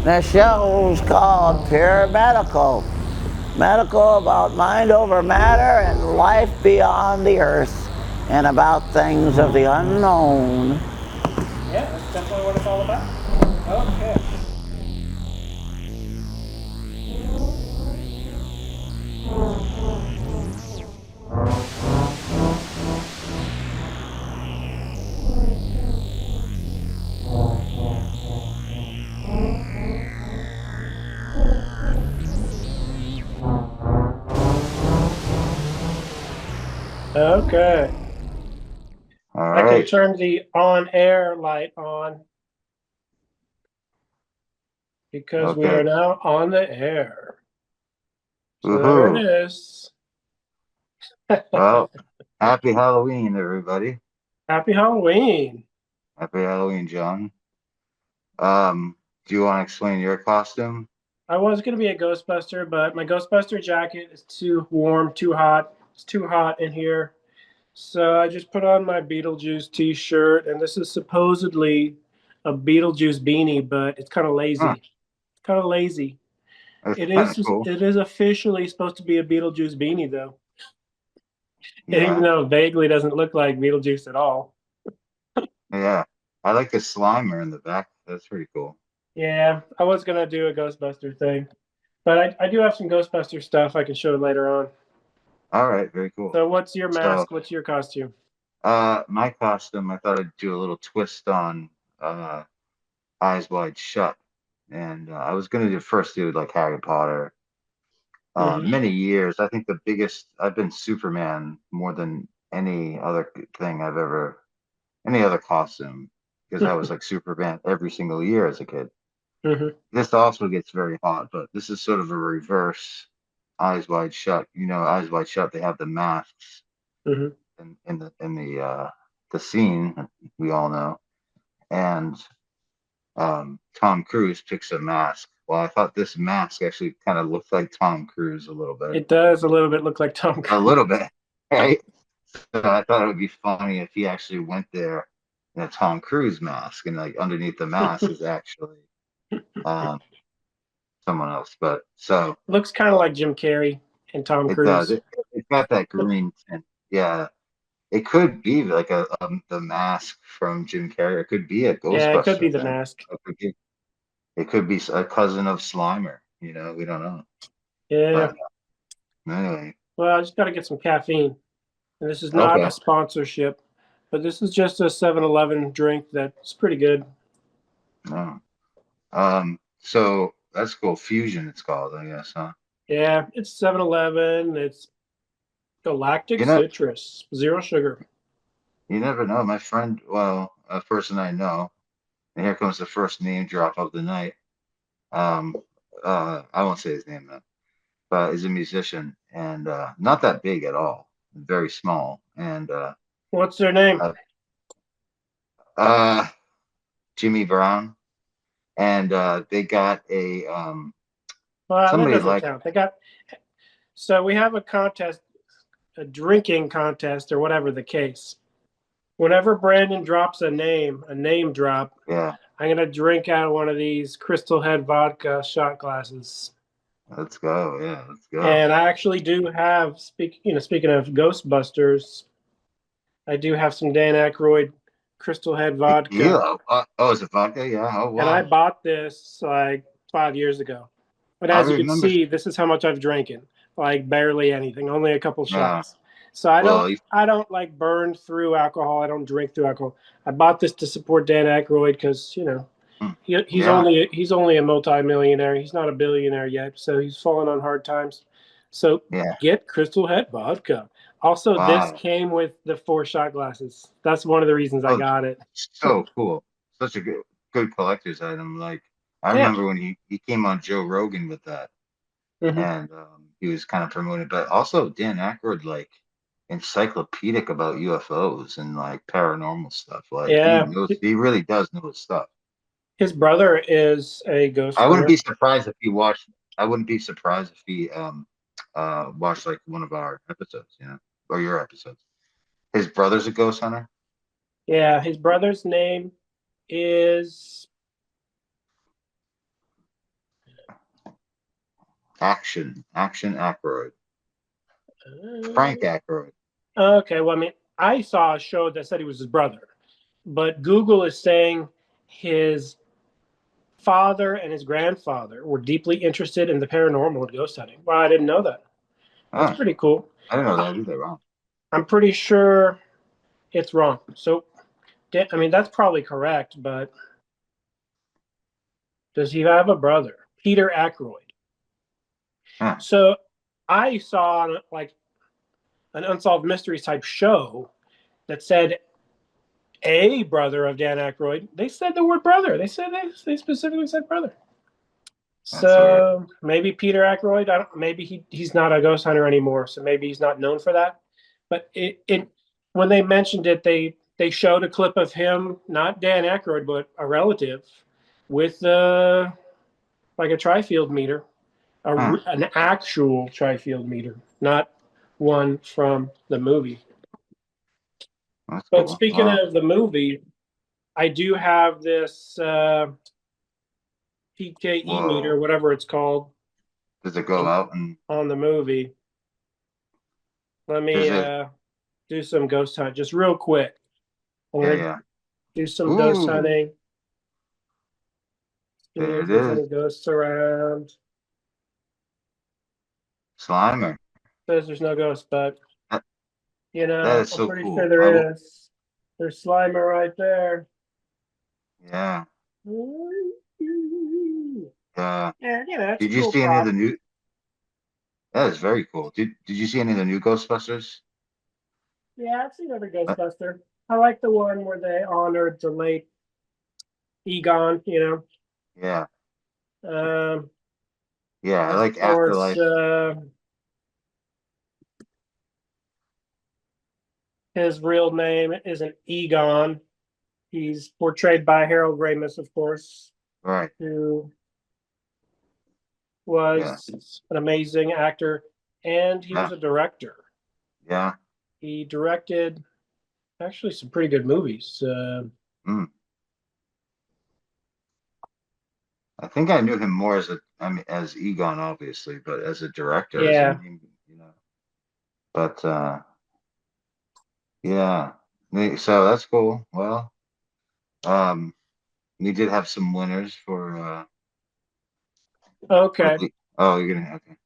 The show's called PYRAMIDICAL. Medical about mind over matter and life beyond the earth, and about things of the unknown. Yeah, that's definitely what it's all about. Okay. Okay. All I can right. turn the on-air light on because we are Okay. now on the air. So there Woohoo. it is. Well, happy Halloween, everybody. Happy Halloween. Happy Halloween, John. Do you want to explain your costume? I was going to be a Ghostbuster, but my Ghostbuster jacket is too warm, too hot. It's too hot in here. So I just put on my Beetlejuice t-shirt, and this is supposedly a Beetlejuice beanie, but it's kind of Huh, lazy. It's kind of lazy. that's It kind is of cool. it is officially supposed to be a Beetlejuice beanie, though. Even Yeah. though it vaguely doesn't look like Beetlejuice at all. Yeah. I like the Slimer in the back. That's pretty cool. Yeah, I was gonna do a Ghostbuster thing, but I do have some Ghostbuster stuff I can show later on. All right. Very cool. So what's your So, mask? What's your costume? my costume, I thought I'd do a little twist on uh, Eyes Wide Shut. And I was going to first do like Harry Potter. Hmm. Many years. I think the biggest, I've been Superman more than any other thing I've ever, any other costume, because I was like Superman every single year as a kid. Hmm. This also gets very hot, but this is sort of a reverse Eyes Wide Shut. Eyes Wide Shut, they have the masks Hmm. in the scene we all know. And Tom Cruise picks a mask. Well, I thought this mask actually kind of looked like Tom Cruise a little bit. It does a little bit look like Tom A Cruise. little bit, right? So I thought it would be funny if he actually went there in a Tom Cruise mask, and like underneath the mask is actually um, someone else. But so Looks kind of like Jim Carrey and Tom it does. Cruise. It's got that green tint. Yeah, it could be like the mask from Jim Carrey. It could be a Yeah, it could be Ghostbuster the thing. mask. It could be a cousin of Slimer. We don't know. Yeah. But anyway, Well, I just got to get some caffeine. And this is not a okay. sponsorship, but this is just a 7-Eleven drink that's pretty good. No. So that's cool. Fusion, it's called, I guess, huh? Yeah, it's 7-Eleven. It's galactic You know, citrus, zero sugar. you never know. My friend, well, a person I know, and here comes the first name drop of the night. Um, I won't say his name though, but he's a musician and not that big at all, very small. And What's their name? uh, uh, Jimmy Brown, and they got a Well, that somebody doesn't like count. So we have a contest, a drinking contest, or whatever the case. Whenever Brandon drops a name drop, yeah. I'm gonna drink out of one of these Crystal Head vodka shot glasses. Let's go. Yeah, let's go. And I actually do have speaking of Ghostbusters, I do have some Dan Aykroyd Crystal Head vodka, Tequila. Is it vodka? Yeah. Oh and I wow. bought this like 5 years ago. But I as you can remember. see, this is how much I've drinking. Like barely anything, only a couple Yeah. shots. So I don't Well, I don't like burn through alcohol. I don't drink through alcohol. I bought this to support Dan Aykroyd because yeah. he's only a multimillionaire. He's not a billionaire yet, so he's falling on hard times. So Yeah. get Crystal Head vodka. Also, this Wow. came with the 4 shot glasses. That's one of the reasons I Oh, got it. so cool. Such a good collector's item. Like I Yeah. remember when he came on Joe Rogan with that, Hmm. and he was kind of promoting, but also Dan Aykroyd like encyclopedic about UFOs and like paranormal stuff. Like he Yeah. knows, he really does know his stuff. His brother is a ghost I wouldn't hunter. be surprised if he watched. I wouldn't be surprised if he watched like one of our episodes, or your episodes. His brother's a ghost hunter. Yeah, his brother's name is Action Aykroyd. Frank Aykroyd. Okay, well, I mean, I saw a show that said he was his brother, but Google is saying his father and his grandfather were deeply interested in the paranormal and ghost hunting. Wow, I didn't know that. That's Huh. pretty cool. I didn't know that either. Wrong. I'm pretty sure it's wrong. So, I mean, that's probably correct, but does he have a brother? Peter Aykroyd. Huh. So I saw like an Unsolved Mysteries type show that said a brother of Dan Aykroyd. They said the word brother. They specifically said brother. That's weird. So maybe Peter Aykroyd. Maybe he's not a ghost hunter anymore. So maybe he's not known for that. But it when they mentioned it, they showed a clip of him, not Dan Aykroyd, but a relative, with like a tri-field meter, an actual tri-field meter, not one from the movie. That's But cool. speaking Wow. of the movie, I do have this PKE meter, Whoa. whatever it's called, Does it go out and on the movie. Let does me it? do some ghost hunt just real quick. I'm Yeah, gonna yeah. do some ghost Ooh, hunting. See there if it there's is. any ghosts around. Slimer. Says there's no ghosts, but That, that is I'm so pretty sure cool. there is. There's Slimer right there. Yeah. Yeah, it's a Did you cool see any of the prop. new? That is very cool. Did you see any of the new Ghostbusters? Yeah, I've seen every Uh, Ghostbuster. I like the one where they honored the late Egon, yeah. Um, Yeah, I of like course, Afterlife. his real name isn't Egon. He's portrayed by Harold Ramis, of course, Right. who Yeah. was an amazing actor, and he Yeah. was a director. Yeah. He directed actually some pretty good movies. Mm. I think I knew him more as as Egon, obviously, but as a director, as a Yeah. name. But yeah. So that's cool. Well, um, we did have some winners for Okay. the. Oh, you're gonna okay.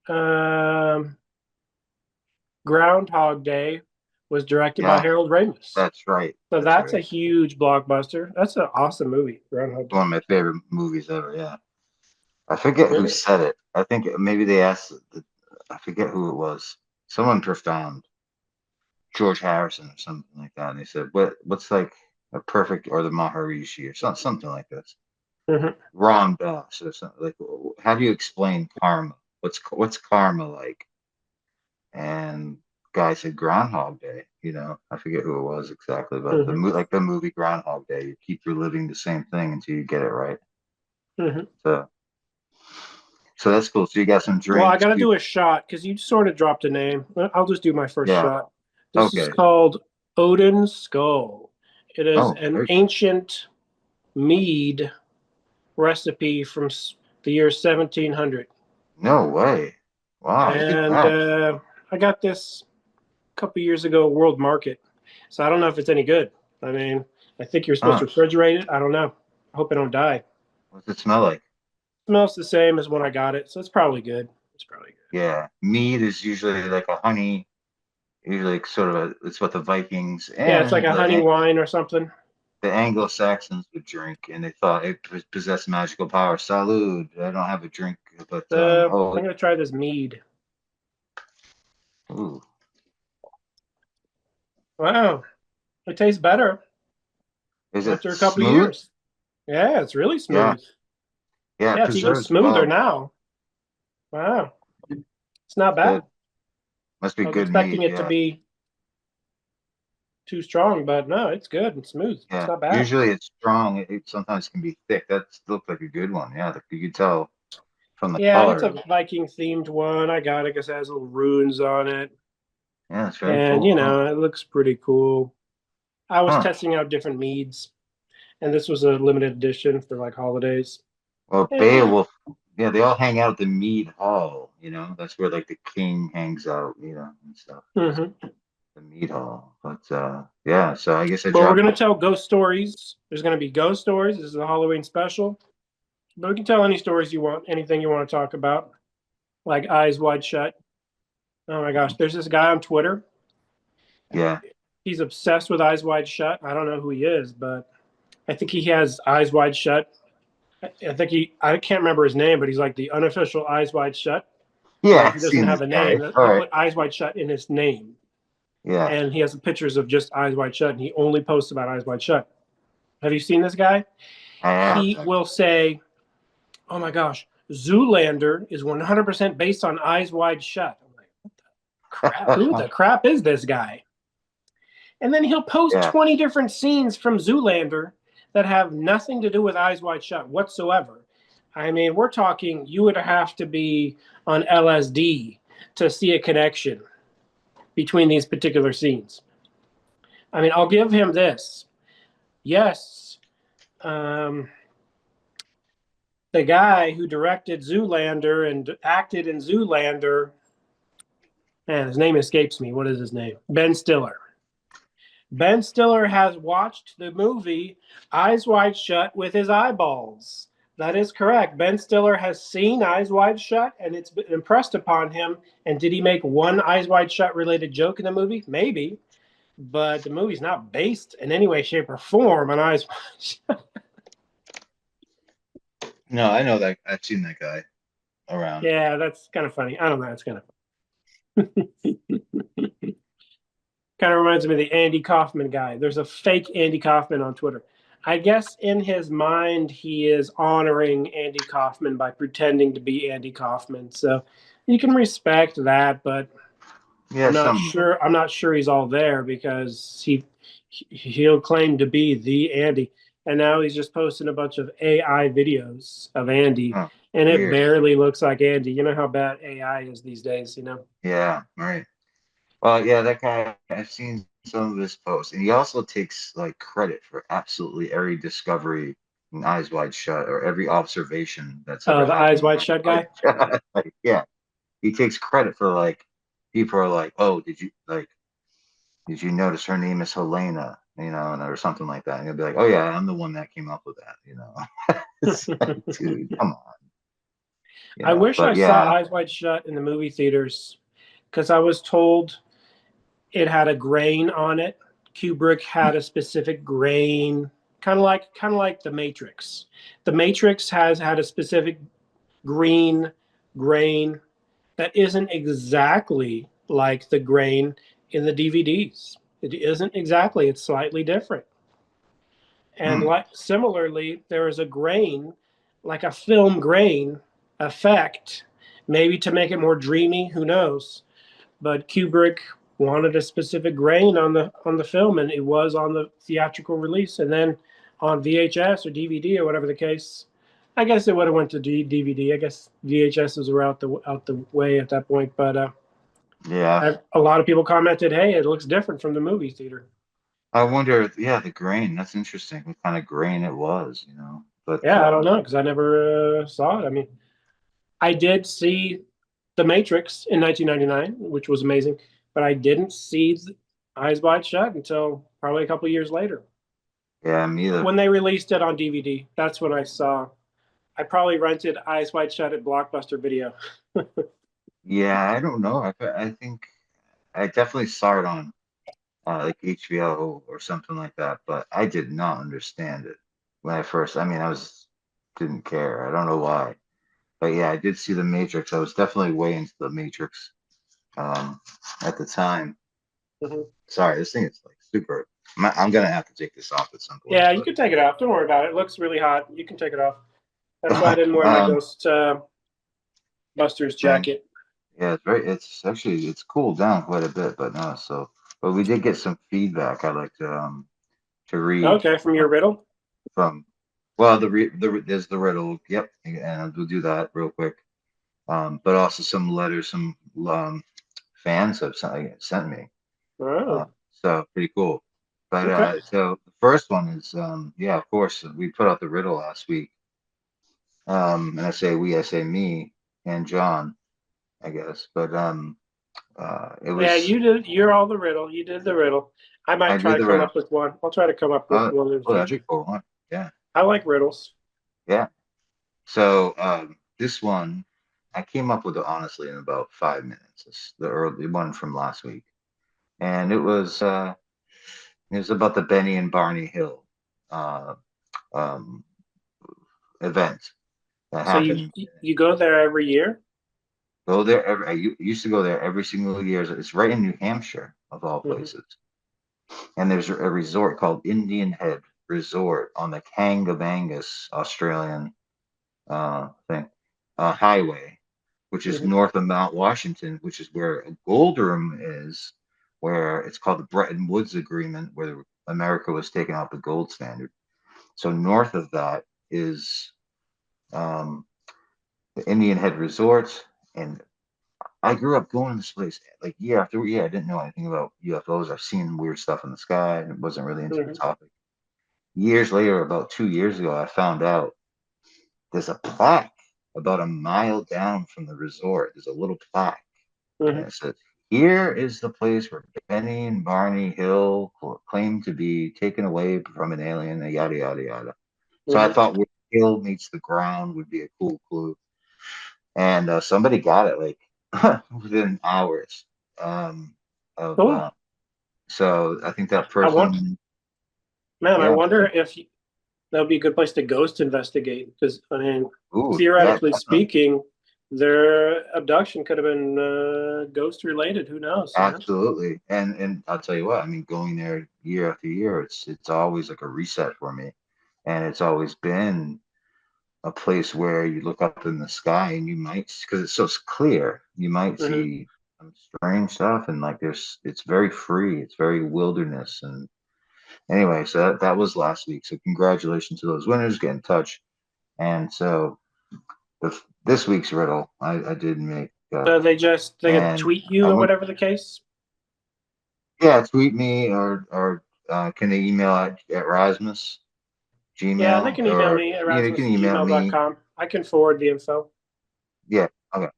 Um, Groundhog Day was directed by Yeah, Harold Ramis. that's right. So That's that's a right. huge blockbuster. That's an awesome movie, Groundhog Day. One of my favorite movies ever. Yeah. I forget who said it. I think maybe they asked. I forget who it was. Someone profound, George Harrison or something like that. And they said, what's like a perfect or the Maharishi or something like this." Mhm. Ron Bass or something like, how do you explain karma? What's karma like? And guy said Groundhog Day. I forget who it was exactly, but Mhm. like the movie Groundhog Day, you keep reliving the same thing until you get it right. Mhm. So, so that's cool. So you got some Well, I drinks. got to do a shot because you sort of dropped a name. I'll just do my first Yeah. shot. This is Okay. called Odin's Skull. It is Oh, an very cool. ancient mead recipe from the year 1700. No way. Wow, look at And that. I got this a couple years ago at World Market. So I don't know if it's any good. I mean, I think you're supposed Huh. to refrigerate it. I don't know. I hope I don't die. What's it smell like? Smells the same as when I got it, so it's probably good. It's probably good. Yeah. Mead is usually like a honey, usually sort of it's what the Vikings Yeah, it's like and a honey wine or something. the Anglo-Saxons would drink, and they thought it possessed magical power. Salud. I don't have a drink, but I'm gonna try this mead. ooh, Wow, it tastes better is it after a couple of smooth? years. Yeah, it's really Yeah, smooth. yeah, it Yeah, it's even preserves smoother well. now. Wow, it's not That's bad. good. Must be I was good expecting mead. it to Yeah, be too strong, but no, it's good and smooth. It's yeah. not bad. Usually it's strong. It sometimes can be thick. That looked like a good one. Yeah, you could tell from the Yeah, it's a color. Viking themed one. I got it because it has little runes on it. Yeah, it's very And, cool. Huh. it looks pretty cool. I was Huh. testing out different meads, and this was a limited edition for like holidays. Well, And, yeah, they all hang out at the Mead Hall. You know, that's where like the king hangs out. You know, and stuff. Hmm. The Mead Hall. But yeah, so I guess I Well, we're dropped. gonna tell ghost stories. There's gonna be ghost stories. This is a Halloween special. But we can tell any stories you want, anything you want to talk about, like Eyes Wide Shut. Oh my gosh, there's this guy on Twitter. Yeah, He's obsessed with Eyes Wide Shut. I don't know who he is, but I think he has Eyes Wide Shut. I can't remember his name, but he's like the unofficial Eyes Wide Shut. yeah, Like I've he doesn't seen have this a guy. name. All He right. put Eyes Wide Shut in his name, Yeah, and he has pictures of just Eyes Wide Shut, and he only posts about Eyes Wide Shut. Have you seen this guy? I have. He will say, "Oh my gosh, Zoolander is 100% based on Eyes Wide Shut." I'm like, what the crap? Who the crap is this guy? And then he'll post Yeah. 20 different scenes from Zoolander that have nothing to do with Eyes Wide Shut whatsoever. I mean, we're talking you would have to be on LSD to see a connection between these particular scenes. I mean, I'll give him this. Yes, um, the guy who directed Zoolander and acted in Zoolander, and his name escapes me. What is his name? Ben Stiller. Ben Stiller has watched the movie Eyes Wide Shut with his eyeballs. That is correct. Ben Stiller has seen Eyes Wide Shut and it's been impressed upon him. And did he make one Eyes Wide Shut related joke in the movie? Maybe. But the movie's not based in any way, shape, or form on Eyes Wide Shut. No, I know that. I've seen that guy around. Yeah, that's kind of funny. I don't know. It's kind of kind of reminds me of the Andy Kaufman guy. There's a fake Andy Kaufman on Twitter. I guess in his mind, he is honoring Andy Kaufman by pretending to be Andy Kaufman. So you can respect that, but Yeah, some. I'm not sure he's all there because he'll claim to be the Andy, and now he's just posting a bunch of AI videos of Andy, Oh, and it weird. barely looks like Andy. You know how bad AI is these days. You know. Yeah, right. Well, yeah, that guy. I've seen some of his posts, and he also takes like credit for absolutely every discovery in Eyes Wide Shut or every observation that's ever The Eyes happened in Wide Eyes Shut Wide guy. Shut. Like, yeah, he takes credit for like people are like, oh, did you notice her name is Helena? You know, or something like that. And he'll be like, oh yeah, I'm the one that came up with that. You know, it's like, dude, come on. You I know, wish I but saw yeah, Eyes Wide Shut in the movie theaters because I was told it had a grain on it. Kubrick had a specific grain, kind of like The Matrix. The Matrix has had a specific green grain that isn't exactly like the grain in the DVDs. It isn't exactly. It's slightly different. And hmm, like similarly, there is a grain, like a film grain effect, maybe to make it more dreamy. Who knows? But Kubrick wanted a specific grain on the film, and it was on the theatrical release, and then on VHS or DVD or whatever the case. I guess it would have went to DVD. I guess VHS were out the way at that point. But yeah. a lot of people commented, "Hey, it looks different from the movie theater." I wonder, yeah, the grain. That's interesting. What kind of grain it was, you know? But Yeah, I don't know because I never saw it. I mean, I did see The Matrix in 1999, which was amazing, but I didn't see Eyes Wide Shut until probably a couple years later yeah, me either. when they released it on DVD. That's when I saw. I probably rented Eyes Wide Shut at Blockbuster Video. Yeah, I don't know. I think I definitely saw it on like HBO or something like that, but I did not understand it when I first. I mean, I was didn't care. I don't know why, but yeah, I did see the Matrix. I was definitely way into the Matrix um, at the time. Mhm. Sorry, this thing is like super. I'm gonna have to take this off at some point, Yeah, you can take it off. Don't worry about it. It looks really hot. You can take it off. That's why I but didn't wear my Ghost Busters and jacket. yeah, it's actually it's cooled down quite a bit, but no, so but we did get some feedback. I'd like to read Okay, from your riddle. from well there's the riddle, yep, and we'll do that real quick. But also some letters some fans have sent me. Oh, So pretty cool. But okay. so the first one is yeah, of course we put out the riddle last week. And I say we, I say me and John, I guess. But it Yeah, was you did. You're all the riddle. You did the riddle. I I might try did to the come riddle. up with one. I'll try to come up with one in the Oh, that'd be future. cool. Huh? Yeah, I like riddles. yeah. So this one, I came up with it honestly in about 5 minutes. It's the early one from last week, and it was about the Benny and Barney Hill uh, um, event that So you happened. you go there every year? Go there every. Used to go there every single year. It's right in New Hampshire, of all Hmm. places. And there's a resort called Indian Head Resort on the Kangabangas Australian thing highway, which is Hmm. north of Mount Washington, which is where Goldrum is, where it's called the Bretton Woods Agreement, where America was taking out the gold standard. So north of that is um, the Indian Head Resort, and I grew up going to this place like year after year. I didn't know anything about UFOs. I've seen weird stuff in the sky and wasn't really into the Hmm. topic. Years later, about 2 years ago, I found out there's a plaque about a mile down from the resort. There's a little plaque, and Hmm. it says, "Here is the place where Benny and Barney Hill claim to be taken away from an alien." Yada yada yada. So I Hmm. thought where hill meets the ground would be a cool clue, and somebody got it like within hours of. Cool. So I think that I want, person, man. I yeah. wonder if that would be a good place to ghost investigate because I mean, Ooh, yeah, theoretically definitely. speaking, their abduction could have been ghost related. Who knows? You know. Absolutely. And I'll tell you what, I mean, going there year after year, it's always like a reset for me. And it's always been a place where you look up in the sky and you might, because it's so clear, you might Hmm. see some strange stuff, and like it's very free, it's very wilderness. And anyway, so that was last week. So congratulations to those winners, get in touch. And so this week's riddle I did make So up, they could and tweet you I or went, whatever the case. yeah, tweet me or can they email at Rasmus Yeah, they Gmail, can email or me at you can email me. rasmus@gmail.com. I can forward the info. Yeah, okay,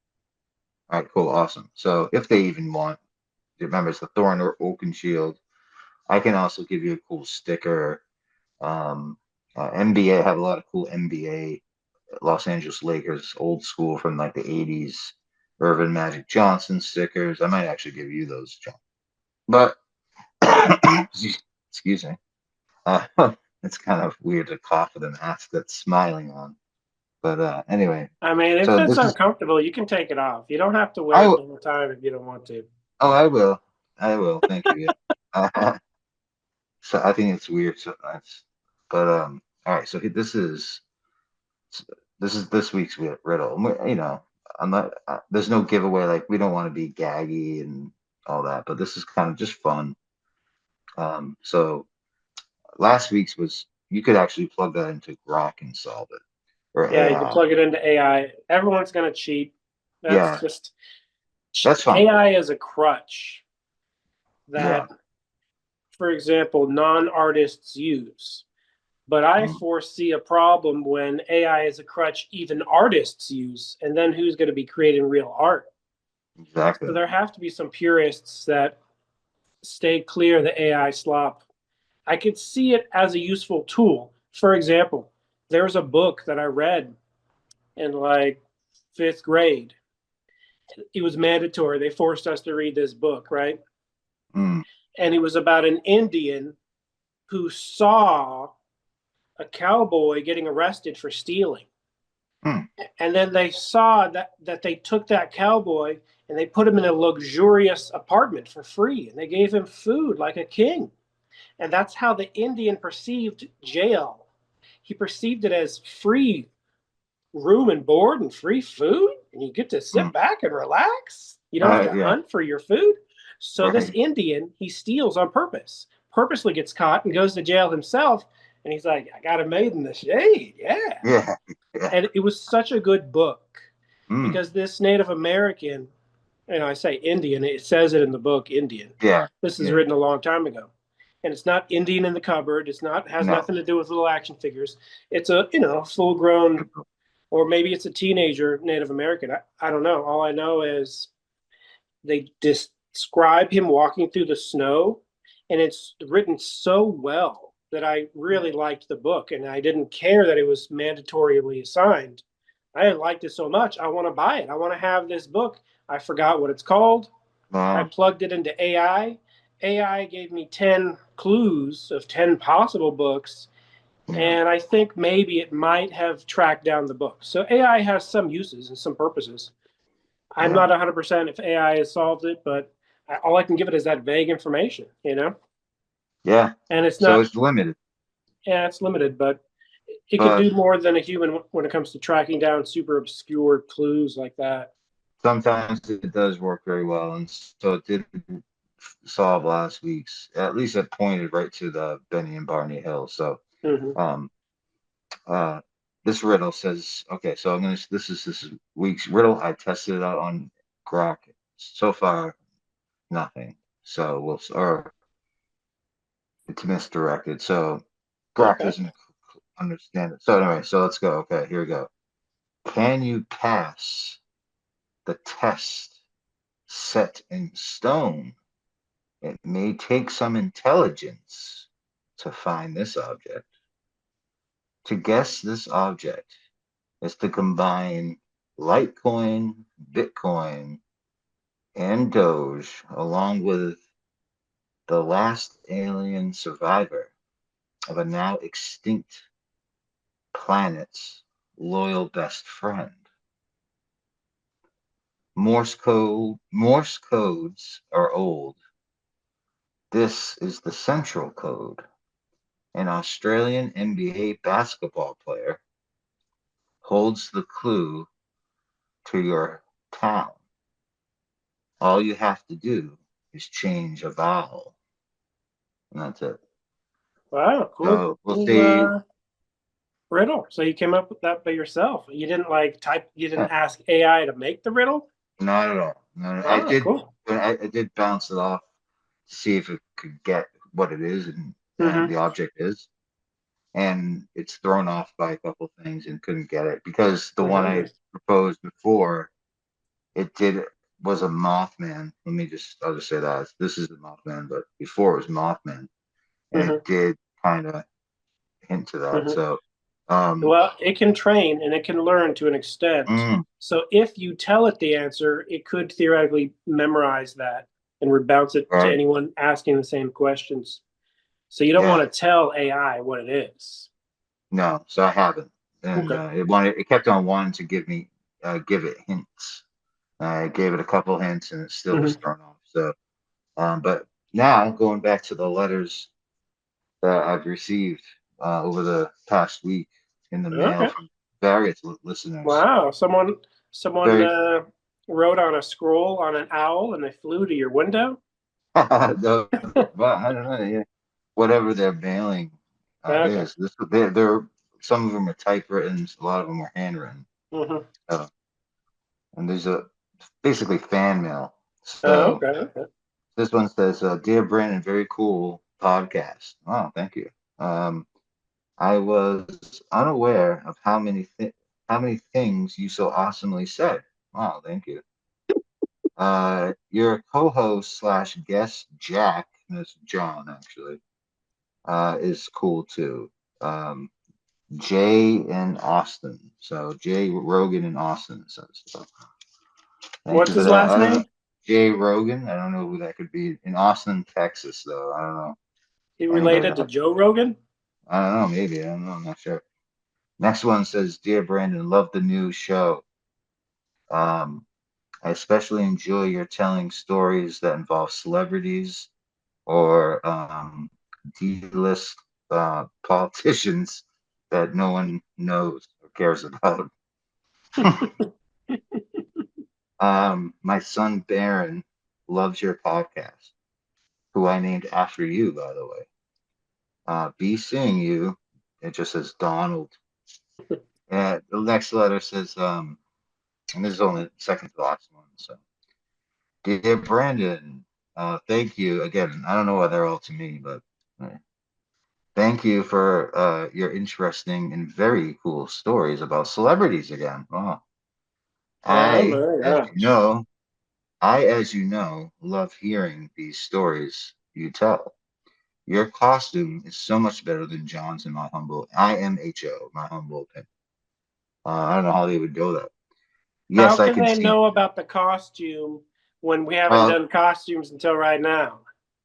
all right, cool, awesome. So if they even want, remember it's the Thorn or Oaken Shield. I can also give you a cool sticker. Um, NBA have a lot of cool NBA Los Angeles Lakers old school from like the '80s. Irvin Magic Johnson stickers. I might actually give you those, John. But excuse me. Uh, it's kind of weird to cough with a mask that's smiling on. But anyway, I mean, if so it's this is. uncomfortable, you can take it off. You don't have to wear I it will. the whole time if you don't want to. Oh, I will. I will. Thank you. Yeah. So I think it's weird. So that's. But all right. So this is this week's riddle. You know, I'm not. There's no giveaway. Like we don't want to be gaggy and all that. But this is kind of just fun. So last week's was you could actually plug that into Grok and solve it, or Yeah, you can AI. plug it into AI. Everyone's going to cheat. That's Yeah, just that's fine. AI is a crutch Yeah. that, for example, non-artists use. But I Mm, foresee a problem when AI is a crutch even artists use, and then who's going to be creating real art? So exactly. there have to be some purists that stay clear of the AI slop. I could see it as a useful tool. For example, there's a book that I read in like fifth grade. It was mandatory. They forced us to read this book, right? Mm, And it was about an Indian who saw a cowboy getting arrested for stealing. mm, And then they saw that they took that cowboy and they put him in a luxurious apartment for free and they gave him food like a king. And that's how the Indian perceived jail. He perceived it as free room and board and free food, and you get to sit mm. back and relax. You don't have to Yeah. hunt for your food. So this Right. Indian, he steals on purpose, purposely gets caught and goes to jail himself. And he's like, I got it made in the shade. Yeah. Yeah. Yeah. And it was such a good book Mm, because this Native American, I say Indian, it says it in the book, Indian. yeah. This is Yeah. written a long time ago. And it's not Indian in the cupboard. It's not has No. nothing to do with little action figures. It's a full grown or maybe it's a teenager Native American. I don't know. All I know is they describe him walking through the snow, and it's written so well that I really liked the book, and I didn't care that it was mandatorily assigned. I liked it so much. I want to buy it. I want to have this book. I forgot what it's called. I Wow. plugged it into AI. AI gave me 10 clues of 10 possible books, Yeah. and I think maybe it might have tracked down the book. So AI has some uses and some purposes. I'm Yeah. not 100% if AI has solved it, but all I can give it is that vague information, you know? Yeah. And it's So not, it's limited, yeah, it's limited, but it can but do more than a human when it comes to tracking down super obscure clues like that. sometimes it does work very well. And so it did solve last week's. At least it pointed right to the Benny and Barney Hill. So Mm-hmm. um uh this riddle says, okay, so this is week's riddle. I tested it out on Grok. So far, nothing. So or it's misdirected. So Grok Okay. doesn't understand it. So anyway, so let's go. Okay, here we go. Can you pass the test set in stone? It may take some intelligence to find this object. To guess this object is to combine Litecoin, Bitcoin, and Doge, along with the last alien survivor of a now extinct planet's loyal best friend. Morse codes are old. This is the central code. An Australian NBA basketball player holds the clue to your town. All you have to do is change a vowel, and that's it. Wow, cool. So we'll see. Riddle. So you came up with that by yourself. You didn't like type, you didn't Yeah, ask AI to make the riddle? not at all. No, Ah, cool. I did bounce it off to see if it could get what it is and Mm-hmm. the object is. And it's thrown off by a couple things and couldn't get it because the one I Nice. proposed before, it did was a Mothman. I'll just say that this is the Mothman, but before it was Mothman, and it Mm-hmm. did kind of hint to that. Mm-hmm. So, um, Well, it can train and it can learn to an extent. mm, So if you tell it the answer, it could theoretically memorize that and bounce it to right, anyone asking the same questions. So you don't yeah, want to tell AI what it is. no, so I haven't, and Okay. it kept on wanting to give it hints. I gave it a couple hints, and it still was Mm-hmm. thrown off. So, but now going back to the letters that I've received over the past week in the mail Okay. from various listeners. Wow. Someone Very, wrote on a scroll on an owl and they flew to your window. no, well, I don't know, yeah, whatever their mailing Okay. is. They're some of them are typewritten, a lot of them are handwritten. Mm-hmm. Uh, and there's a basically fan mail. So Okay. Okay. this one says, "Dear Brandon, very cool podcast." Wow, thank you. Um, I was unaware of how many things you so awesomely said. Wow, thank you. Your co-host slash guest Jack, and it's John actually, is cool too. Um, Jay in Austin. So Jay Rogan in Austin says. So thank What's you for his that. last I don't know. name? Jay Rogan. I don't know who that could be. In Austin, Texas, though. I don't know He if anybody related to knows. Joe Rogan? I don't know. Maybe. I don't know. I'm not sure. Next one says, "Dear Brandon, love the new show. Um, I especially enjoy your telling stories that involve celebrities or D-list politicians that no one knows or cares about." My son Baron loves your podcast, who I named after you, by the way. Be seeing you. It just says Donald. And the next letter says, and this is only the second to the last one. So, dear Brandon, thank you again. I don't know why they're all to me, but uh, Thank you for your interesting and very cool stories about celebrities again. Wow. Oh I, my as you gosh. know, as you know, love hearing these stories you tell. Your costume is so much better than John's in my humble IMHO, my humble opinion. I don't know how they would go that. How Yes, I can can they see. know about the costume when we haven't Well, done costumes until right now?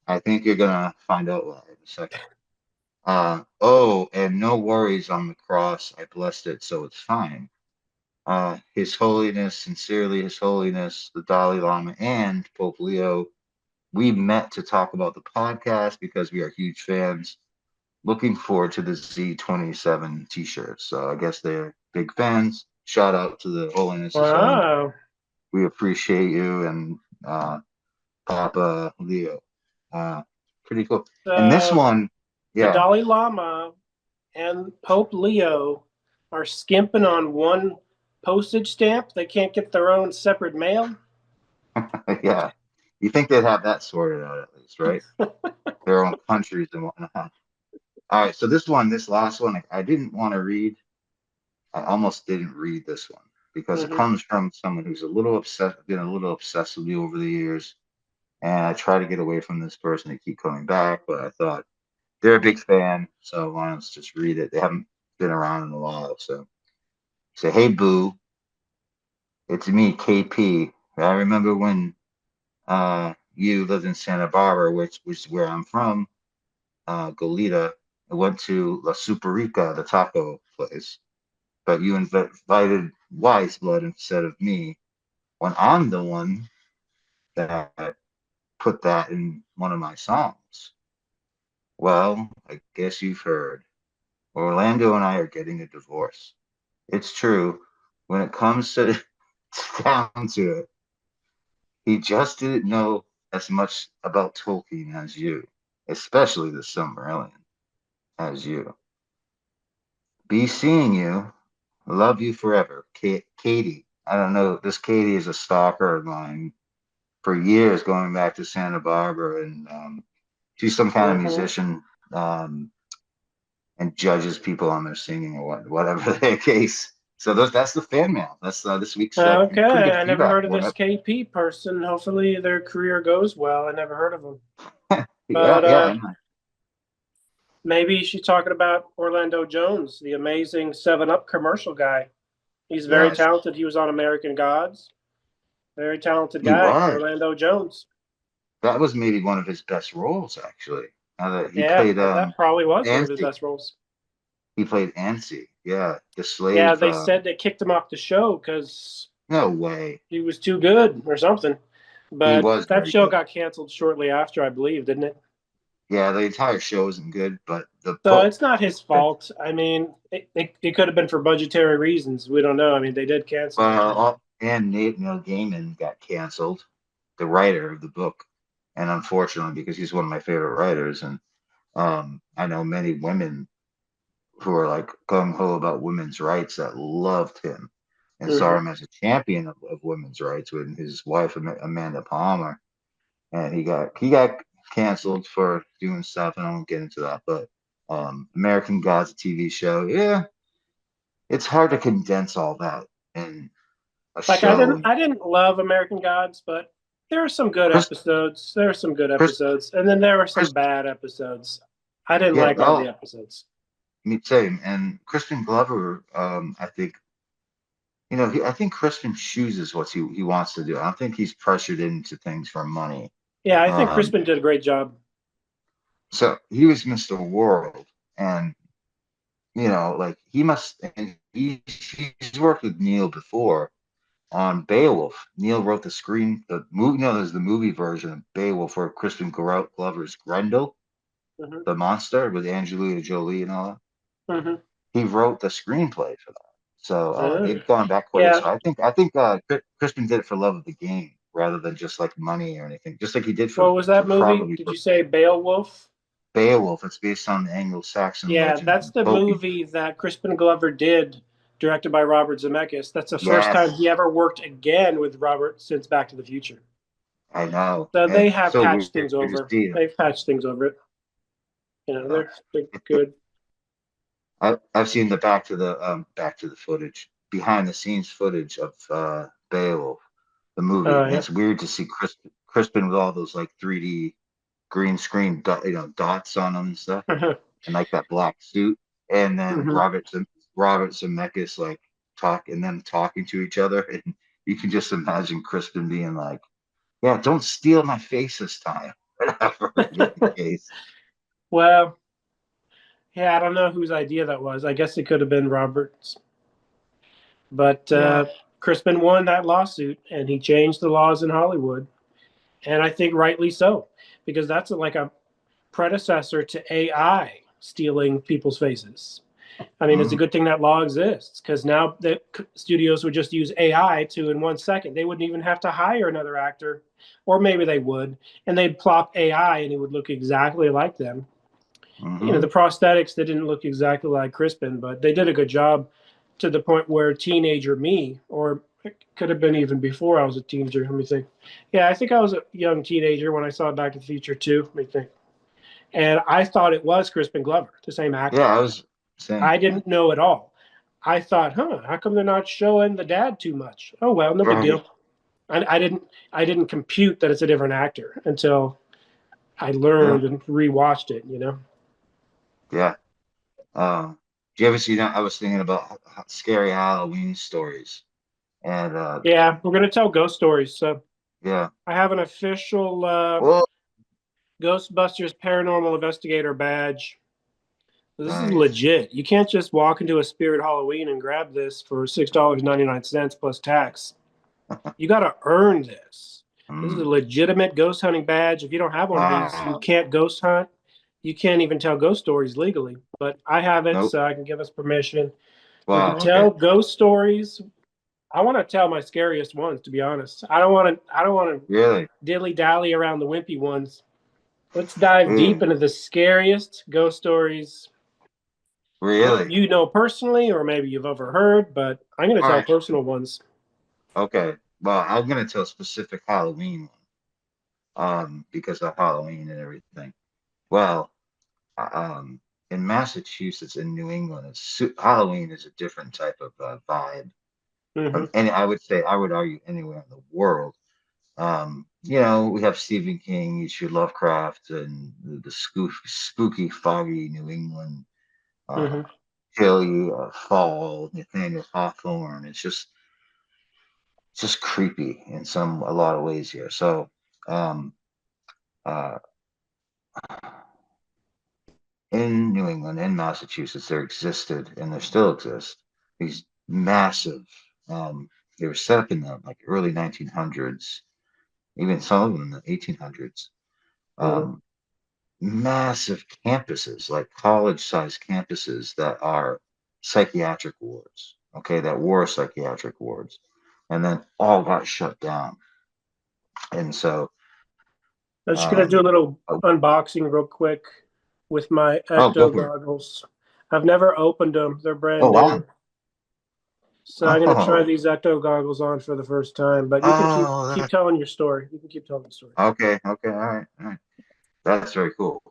I think you're gonna find out why in a second. Oh, and no worries on the cross. I blessed it, so it's fine. His Holiness, sincerely, His Holiness, the Dalai Lama, and Pope Leo. We met to talk about the podcast because we are huge fans. Looking forward to the Z27 t-shirts. So I guess they're big fans. Shout out to the Holiness His Holiness. Wow. We appreciate you and Papa Leo. Uh, Pretty cool. And this So one, the yeah, Dalai Lama and Pope Leo are skimping on one postage stamp. They can't get their own separate mail. yeah. You think they'd have that sorted out at least, right? Their own countries and whatnot. All right, so this last one, I didn't want to read. I almost didn't read this one because it Mm-hmm. comes from someone who's a little obsessed, been a little obsessed with me over the years. And I try to get away from this person. They keep coming back, but I thought they're a big fan, so why don't I just read it? They haven't been around in a while, so say, hey, Boo, it's me, KP. I remember when you lived in Santa Barbara, which is where I'm from, Goleta. I went to La Superica, the taco place, but you invited Wise Blood instead of me when I'm the one that put that in one of my songs. Well, I guess you've heard. Orlando and I are getting a divorce. It's true. When it comes to down to it, he just didn't know as much about Tolkien as you, especially the Silmarillion as you. Be seeing you. Love you forever. Katie. I don't know. This Katie is a stalker of mine for years, going back to Santa Barbara, and she's some kind of Mm-hmm. musician um, and judges people on their singing or whatever the case. So that's the fan mail. That's this week's Okay, pretty good I never feedback heard of for this it. KP person. Hopefully their career goes well. I never heard of them. Yeah, But yeah, I know. maybe she's talking about Orlando Jones, the amazing 7 Up commercial guy. He's very Yeah, talented. He was on American Gods. Very talented he guy, was. Orlando Jones. That was maybe one of his best roles, actually. He Yeah, played that probably was one of his Ansi. best roles. He played Ansi. Yeah, the Yeah, slave. they said they kicked him off the show because No way. he was too good or something. He But was that very show good. got canceled shortly after, I believe, didn't it? Yeah, the entire show isn't good, but the So put. it's not his fault. I mean, it could have been for budgetary reasons. We don't know. I mean, they did cancel it. And Neil Gaiman got canceled, the writer of the book, and unfortunately, because he's one of my favorite writers, and I know many women who are like gung ho about women's rights that loved him and saw Mm-hmm. him as a champion of women's rights with his wife Amanda Palmer, and he got canceled for doing stuff, and I won't get into that, but American Gods TV show, yeah, it's hard to condense all that in a Like show. I didn't love American Gods, but there are some good Chris, episodes. There are some good Chris, episodes, and then there were some Chris, bad episodes. I didn't yeah, like all the episodes. me same. And Crispin Glover, I think, I think Crispin chooses what he wants to do. I don't think he's pressured into things for money. Yeah, I think Um, Crispin did a great job. so he was Mr. World, and like and he's worked with Neil before on Beowulf. Neil wrote the movie. No, there's the movie version of Beowulf where Crispin Glover's Grendel, Mm-hmm. the monster with Angelina Jolie and all that. Mm-hmm. He wrote the screenplay for that. So they've gone back quite a. Yeah. So I think Crispin did it for love of the game rather than just like money or anything. Just like he did What was that movie? probably Did for you say Beowulf? Beowulf. It's based on the Anglo-Saxon Yeah, legend that's of the Tolkien. movie that Crispin Glover did, directed by Robert Zemeckis. That's the first time Yes, he ever worked again with Robert since Back to the Future. I know. So they And have so patched weird things to over. see him. They've patched things over it. You know, they're good. I've seen the back to the footage, behind the scenes footage of Beowulf, the movie, and Yeah. it's weird to see Crispin with all those like 3D green screen dots on him and stuff, and like that black suit, and then Hmm. Robert Zemeckis like talking to each other, and you can just imagine Crispin being like, "Yeah, don't steal my face this time," whatever the case. Well, yeah, I don't know whose idea that was. I guess it could have been Robert's, but Yeah. Crispin won that lawsuit, and he changed the laws in Hollywood, and I think rightly so, because that's like a predecessor to AI stealing people's faces. I mean, it's a Mhm. good thing that law exists because now the studios would just use AI to, in 1 second, they wouldn't even have to hire another actor, or maybe they would, and they'd plop AI and it would look exactly like them. You know, Mhm. the prosthetics, they didn't look exactly like Crispin, but they did a good job to the point where teenager me, or it could have been even before I was a teenager. Let me think. Yeah, I think I was a young teenager when I saw Back to the Future 2. Let me think. And I thought it was Crispin Glover, the same actor. Yeah, I was saying. I Yeah. didn't know at all. I thought, how come they're not showing the dad too much? Oh well, no big Right. deal. I didn't compute that it's a different actor until I Yeah. learned and rewatched it. You know. Yeah. Do you ever see that? I was thinking about scary Halloween stories, and Yeah, we're gonna tell ghost stories. So yeah. I have an official Oh, Ghostbusters paranormal investigator badge. This is nice. legit. You can't just walk into a Spirit Halloween and grab this for $6.99 plus tax. You got to earn this. This is a Mm, legitimate ghost hunting badge. If you don't have one of these, you wow. can't ghost hunt. You can't even tell ghost stories legally. But I have it, Nope. so I can give us permission. We can Wow. tell Okay. ghost stories. I want to tell my scariest ones, to be honest. I don't want to. I don't want to Really? dilly dally around the wimpy ones. Let's dive deep Mm, into the scariest ghost stories really? you know personally, or maybe you've overheard. But I'm going to All tell right. personal ones. Okay. Well, I'm gonna tell a specific Halloween one, because of Halloween and everything. Well, um, in Massachusetts and New England, Halloween is a different type of vibe. Hmm. And I would argue anywhere in the world. We have Stephen King, H.P. Lovecraft, and the spooky, foggy New England, uh, Hmm. hilly fall, Nathaniel Hawthorne. It's just creepy in a lot of ways here. So, um, uh, in New England and Massachusetts, there existed and there still exist these massive. They were set up in the like early 1900s, even some of them in the 1800s. Hmm. Um, Massive campuses, like college-sized campuses that are psychiatric wards. Okay, that were psychiatric wards, and then all got shut down. And so, I'm just gonna do a um, little oh, unboxing real quick with my go Ecto for it. goggles. I've never opened them; they're brand Oh wow. new. So I'm gonna try Oh, these Ecto goggles on for the first time. But you can keep oh, keep telling your story. You can keep telling the story. okay, okay, all right. That's very cool.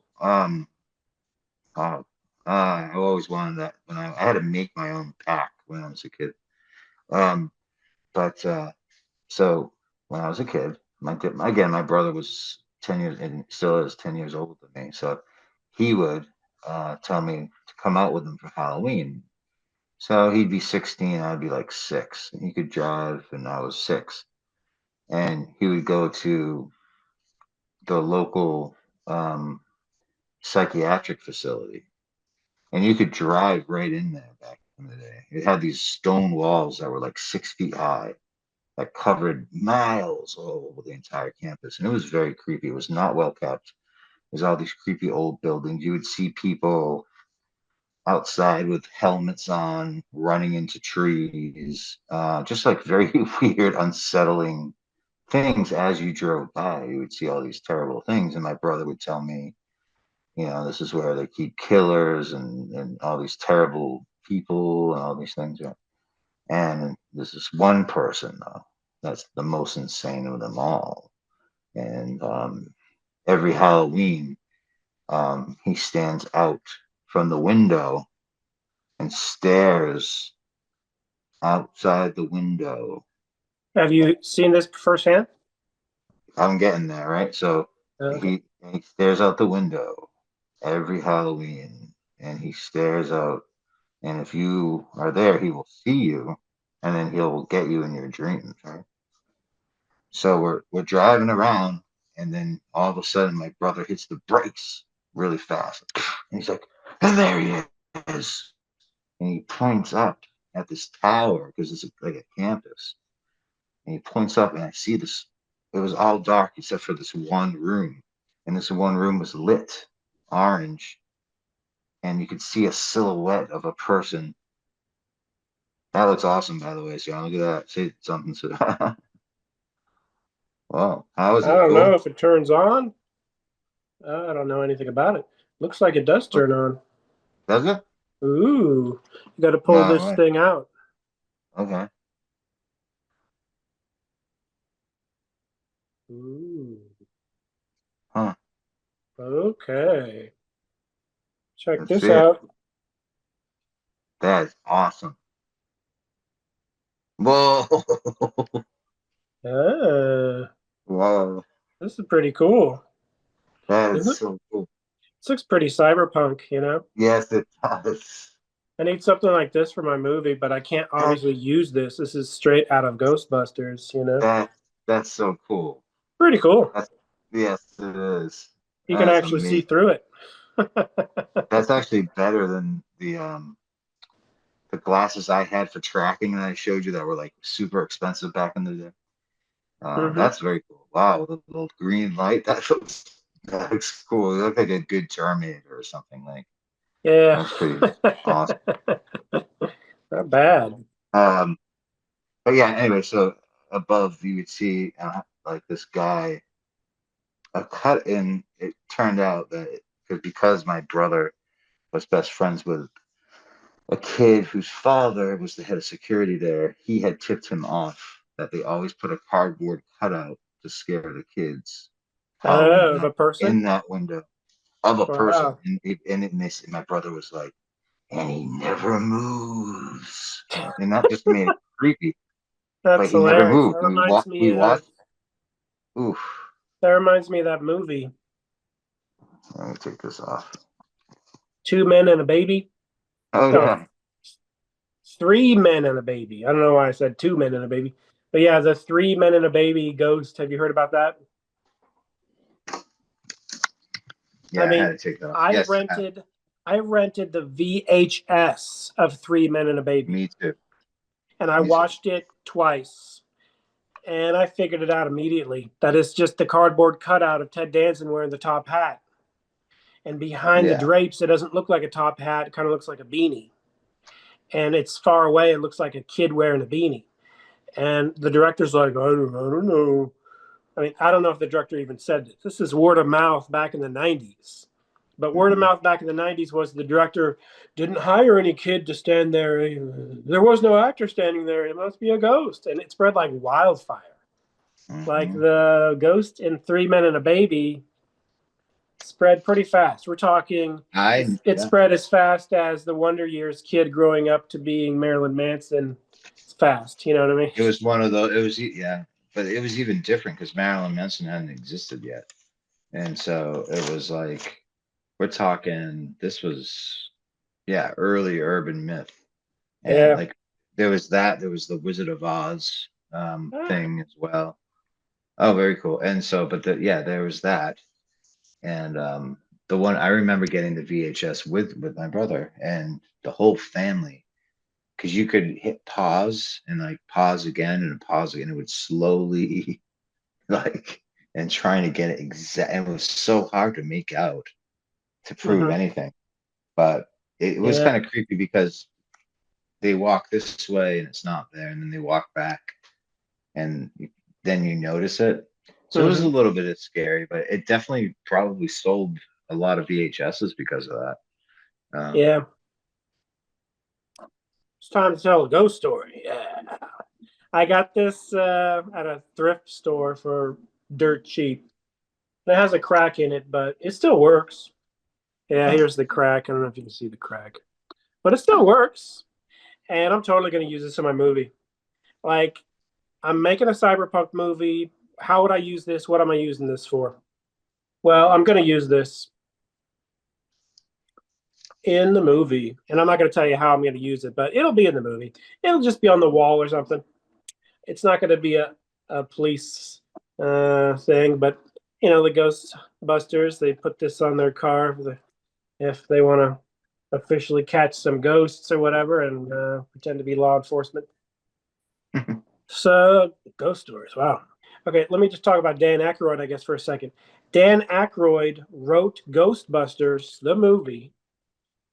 Uh, I always wanted that when I had to make my own pack when I was a kid. Um, but So when I was a kid, my brother was 10 years and still is 10 years older than me. So he would tell me to come out with him for Halloween. So he'd be 16, I'd be like 6. And he could drive, and I was 6. And he would go to the local um, psychiatric facility, and you could drive right in there back in the day. It had these stone walls that were like 6 feet high that covered miles all over the entire campus. And it was very creepy. It was not well kept. There's all these creepy old buildings. You would see people outside with helmets on, running into trees, just like very weird, unsettling things as you drove by. You would see all these terrible things. And my brother would tell me, this is where they keep killers and all these terrible people and all these things. And this is one person, though, that's the most insane of them all. And every Halloween, he stands out from the window and stares outside the window. Have you seen this firsthand? I'm getting there, right? So Okay. he stares out the window every Halloween, and he stares out. And if you are there, he will see you, and then he'll get you in your dreams, right? So we're driving around, and then all of a sudden, my brother hits the brakes really fast, and he's like, "And there he is!" And he points up at this tower because it's like a campus, and he points up, and I see this. It was all dark except for this one room, and this one room was lit orange, and you could see a silhouette of a person. That looks awesome, by the way, John. Look at that. Say something to. Wow, how is I it don't know cool? if it turns on. I don't know anything about it. Looks like it does turn on. Does it? Ooh, you got to pull No this way. thing out. Okay. Ooh, Huh. okay. Check Let's this see it. out. That is awesome. Whoa. Ah, Whoa. this is pretty cool. That This is so cool. looks pretty cyberpunk, you know? Yes, it does. I need something like this for my movie, but I can't That, obviously use this. This is straight out of Ghostbusters, you know? that that's so cool. Pretty cool. That's yes, it is. You can That's actually see amazing. through it. That's actually better than the glasses I had for tracking that I showed you that were like super expensive back in the day. Hmm. That's very cool. Wow, the little green light. That looks cool. It looks like a good Terminator or something. Like Yeah. that's pretty awesome. Not bad. Um, but yeah. Anyway, so above you would see like this guy a cut in. It turned out that because my brother was best friends with a kid whose father was the head of security there, he had tipped him off that they always put a cardboard cutout to scare the kids Halloween Oh, night the person? in that window of a person. Wow. My brother was like, and he never moves. And that just made it creepy. But That's he never hilarious. moved. We watched. Oof. That reminds me of that movie, Let me take this off. Two Men and a Baby. Oh No, yeah. Three Men and a Baby. I don't know why I said Two Men and a Baby. But yeah, the Three Men and a Baby ghost. Have you heard about that? I Yeah, I had mean, to take that off. I Yes, rented I rented the VHS of Three Men and a Baby, me too. and I Me too. watched it twice. And I figured it out immediately. That is just the cardboard cutout of Ted Danson wearing the top hat. And behind the Yeah. drapes, it doesn't look like a top hat. It kind of looks like a beanie. And it's far away. It looks like a kid wearing a beanie. And the director's like, I don't know. I mean, I don't know if the director even said this. This is word of mouth back in the 90s. But word of Mhm. mouth back in the 90s was the director didn't hire any kid to stand there. There was no actor standing there. It must be a ghost. And it spread like wildfire. Like Mhm. the ghost in Three Men and a Baby spread pretty fast. We're talking, it Yeah. spread as fast as the Wonder Years kid growing up to being Marilyn Manson. It's fast, you know what I mean? It was one of those. It was yeah, but it was even different because Marilyn Manson hadn't existed yet, and so it was like we're talking. This was yeah, early urban myth, and Yeah. like there was that. There was the Wizard of Oz Ah, thing as well. Oh, very cool. And so, but yeah, there was that, and the one I remember getting the VHS with my brother and the whole family because you could hit pause and like pause again and pause again. It would slowly like and trying to get it exact. It was so hard to make out to prove mhm. anything, but it was Yeah. kind of creepy because they walk this way and it's not there, and then they walk back and then you notice it. So it was a Mhm. little bit of scary, but it definitely probably sold a lot of VHSs because of that. Yeah. It's time to tell a ghost story. Yeah. I got this at a thrift store for dirt cheap. It has a crack in it, but it still works. Yeah, here's the crack. I don't know if you can see the crack, but it still works. And I'm totally going to use this in my movie. Like, I'm making a cyberpunk movie. How would I use this? What am I using this for? Well, I'm going to use this in the movie. And I'm not going to tell you how I'm going to use it, but it'll be in the movie. It'll just be on the wall or something. It's not going to be a police thing, but, you know, the Ghostbusters, they put this on their car if they want to officially catch some ghosts or whatever and pretend to be law enforcement. So, ghost stories. Wow. Okay, let me just talk about Dan Aykroyd, I guess, for a second. Dan Aykroyd wrote Ghostbusters, the movie.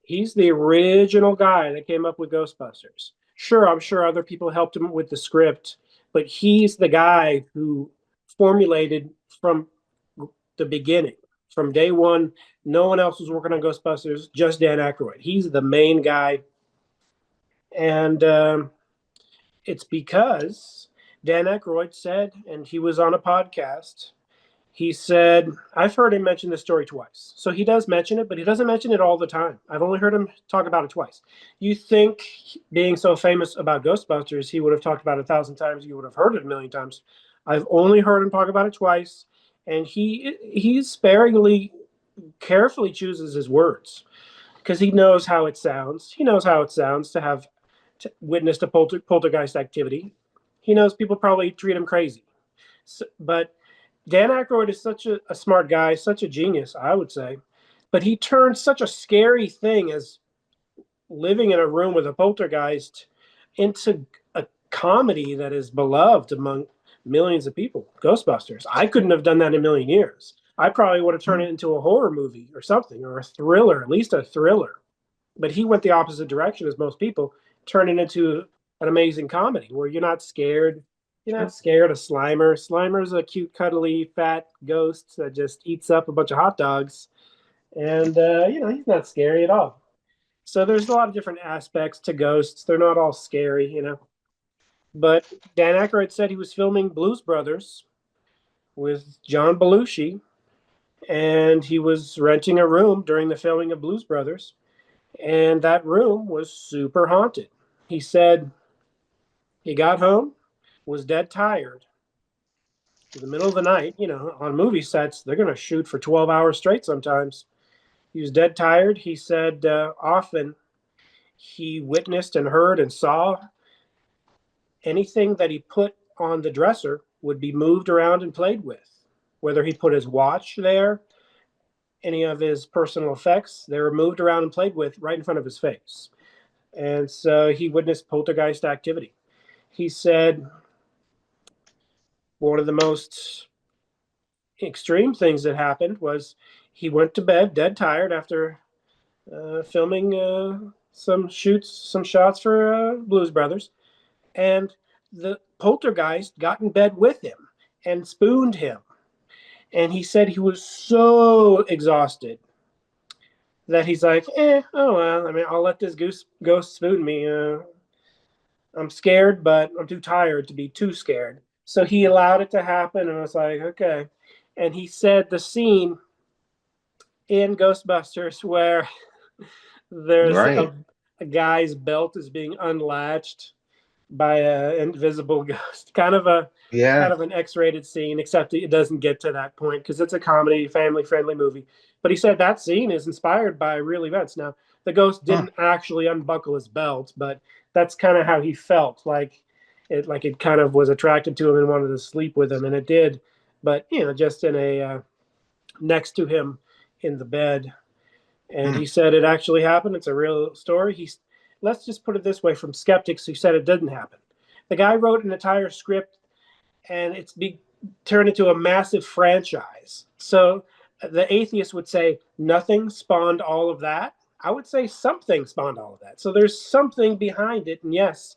He's the original guy that came up with Ghostbusters. Sure, I'm sure other people helped him with the script, but he's the guy who formulated from the beginning. From day one, no one else was working on Ghostbusters, just Dan Aykroyd. He's the main guy. And it's because Dan Aykroyd said, and he was on a podcast, he said, I've heard him mention this story twice. So he does mention it, but he doesn't mention it all the time. I've only heard him talk about it twice. You think being so famous about Ghostbusters, he would have talked about it 1,000 times, you would have heard it 1,000,000 times. I've only heard him talk about it twice, and he sparingly, carefully chooses his words because he knows how it sounds. He knows how it sounds to have witnessed a poltergeist activity. He knows people probably treat him crazy. So, but Dan Aykroyd is such a smart guy, such a genius, I would say. But he turned such a scary thing as living in a room with a poltergeist into a comedy that is beloved among millions of people. Ghostbusters. I couldn't have done that in a million years. I probably would have turned it into a horror movie or something, or a thriller, at least a thriller. But he went the opposite direction as most people, turning it into an amazing comedy where you're not scared. You're not scared of Slimer. Slimer's a cute, cuddly, fat ghost that just eats up a bunch of hot dogs. And, he's not scary at all. So there's a lot of different aspects to ghosts. They're not all scary, But Dan Aykroyd said he was filming Blues Brothers with John Belushi, and he was renting a room during the filming of Blues Brothers, and that room was super haunted. He said he got home, was dead tired. In the middle of the night, on movie sets, they're going to shoot for 12 hours straight sometimes. He was dead tired. He said often he witnessed and heard and saw anything that he put on the dresser would be moved around and played with. Whether he put his watch there, any of his personal effects, they were moved around and played with right in front of his face. And so he witnessed poltergeist activity. He said one of the most extreme things that happened was he went to bed dead tired after filming some shots for Blues Brothers, and the poltergeist got in bed with him and spooned him. And he said he was so exhausted that he's like, oh well, I mean, I'll let this ghost spoon me. I'm scared, but I'm too tired to be too scared. So he allowed it to happen, and I was like, okay. And he said the scene in Ghostbusters where there's Right. a guy's belt is being unlatched by an invisible ghost. Kind of Yeah. an X-rated scene, except it doesn't get to that point because it's a comedy, family-friendly movie. But he said that scene is inspired by real events. Now, the ghost didn't actually unbuckle his belt, but that's kind of how he felt. Like it kind of was attracted to him and wanted to sleep with him, and it did. But just in a next to him in the bed. And he said it actually happened. It's a real story. Let's just put it this way, from skeptics who said it didn't happen. The guy wrote an entire script, and it's turned into a massive franchise. So the atheist would say nothing spawned all of that. I would say something spawned all of that. So there's something behind it. And yes,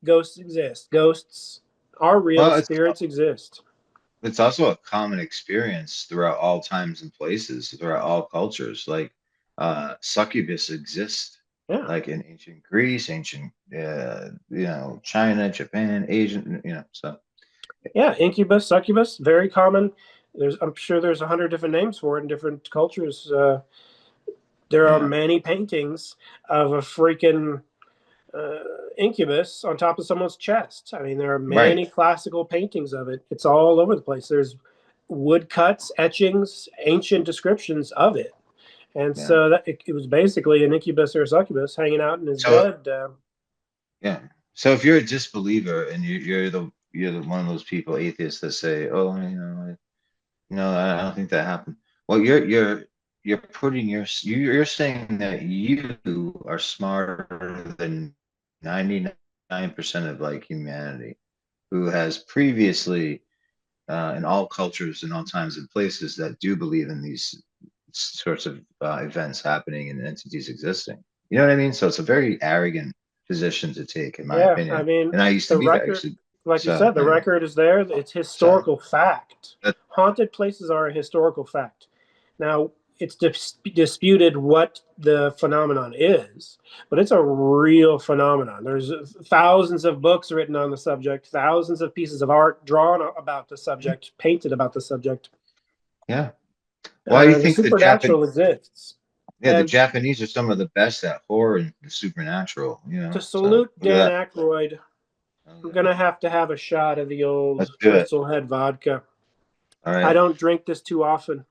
ghosts exist. Ghosts are real. Well, Spirits exist. it's also a common experience throughout all times and places, throughout all cultures. Like succubus exist, Yeah. like in ancient Greece, ancient China, Japan, Asian, so Yeah, incubus, succubus, very common. I'm sure there's 100 different names for it in different cultures. There are Yeah. many paintings of a freaking incubus on top of someone's chest. I mean, there are many classical paintings of it. It's all over the place. There's woodcuts, etchings, ancient descriptions of it. And Yeah. so that it was basically an incubus or a succubus hanging out in his So bed. yeah. So if you're a disbeliever and you're the one of those people, atheists, that say, oh, I don't think that happened. Well, you're putting you're saying that you are smarter than 99% of like humanity, who has previously in all cultures and all times and places that do believe in these sorts of events happening and entities existing. You know what I mean? So it's a very arrogant position to take, in my Yeah, I opinion. mean, And I used to the be that. record, Actually, like you so said, the record is there. It's so historical fact. that, Haunted places are a historical fact. Now, it's disputed what the phenomenon is, but it's a real phenomenon. There's thousands of books written on the subject, thousands of pieces of art drawn about the subject, painted about the subject. yeah. Why do you The think supernatural exists. the And Japanese are some of the best at horror and the supernatural? to So salute look at Dan that. Aykroyd, Oh, I'm yeah. going to have a shot of the Let's old do it. Crystal Head vodka. All I right. don't drink this too often.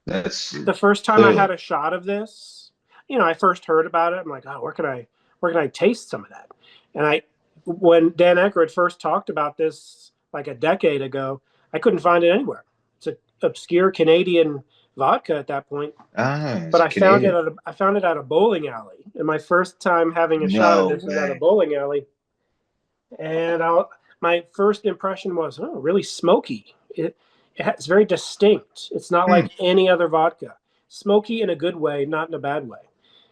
That's The first time I had clearly. a shot of this, I first heard about it. I'm like, oh, where can I taste some of that? And when Dan Aykroyd first talked about this like a decade ago, I couldn't find it anywhere. It's an obscure Canadian vodka at that point. It's But a Canadian. I found it at a bowling alley, and my first time having a shot of No this was at a way. bowling alley. And my first impression was, oh, really smoky. It's very distinct. It's not Hmm, like any other vodka. Smoky in a good way, not in a bad way.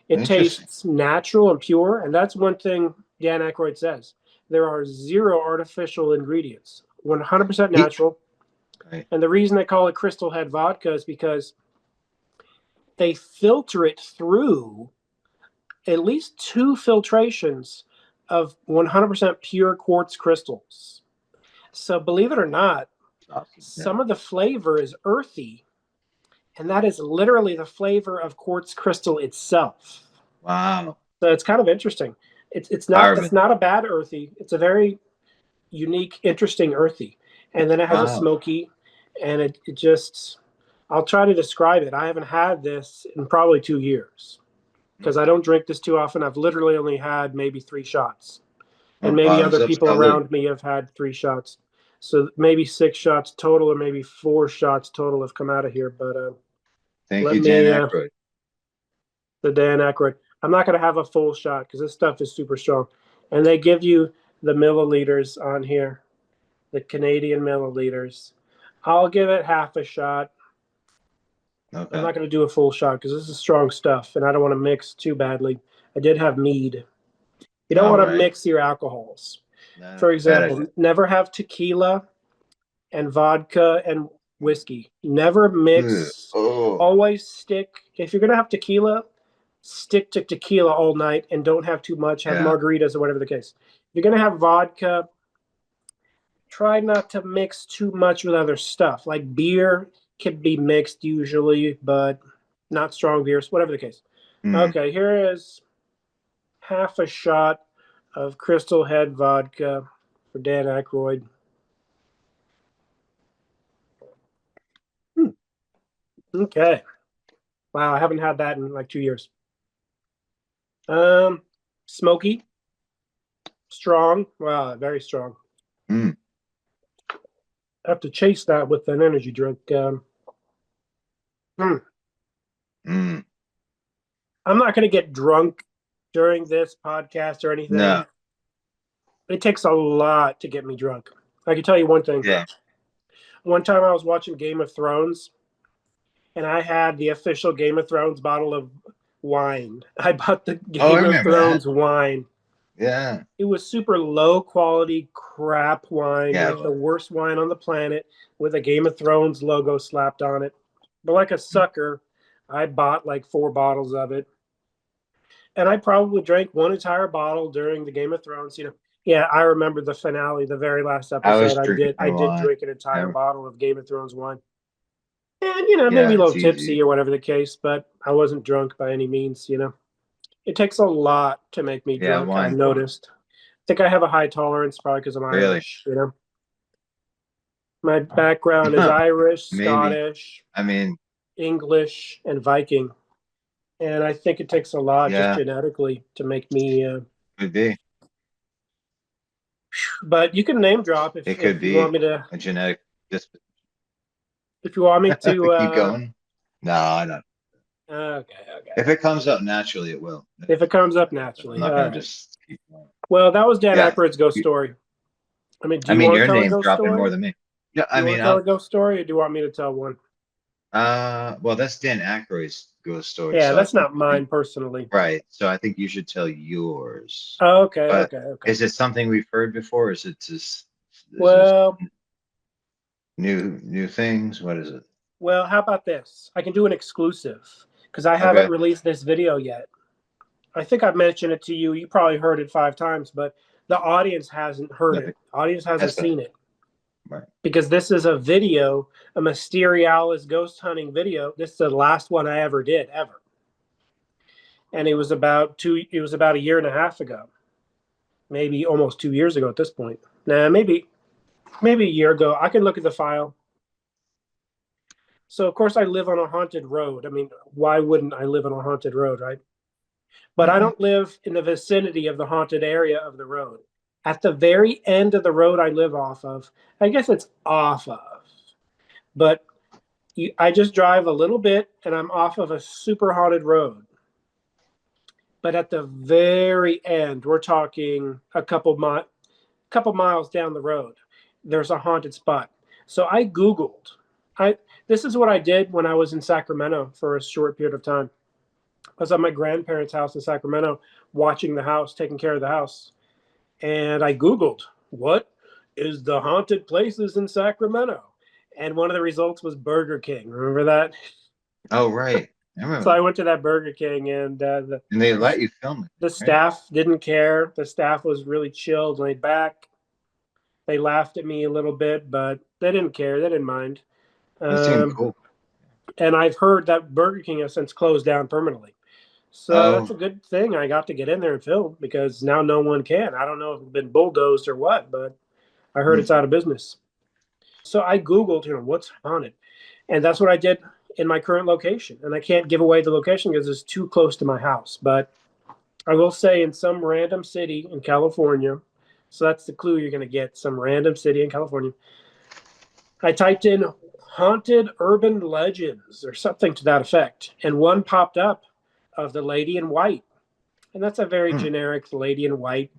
It interesting. tastes natural and pure, and that's one thing Dan Aykroyd says. There are zero artificial ingredients, 100% He, natural. right. And the reason they call it Crystal Head vodka is because they filter it through at least 2 filtrations of 100% pure quartz crystals. So believe it or not, Awesome. Yeah. some of the flavor is earthy, and that is literally the flavor of quartz crystal itself. Wow. So it's kind of interesting. It's Pyramid. not a bad earthy. It's a very unique, interesting earthy, and then it has a Wow. smoky, and it just. I'll try to describe it. I haven't had this in probably 2 years because I don't drink this too often. I've literally only had maybe 3 shots, and maybe other Bottoms up people salute. around me have had 3 shots. So maybe 6 shots total, or maybe 4 shots total have come out of here. But Thank let you, Dan me, Aykroyd. the Dan Aykroyd. I'm not going to have a full shot because this stuff is super strong. And they give you the milliliters on here, the Canadian milliliters. I'll give it half a shot. I'm Okay. not going to do a full shot because this is strong stuff and I don't want to mix too badly. I did have mead. You don't All want to right. mix your alcohols. No, For bad example, idea. never have tequila and vodka and whiskey. Never Ugh. mix. Oh, Always stick. If you're going to have tequila, stick to tequila all night and don't have too much. Have yeah. margaritas or whatever the case. If you're going to have vodka, try not to mix too much with other stuff. Like beer can be mixed usually, but not strong beers, whatever the case. Hmm. Okay, here is half a shot of Crystal Head vodka for Dan Aykroyd. Okay. Wow, I haven't had that in like 2 years. Smoky, strong. Wow, very strong. Hmm. I have to chase that with an energy drink. Hmm. I'm not going to get drunk during this podcast or anything. No. It takes a lot to get me drunk. I can tell you one thing. Yeah. One time I was watching Game of Thrones, and I had the official Game of Thrones bottle of wine. I bought the Oh, I Game of remember that. Thrones wine. Yeah. It was super low quality crap wine, Yeah. like the worst wine on the planet, with a Game of Thrones logo slapped on it. But like a sucker, I bought like 4 bottles of it. And I probably drank one entire bottle during the Game of Thrones. Yeah, I remember the finale, the very last I was episode. drinking I did wine. drink an entire bottle of Game of Thrones wine. And, Yeah, maybe a it's little tipsy easy. or whatever the case, but I wasn't drunk by any means. It takes a lot to make me Yeah, drunk, I've wine. noticed. I think I have a high tolerance probably because I'm Really? Irish. My background is Irish, Maybe. Scottish, I mean, English, and Viking. And I think it takes a lot just yeah, genetically to make me. could be. But you can name drop It if could you want be me to. a genetic disposition. If you want me to. Keep going. No, I don't. Okay, okay. If it comes up naturally, it will. If it comes up But I'm naturally, not all gonna right. just keep going. Well, that was Dan Yeah. Aykroyd's ghost story. I mean, do I you mean, want to your tell a name's ghost dropping story? more Do than me. Yeah, I you want mean, to tell a I'll. ghost story, or do you want me to tell one? Well, that's Dan Aykroyd's ghost story, Yeah, so I that's think not mine personally. right. So I think you should tell yours. Oh, okay, But okay, okay. is it something we've heard before? Is it just is this Well, new things? What is it? well, how about this? I can do an exclusive because I haven't Okay. released this video yet. I think I've mentioned it to you. You probably heard it 5 times, but the audience hasn't heard Nothing. it. The audience hasn't That's seen it right. because this is a video, a Mysterialis ghost hunting video. This is the last one I ever did, ever. And it was about a year and a half ago, maybe almost 2 years ago at this point. Nah, maybe a year ago. I can look at the file. So of course I live on a haunted road. I mean, why wouldn't I live on a haunted road, right? But I Hmm. don't live in the vicinity of the haunted area of the road. At the very end of the road I live off of, I guess it's off of, but I just drive a little bit and I'm off of a super haunted road. But at the very end, we're talking a couple miles down the road, there's a haunted spot. So I Googled. I This is what I did when I was in Sacramento for a short period of time. I was at my grandparents' house in Sacramento, watching the house, taking care of the house, and I Googled what is the haunted places in Sacramento, and one of the results was Burger King. Remember that? Oh, right. I remember So I that. went to that Burger King, and And they let you film it, the right? staff didn't care. The staff was really chilled, laid back. They laughed at me a little bit, but they didn't care. They didn't mind. That seemed Um, cool. and I've heard that Burger King has since closed down permanently. So that's Oh, a good thing. I got to get in there and film because now no one can. I don't know if it's been bulldozed or what, but I heard hmm. it's out of business. So I Googled, what's haunted. And that's what I did in my current location. And I can't give away the location because it's too close to my house. But I will say in some random city in California, so that's the clue you're going to get, some random city in California. I typed in haunted urban legends or something to that effect. And one popped up of the lady in white. And that's a very Hmm. generic lady in white,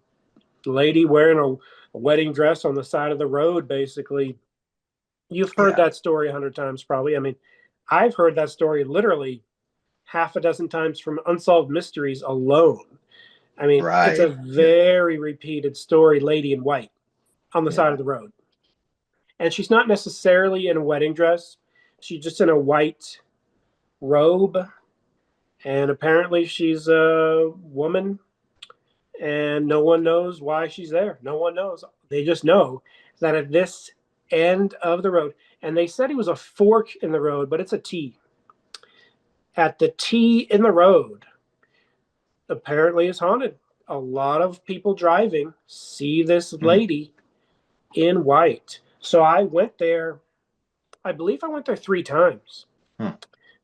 lady wearing a wedding dress on the side of the road, basically. You've heard Yeah. that story 100 times, probably. I mean, I've heard that story literally half a dozen times from Unsolved Mysteries alone. I mean, it's a Right. Yeah. very repeated story, lady in white on the side Yeah. of the road. And she's not necessarily in a wedding dress, she's just in a white robe. And apparently, she's a woman, and no one knows why she's there. No one knows. They just know that at this end of the road, and they said it was a fork in the road, but it's a T. At the T in the road, apparently is haunted. A lot of people driving see this Hmm. lady in white. So I went there. I believe I went there 3 times, Hmm.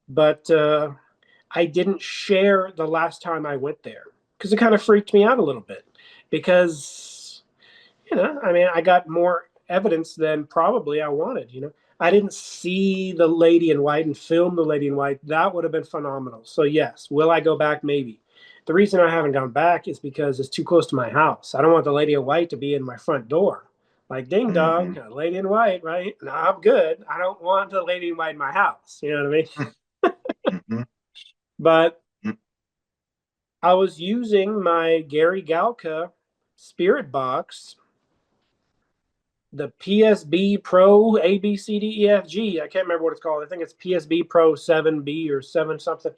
but I didn't share the last time I went there because it kind of freaked me out a little bit. Because, I mean, I got more evidence than probably I wanted. I didn't see the lady in white and film the lady in white. That would have been phenomenal. So, yes, will I go back? Maybe. The reason I haven't gone back is because it's too close to my house. I don't want the lady in white to be in my front door. Like, ding Hmm. dong, lady in white, right? No, I'm good. I don't want the lady in white in my house. You know what I mean? Hmm. But Hmm. I was using my Gary Galka spirit box, the PSB Pro ABCDEFG. I can't remember what it's called. I think it's PSB Pro 7B or 7 something.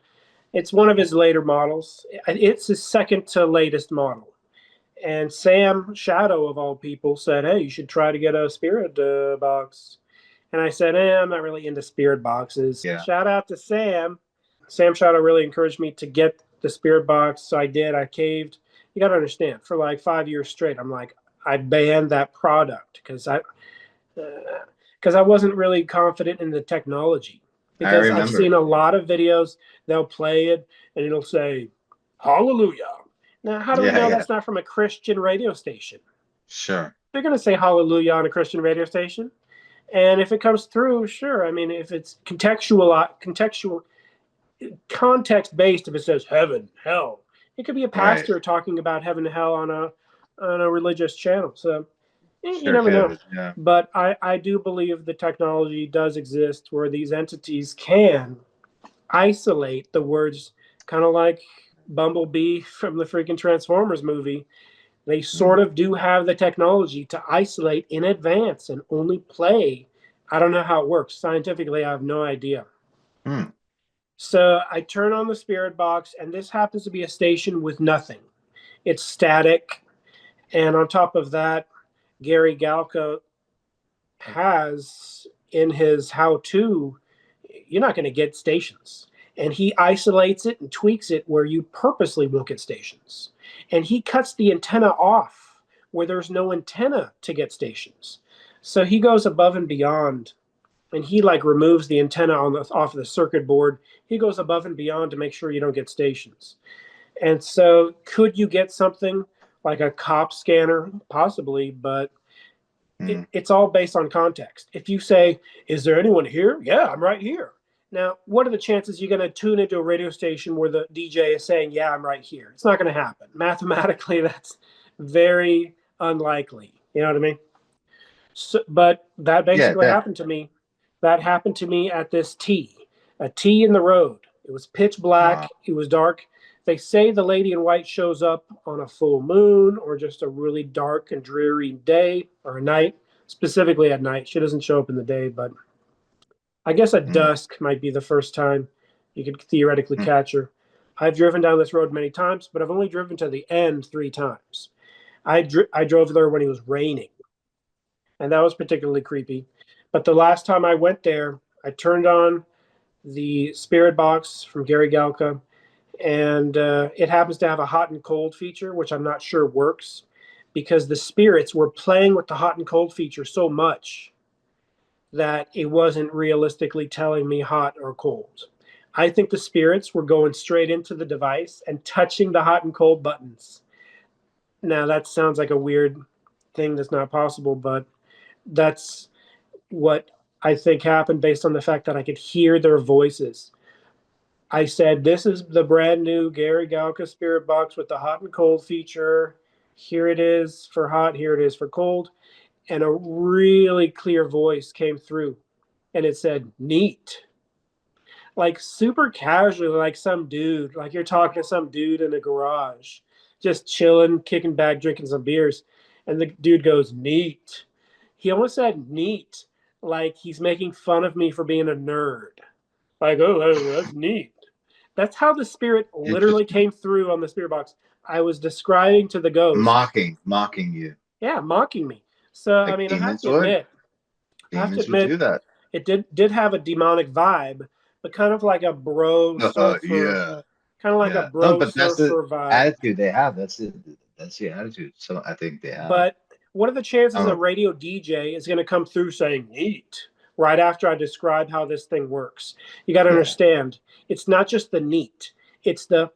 It's one of his later models. It's his second to latest model. And Sam Shadow, of all people, said, "Hey, you should try to get a spirit box." And I said, I'm not really into spirit boxes. Yeah. Shout out to Sam. Sam Shadow really encouraged me to get the spirit box. So I did. I caved. You got to understand, for like 5 years straight, I'm like, I banned that product because I wasn't really confident in the technology. Because I've remember. seen a lot of videos, they'll play it and it'll say, hallelujah. Now, how do we know that's not from a Christian radio station? Sure. They're going to say hallelujah on a Christian radio station. And if it comes through, sure. I mean, if it's context-based, if it says heaven, hell, it could be a pastor talking about heaven and hell on a religious channel. So you never know. Yeah. But I do believe the technology does exist where these entities can isolate the words, kind of like Bumblebee from the freaking Transformers movie. They sort of do have the technology to isolate in advance and only play. I don't know how it works. Scientifically, I have no idea. So I turn on the spirit box, and this happens to be a station with nothing. It's static. And on top of that, Gary Galka has in his how-to, you're not going to get stations. And he isolates it and tweaks it where you purposely won't get stations. And he cuts the antenna off where there's no antenna to get stations. So he goes above and beyond, and he like removes the antenna off the circuit board. He goes above and beyond to make sure you don't get stations. And so could you get something like a cop scanner? Possibly, but it's all based on context. If you say, is there anyone here? Yeah, I'm right here. Now, what are the chances you're going to tune into a radio station where the DJ is saying, yeah, I'm right here? It's not going to happen. Mathematically, that's very unlikely. You know what I mean? So, but that basically happened to me. That happened to me at this a T in the road. It was pitch black. Wow. It was dark. They say the lady in white shows up on a full moon or just a really dark and dreary day or a night, specifically at night. She doesn't show up in the day, but I guess at dusk might be the first time you could theoretically catch her. I've driven down this road many times, but I've only driven to the end 3 times. I drove there when it was raining, and that was particularly creepy. But the last time I went there, I turned on the spirit box from Gary Galka, and it happens to have a hot and cold feature, which I'm not sure works because the spirits were playing with the hot and cold feature so much that it wasn't realistically telling me hot or cold. I think the spirits were going straight into the device and touching the hot and cold buttons. Now, that sounds like a weird thing that's not possible, but that's what I think happened based on the fact that I could hear their voices. I said, this is the brand new Gary Galka spirit box with the hot and cold feature. Here it is for hot, here it is for cold. And a really clear voice came through, and it said, neat. Like super casually, like some dude, like you're talking to some dude in a garage, just chilling, kicking back, drinking some beers. And the dude goes, neat. He almost said neat, like he's making fun of me for being a nerd. Like, oh, that's neat. That's how the spirit literally came through on the spirit box. I was describing to the ghost. Mocking you. Yeah, mocking me. So, like, I mean, I have to admit, do that. It did have a demonic vibe, but kind of like a bro surfer. Kind of like a bro surfer vibe. Attitude they have. That's the attitude. So I think they have. But what are the chances a radio DJ is going to come through saying neat right after I describe how this thing works? You got to understand, it's not just the neat. It's the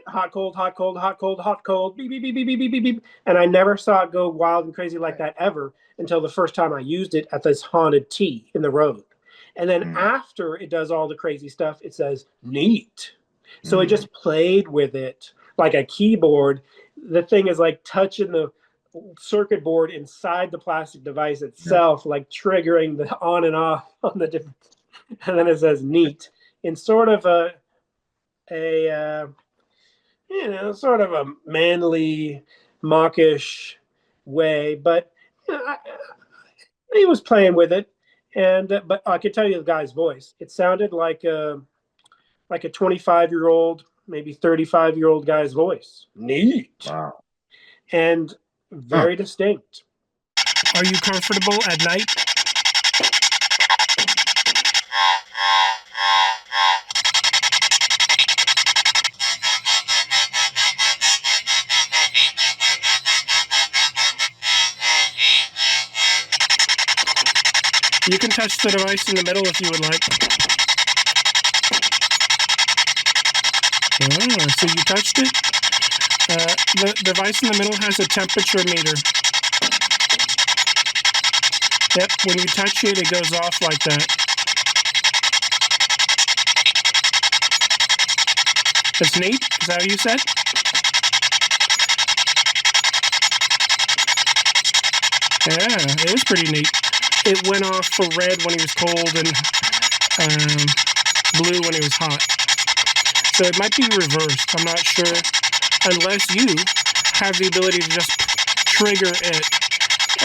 hot, cold, hot, cold, hot, cold, hot, cold, beep, beep, beep, beep, beep, beep, beep. And I never saw it go wild and crazy like that ever until the first time I used it at this haunted T in the road. And then after it does all the crazy stuff, it says neat. So it just played with it like a keyboard. The thing is like touching the circuit board inside the plastic device itself, like triggering the on and off on the different. And then it says neat in sort of a sort of a manly, mawkish way. But he was playing with it, and but I could tell you the guy's voice. It sounded like a 25-year-old, maybe 35-year-old guy's voice. Neat. Wow. And very distinct. Are you comfortable at night? You can touch the device in the middle if you would like. So you touched it. The device in the middle has a temperature meter. Yep, when you touch it, it goes off like that. That's neat? Is that what you said? Yeah, it is pretty neat. It went off for red when he was cold and blue when he was hot. So it might be reversed, I'm not sure, unless you have the ability to just trigger it,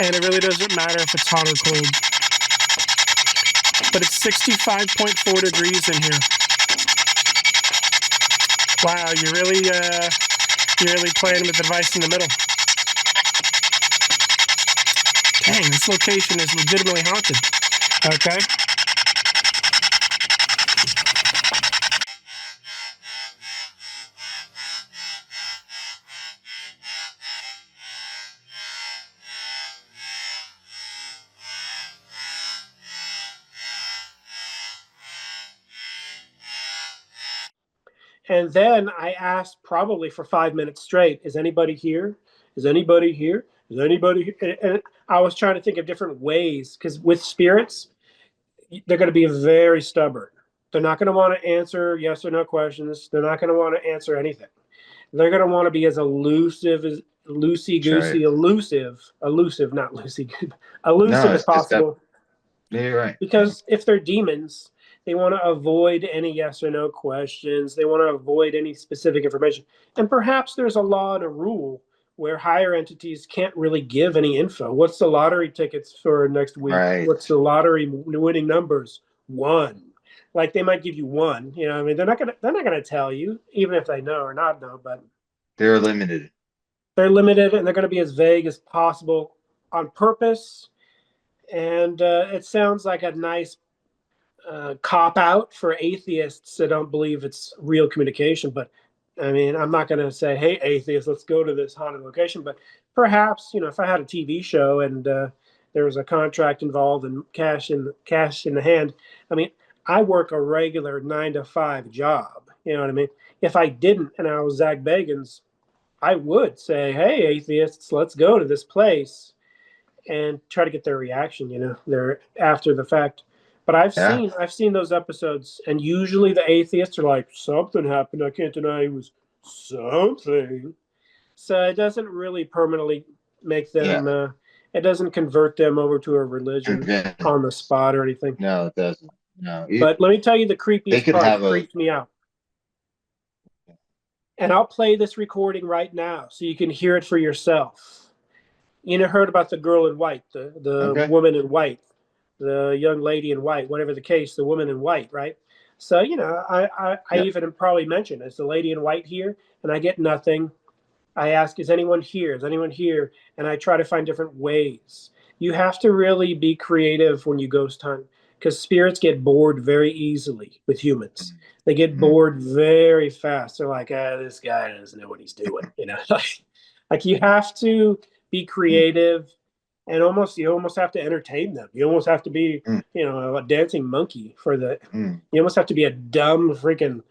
and it really doesn't matter if it's hot or cold. But it's 65.4 degrees in here. Wow, you're really playing with the device in the middle. Dang, this location is legitimately haunted. Okay. And then I asked probably for 5 minutes straight, is anybody here? Is anybody here? Is anybody here? And I was trying to think of different ways, because with spirits, they're going to be very stubborn. They're not going to want to answer yes or no questions. They're not going to want to answer anything. They're going to want to be as elusive as loosey-goosey, elusive, not loosey, elusive as possible. Yeah, you're right. Because if they're demons, they want to avoid any yes or no questions. They want to avoid any specific information. And perhaps there's a law and a rule where higher entities can't really give any info. What's the lottery tickets for next week? Right. What's the lottery winning numbers? 1. Like they might give you 1. You know, I mean, they're not gonna tell you, even if they know or not know. But they're limited. They're limited, and they're going to be as vague as possible on purpose. And it sounds like a nice cop out for atheists that don't believe it's real communication. But I mean, I'm not going to say, hey, atheists, let's go to this haunted location. But perhaps, you know, if I had a TV show and there was a contract involved and cash in the hand, I mean, I work a regular 9-to-5 job. You know what I mean? If I didn't and I was Zach Bagans, I would say, hey, atheists, let's go to this place and try to get their reaction, you know, they're after the fact. But I've seen those episodes, and usually the atheists are like, something happened. I can't deny it was something. So it doesn't really permanently make them, it doesn't convert them over to a religion on the spot or anything. No, it doesn't. No. But let me tell you the creepiest part that freaked me out. And I'll play this recording right now so you can hear it for yourself. You know, heard about the girl in white, the woman in white, the young lady in white, whatever the case, the woman in white, right? So, you know, I even probably mentioned, is the lady in white here? And I get nothing. I ask, is anyone here? Is anyone here? And I try to find different ways. You have to really be creative when you ghost hunt, because spirits get bored very easily with humans. They get bored very fast. They're like, this guy doesn't know what he's doing. You know, like you have to be creative, and you almost have to entertain them. You almost have to be, you know, a dancing monkey for the. You almost have to be a dumb freaking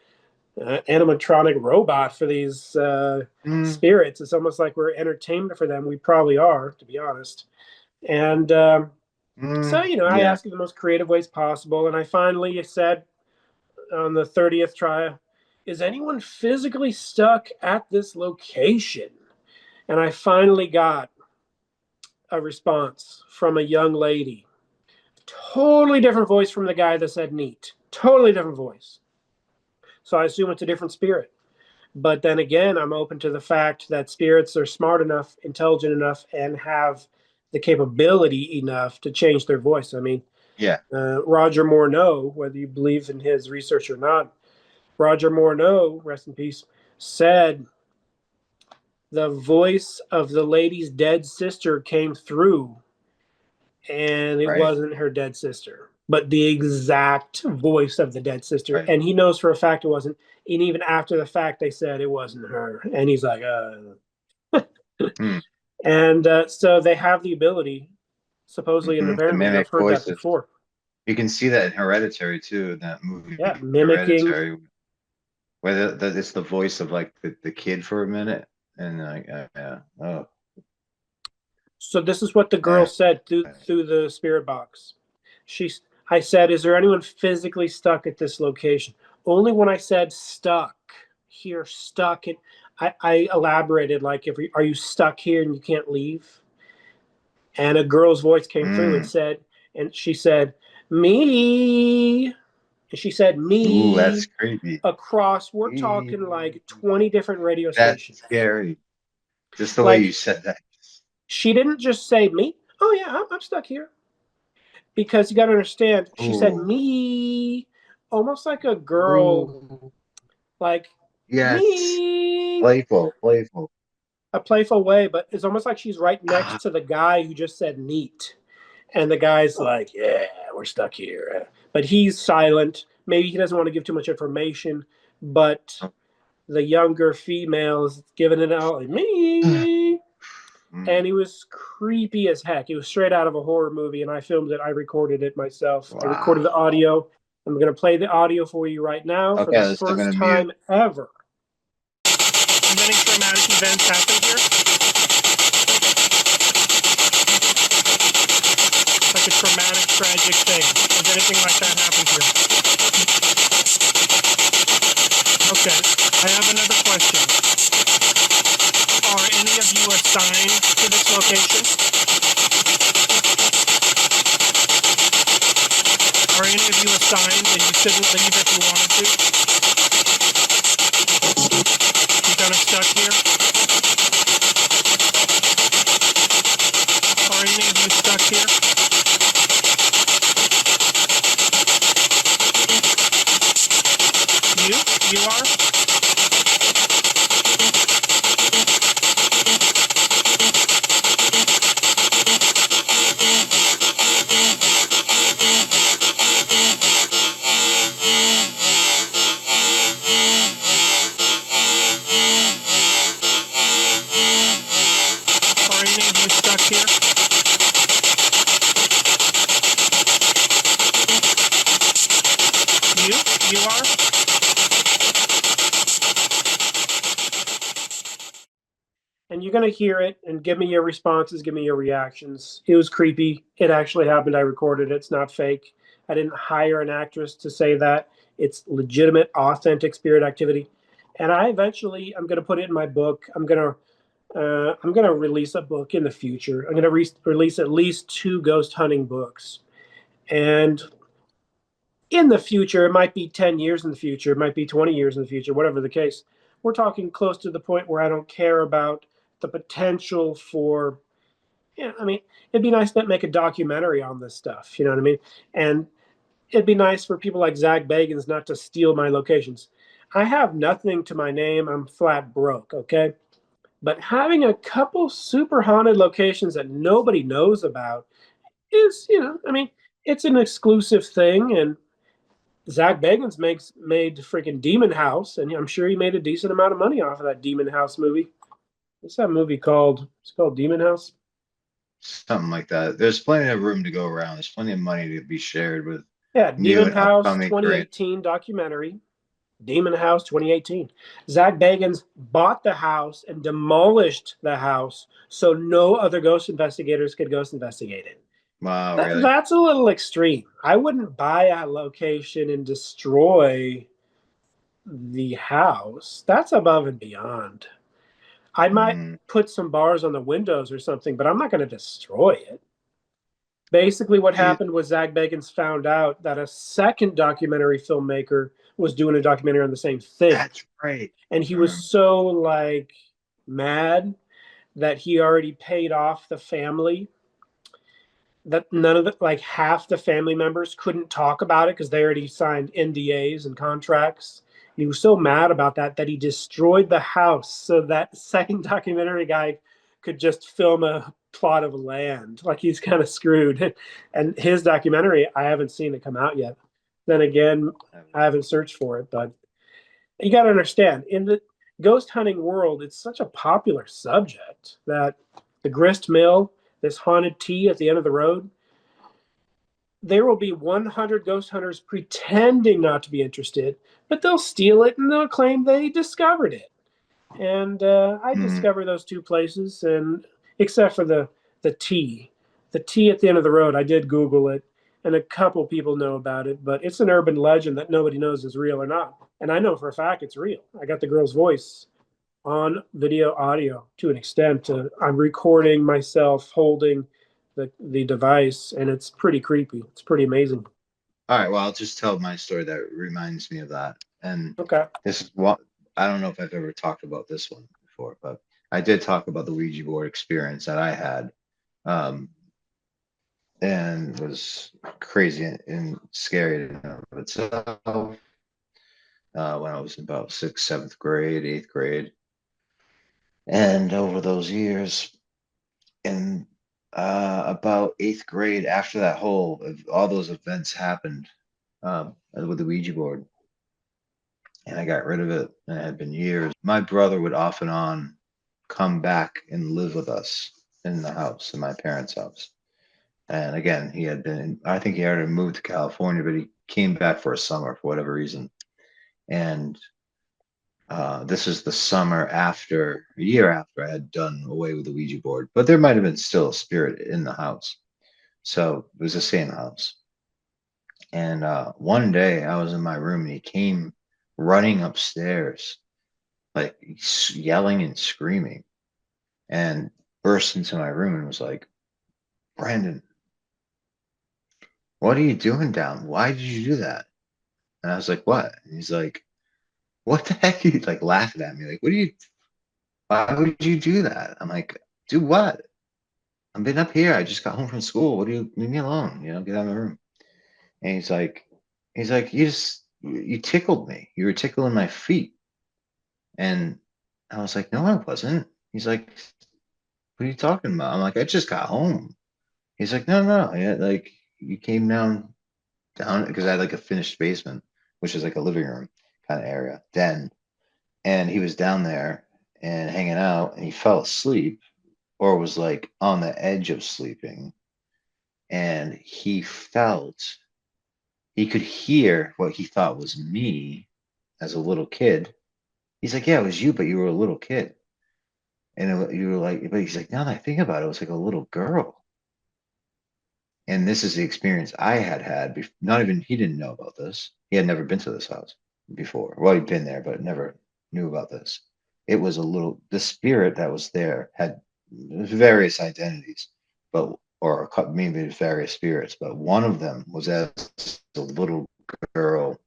animatronic robot for these spirits. It's almost like we're entertainment for them. We probably are, to be honest. And so, you know, I asked in the most creative ways possible, and I finally said on the 30th try, is anyone physically stuck at this location? And I finally got a response from a young lady. Totally different voice from the guy that said neat. Totally different voice. So I assume it's a different spirit. But then again, I'm open to the fact that spirits are smart enough, intelligent enough, and have the capability enough to change their voice. I mean, Roger Morneau, whether you believe in his research or not, Roger Morneau, rest in peace, said the voice of the lady's dead sister came through, and it wasn't her dead sister, but the exact voice of the dead sister. And he knows for a fact it wasn't. And even after the fact, they said it wasn't her. And he's like, And so they have the ability, supposedly, and apparently I've heard that before. You can see that in Hereditary too, in that movie Yeah, mimicking. Hereditary, where it's the voice of like the kid for a minute, and like yeah, oh So this is what the girl yeah, said through the spirit box. I said, "Is there anyone physically stuck at this location?" Only when I said stuck here, stuck it, I elaborated like, "If are you stuck here and you can't leave?" And a girl's voice came through and mm. said, and she said, "Me." And she said, Ooh, that's "Me." creepy. Across, we're talking like 20 different radio That's stations. scary. Just the way you Like, said that. she didn't just say me. Oh yeah, I'm stuck here. Because you got to understand, she said Ooh, me, almost like a girl, ooh, like yes, me, playful, playful. a playful way, but it's almost like she's right Ah, next to the guy who just said neat. And the guy's like, yeah, we're stuck here. But he's silent. Maybe he doesn't want to give too much information, but the younger female is giving it out like me. mm, And he was creepy as heck. It was straight out of a horror movie, and I filmed it. I recorded it myself. I recorded the wow. audio. I'm going to play the audio for you right now for Okay, the I'm first gonna mute. time ever. Many traumatic events happen here. Like a traumatic, tragic thing. Has anything like that happened here? Okay. I have another question. Are any of you assigned to this location? Are any of you assigned and you couldn't leave if you wanted to? You kind of stuck here? Are any of you stuck here? You are? Are any of you stuck here? You are? And you're going to hear it and give me your responses, give me your reactions. It was creepy. It actually happened. I recorded it. It's not fake. I didn't hire an actress to say that. It's legitimate, authentic spirit activity. And I'm going to put it in my book. I'm going to release a book in the future. I'm going to release at least 2 ghost hunting books. And in the future, it might be 10 years in the future, it might be 20 years in the future, whatever the case. We're talking close to the point where I don't care about the potential for, I mean, it'd be nice to make a documentary on this stuff, you know what I mean? And it'd be nice for people like Zach Bagans not to steal my locations. I have nothing to my name. I'm flat broke, okay? But having a couple super haunted locations that nobody knows about is, I mean, it's an exclusive thing. And Zach Bagans made freaking Demon House, and I'm sure he made a decent amount of money off of that Demon House movie. What's that movie called? It's called Demon House. Something like that. There's plenty of room to go around. There's plenty of money to be shared with Yeah, new Demon and House upcoming creators. 2018 documentary. Demon House 2018. Zach Bagans bought the house and demolished the house so no other ghost investigators could ghost investigate it. Wow, really? That's a little extreme. I wouldn't buy a location and destroy the house. That's above and beyond. I might Mm. put some bars on the windows or something, but I'm not going to destroy it. Basically, what Geez, happened was Zach Bagans found out that a second documentary filmmaker was doing a documentary on the same thing. that's right. And he was so like mad that he already paid off the family, that none of the, like half the family members couldn't talk about it because they already signed NDAs and contracts. And he was so mad about that he destroyed the house so that second documentary guy could just film a plot of land. Like, he's kind of screwed. And his documentary, I haven't seen it come out yet. Then again, I haven't searched for it, but you got to understand, in the ghost hunting world, it's such a popular subject that the grist mill, this haunted tea at the end of the road, there will be 100 ghost hunters pretending not to be interested, but they'll steal it and they'll claim they discovered it. And I discovered those two places, and except for the T, the T at the end of the road, I did Google it, and a couple people know about it, but it's an urban legend that nobody knows is real or not. And I know for a fact it's real. I got the girl's voice on video audio to an extent. I'm recording myself holding the device, and it's pretty creepy. It's pretty amazing. All right, well, I'll just tell my story that reminds me of that. And Okay. this is what I don't know if I've ever talked about this one before, but I did talk about the Ouija board experience that I had. And it was crazy and scary in and of itself. When I was about 6th, 7th grade, 8th grade. And over those years, in about 8th grade, after that all those events happened with the Ouija board, and I got rid of it, and it had been years. My brother would off and on come back and live with us in the house, in my parents' house. And again, he had been, I think he already moved to California, but he came back for a summer for whatever reason. And this is the summer after, a year after I had done away with the Ouija board, but there might have been still a spirit in the house. So it was the same house. And one day I was in my room and he came running upstairs, like yelling and screaming, and burst into my room and was like, "Brandon, what are you doing down? Why did you do that?" And I was like, "What?" And he's like, "What the heck?" He's like laughing at me, like, why would you do that? I'm like, "Do what? I've been up here. I just got home from school. What do you leave me alone? Get out of my room." And he's like, you tickled me. You were tickling my feet. And I was like, "No, I wasn't." He's like, "What are you talking about?" I'm like, "I just got home." He's like, "No, no, yeah, like you came down because I had like a finished basement, which is like a living room kind of area, den." And he was down there and hanging out, and he fell asleep or was like on the edge of sleeping. And he could hear what he thought was me as a little kid. He's like, "Yeah, it was you, but you were a little kid." And you were like, but he's like, "Now that I think about it, it was like a little girl." And this is the experience I had. Not even, he didn't know about this. He had never been to this house before. Well, he'd been there, but never knew about this. It was the spirit that was there had various identities, or maybe various spirits, but one of them was as a little girl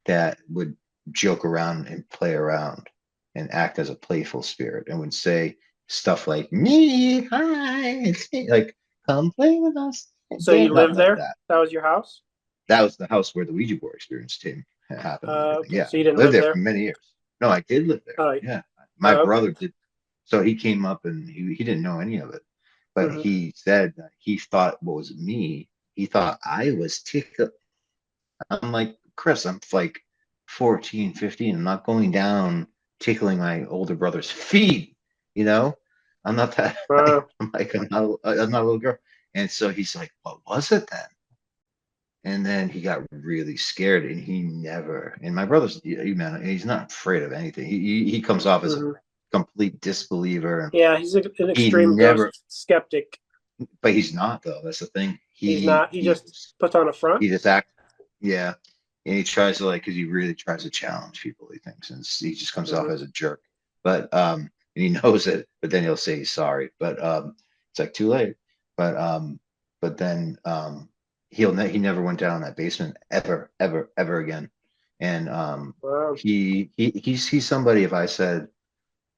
that would joke around and play around and act as a playful spirit and would say stuff like, "Me, hi, it's me," like, "Come play with us." So you lived Like there? that. That was your house? That was the house where the Ouija board experience happened and everything. Okay. Yeah, So you didn't lived live there there? for many years. No, I did live there. Oh, Yeah, my okay. brother did. So he came up and he didn't know any of it, but Mhm. he said that he thought what was me. He thought I was tickled. I'm like, "Chris, I'm like 14, 15. I'm not going down tickling my older brother's feet. You know, I'm not that. Wow. I'm not a little girl." And so he's like, "What was it then?" And then he got really scared, and he never. And my brother's, man, he's not afraid of anything. He comes off as a Mhm. complete disbeliever. Yeah, he's an He extreme never, ghost skeptic. but he's not though. That's the thing. He's not. He just puts on a front. He just acts. Yeah, and he tries to, like, because he really tries to challenge people. He thinks, and he just comes off Mhm. as a jerk. But and he knows it. But then he'll say he's sorry. But it's like too late. But but then he never went down that basement ever again. And Wow. he's somebody. If I said,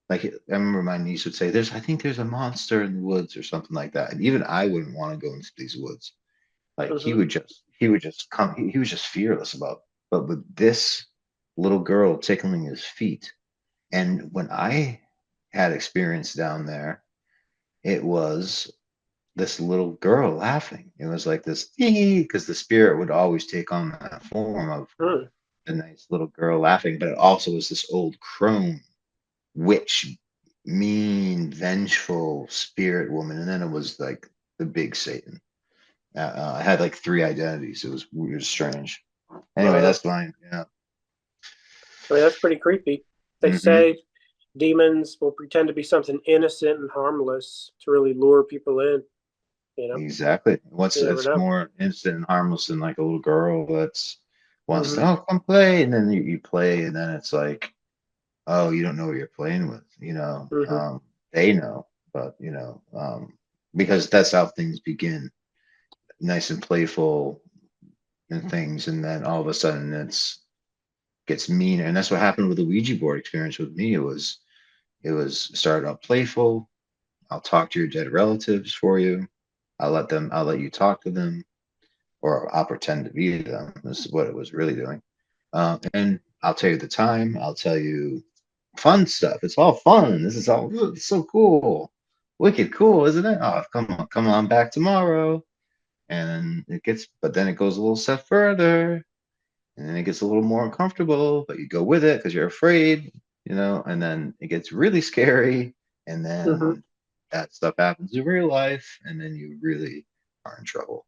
like, I remember my niece would say, I think there's a monster in the woods or something like that, and even I wouldn't want to go into these woods. Like, Mhm. he would just come. He was just fearless about. But with this little girl tickling his feet, and when I had experience down there, it was this little girl laughing. It was like this, because the spirit would always take on that form of Mhm. a nice little girl laughing, but it also was this old crone, witch, mean, vengeful spirit woman, and then it was like the big Satan. I had like 3 identities. It was weird, strange. Anyway, that's fine. Yeah. I mean, that's pretty creepy. They Hmm. say demons will pretend to be something innocent and harmless to really lure people in. You know, Exactly. What's you never it's know. more instant and harmless than like a little girl that's wants to, Hmm. oh, come play, and then you play, and then it's like, oh, you don't know what you're playing with. Hmm. They know, but because that's how things begin, nice and playful and things, and then all of a sudden it's gets meaner, and that's what happened with the Ouija board experience with me. It was started out playful. I'll talk to your dead relatives for you. I'll let you talk to them, or I'll pretend to be them. This is what it was really doing. And I'll tell you the time. I'll tell you fun stuff. It's all fun. This is all it's so cool. Wicked cool, isn't it? Oh, come on back tomorrow. And but then it goes a little step further, and then it gets a little more uncomfortable, but you go with it because you're afraid, and then it gets really scary. And Hmm. then that stuff happens in real life, and then you really are in trouble.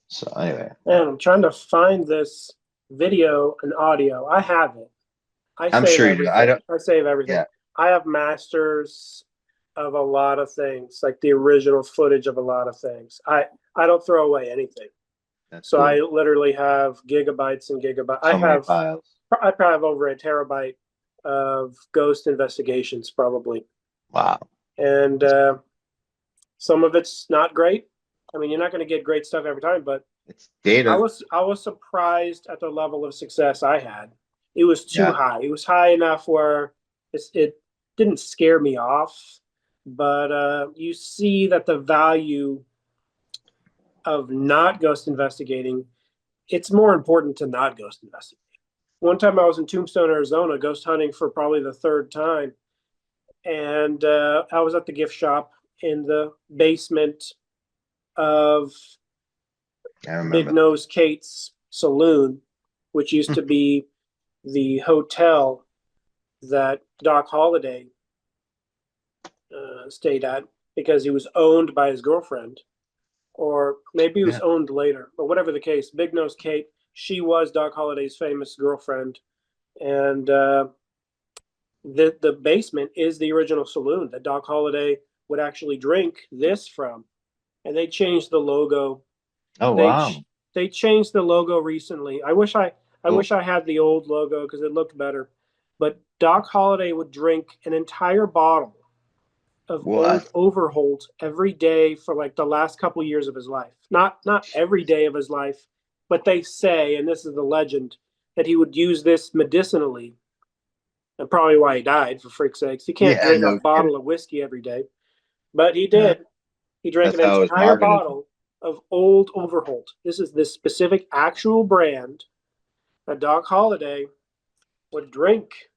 So anyway, And I'm trying to find this video and audio. I have it. I I'm save sure you do. I everything. don't. I save everything. Yeah, I have masters of a lot of things, like the original footage of a lot of things. I don't throw away anything. that's So I cool. literally have gigabytes and gigabytes. So many files. I probably have over a terabyte of ghost investigations, probably. Wow. And some of it's not great. I mean, you're not going to get great stuff every time, but It's data. I was surprised at the level of success I had. It was too Yeah. high. It was high enough where it didn't scare me off, but you see that the value of not ghost investigating, it's more important to not ghost investigate. One time I was in Tombstone, Arizona, ghost hunting for probably the third time, and I was at the gift shop in the basement of I Big remember. Nose Kate's saloon, which used to be the hotel that Doc Holliday stayed at because he was owned by his girlfriend, or maybe he was Yeah. owned later, but whatever the case, Big Nose Kate, she was Doc Holliday's famous girlfriend, and the basement is the original saloon that Doc Holliday would actually drink this from, and they changed the logo. Oh They wow. they changed the logo recently. I Cool. wish I had the old logo because it looked better. But Doc Holliday would drink an entire bottle of old What? Overholt every day for like the last couple years of his life. Not every day of his life, but they say, and this is the legend, that he would use this medicinally, and probably why he died. For freak's sakes, he can't Yeah. drink a No kidding. bottle of whiskey every day, but he Yeah. did. He drank That's an how it was entire marketed. bottle of old Overholt. This is this specific actual brand that Doc Holliday would drink.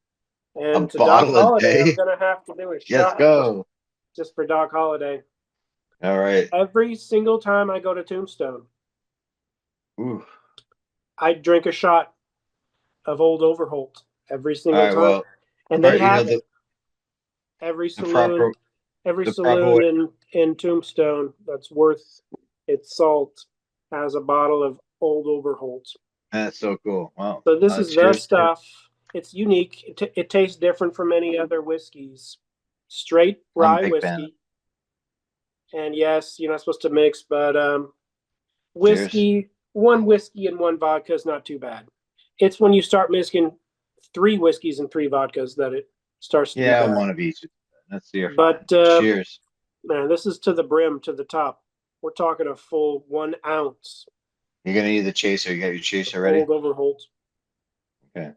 A And to Doc bottle a Holliday, I'm day. gonna have to do a Let's shot go. just for Doc Holliday. All right. Every single time I go to Tombstone, Ooh. I drink a shot of old Overholt every All single right. time. Well, And all they right. have it. Every The saloon, proper every the proper way. saloon in Tombstone that's worth its salt has a bottle of old Overholt. That's so cool. Wow. So this is the Cheers. stuff. It's unique. It tastes different from any other whiskeys. Straight I'm a rye big fan. whiskey. And yes, you're not supposed to mix, but Cheers. whiskey, one whiskey and one vodka is not too bad. It's when you start mixing 3 whiskeys and 3 vodkas that it starts to be Yeah, bad. one of each. That's you're fine. But Cheers. man, this is to the brim, to the top. We're talking a full 1 ounce You're gonna need the chaser. You got your of chaser ready? old Overholt. Okay.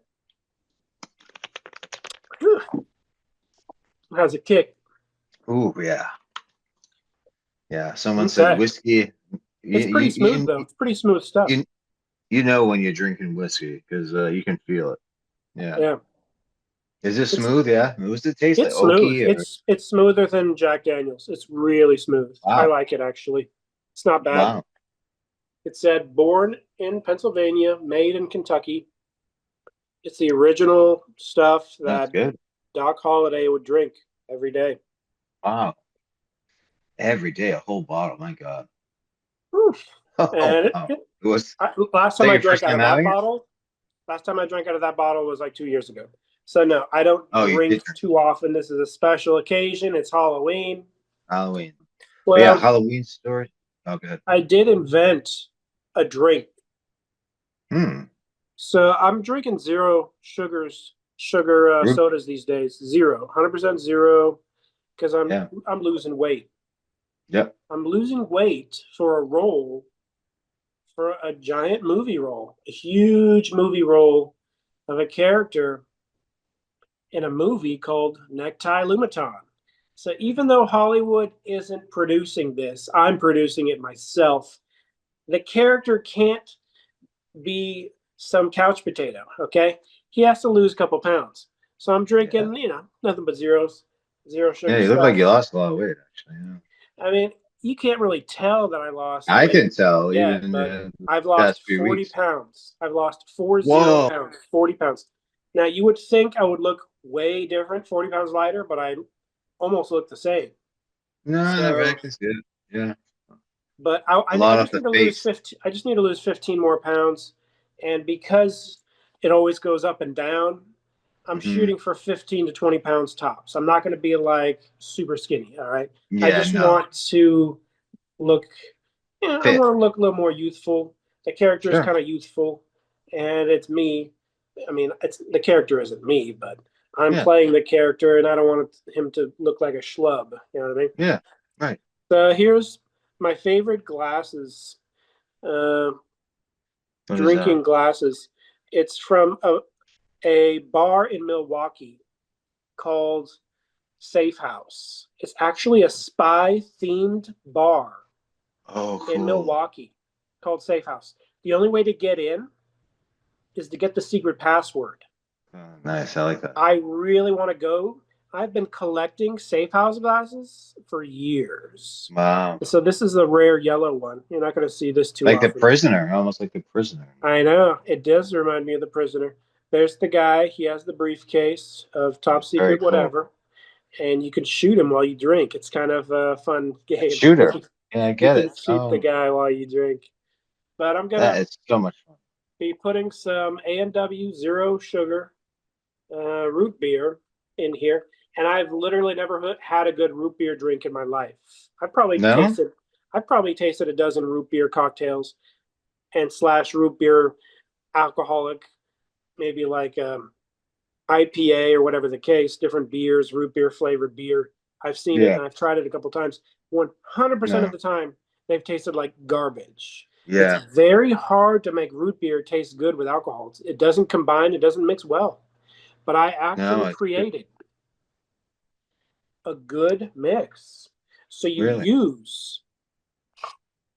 Has a kick. Ooh, yeah. Yeah. Someone said Okay. whiskey. You It's pretty you smooth you though. It's pretty smooth stuff. you, you know when you're drinking whiskey because you can feel it. Yeah. Yeah. Is it It's smooth? Yeah. What does it taste like? it's smooth. Oaky or It's smoother than Jack Daniels. It's really smooth. I wow. like it actually. It's not bad. Wow. It said born in Pennsylvania, made in Kentucky. It's the original stuff That's that good. Doc Holliday would drink every day. Wow. Every day a whole bottle. My God. Oh, And wow. It was, last is time that I your drank first out time of that having it? bottle, was like 2 years ago. So no, I don't Oh, you drink did drink too often. This is a special occasion. It's Halloween. Halloween. But yeah, Well, Halloween story. Oh, good. I did invent a drink. Hmm. So I'm drinking zero sugar Root. sodas these days. 100% zero, because Yeah. I'm losing weight. Yep. I'm losing weight for a role, for a giant movie role, a huge movie role of a character in a movie called Necktie Lumaton. So even though Hollywood isn't producing this, I'm producing it myself. The character can't be some couch potato, okay? He has to lose a couple pounds. So I'm Yeah. drinking, nothing but zero Yeah, sugar you look like stuff. you lost a lot of weight, actually. Yeah. I mean, you can't really tell that I lost I weight can tell yet, even but in the I've lost past few 40 weeks. pounds. I've lost 40 Whoa. pounds, 40 pounds. Now, you would think I would look way different, 40 pounds lighter, but I almost look the same. No, not really. I So, can see it. Yeah. but A I lot off just the need to lose face. 15. I just need to lose 15 more pounds. And because it always goes up and down, I'm Hmm. shooting for 15 to 20 pounds tops. I'm not going to be like super skinny. All right. I Yeah, just no. want to look, I Fit. want to look a little more youthful. The character is Sure. kind of youthful, and it's me. I mean, it's the character isn't me, but I'm Yeah. playing the character, and I don't want him to look like a schlub. You know what I mean? Yeah. Right. So here's my favorite glasses, uh, What is that? drinking glasses. It's from a bar in Milwaukee called Safe House. It's actually a spy themed bar Oh, in cool. Milwaukee called Safe House. The only way to get in is to get the secret password. Oh, nice. I like that. I really want to go. I've been collecting Safe House glasses for years. Wow. So this is a rare yellow one. You're not going to see this too Like the often. prisoner, almost like the prisoner. I know. It does remind me of the prisoner. There's the guy. He has the briefcase of top Very secret cool. whatever. And you can shoot him while you drink. It's kind of a fun game. Shooter. Yeah, I You get can it. shoot the Oh, guy while you drink. But I'm going that to is so much fun. be putting some A&W zero sugar root beer in here, and I've literally never had a good root beer drink in my life. I've probably No? tasted I've probably tasted a dozen root beer cocktails and slash root beer alcoholic, maybe like IPA or whatever the case, different beers, root beer flavored beer. I've seen it Yeah. and I've tried it a couple times. 100% of No. the time, they've tasted like garbage. It's Yeah. very hard to make root beer taste good with alcohol. It doesn't combine, it doesn't mix well. But I No, actually it's true. created a good mix. So you Really. use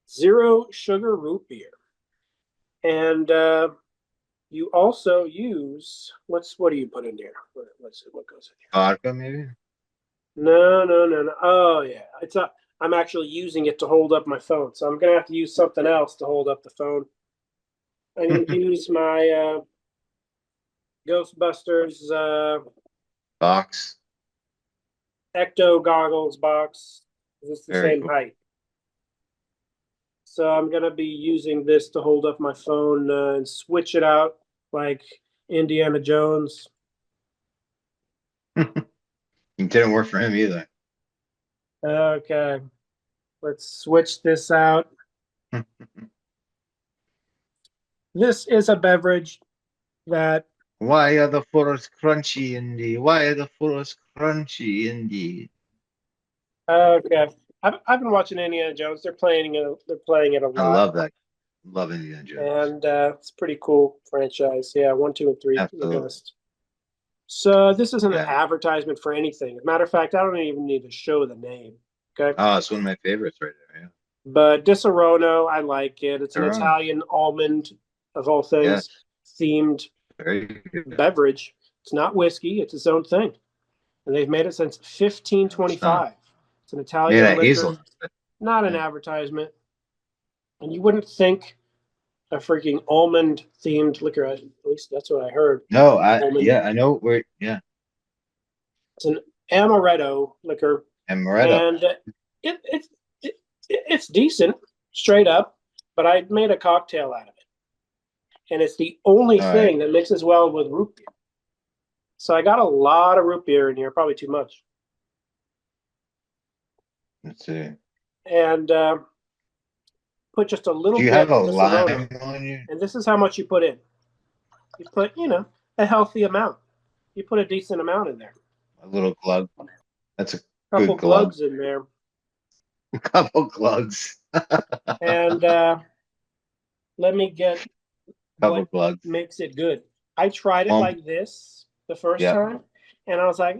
zero sugar root beer, and you also use what do you put in here? Let's see what goes in here. Vodka, maybe? No. Oh yeah, I'm actually using it to hold up my phone, so I'm gonna have to use something else to hold up the phone. I'm gonna use my Ghostbusters Box. Ecto goggles box. It's the Very same cool. height. So I'm gonna be using this to hold up my phone and switch it out like Indiana Jones. It didn't work for him either. Okay, let's switch this out. This is a beverage that Why are the photos crunchy indeed? Why are the photos crunchy indeed? okay. I've been watching Indiana Jones. They're playing it a I lot, love that. Love Indiana Jones. and it's a pretty cool franchise. Yeah, 1, 2, and 3, the Absolutely. best. So this isn't an Yeah. advertisement for anything. As a matter of fact, I don't even need to show the name. Okay. Oh, it's one of my favorites right there. Yeah. But Disaronno, I like it. It's an Corona. Italian almond, of all Yes. things, themed Very good. beverage. It's not whiskey, it's its own thing. And they've made it since No, it's 1525. not. It's an Made Italian at liquor, hazelnut. not an Yeah. advertisement. And you wouldn't think a freaking almond themed liquor, at least that's what I heard. No, Almond. I know where, yeah. It's an amaretto liquor. And Moretta. And it's decent, straight up. but I made a cocktail out of it. And it's the only All thing that mixes well with root beer. So I got a lot of root beer in here, probably too much. Let's see. And put just a little Do you bit have a of the Corona. lime on you? And this is how much you put in. You put, a healthy amount. You put a decent amount in there. A little glug. That's a Couple good glug. glugs in there. A couple glugs. And let me get Couple what glugs. makes it good. I tried it like this the first time, and I was like,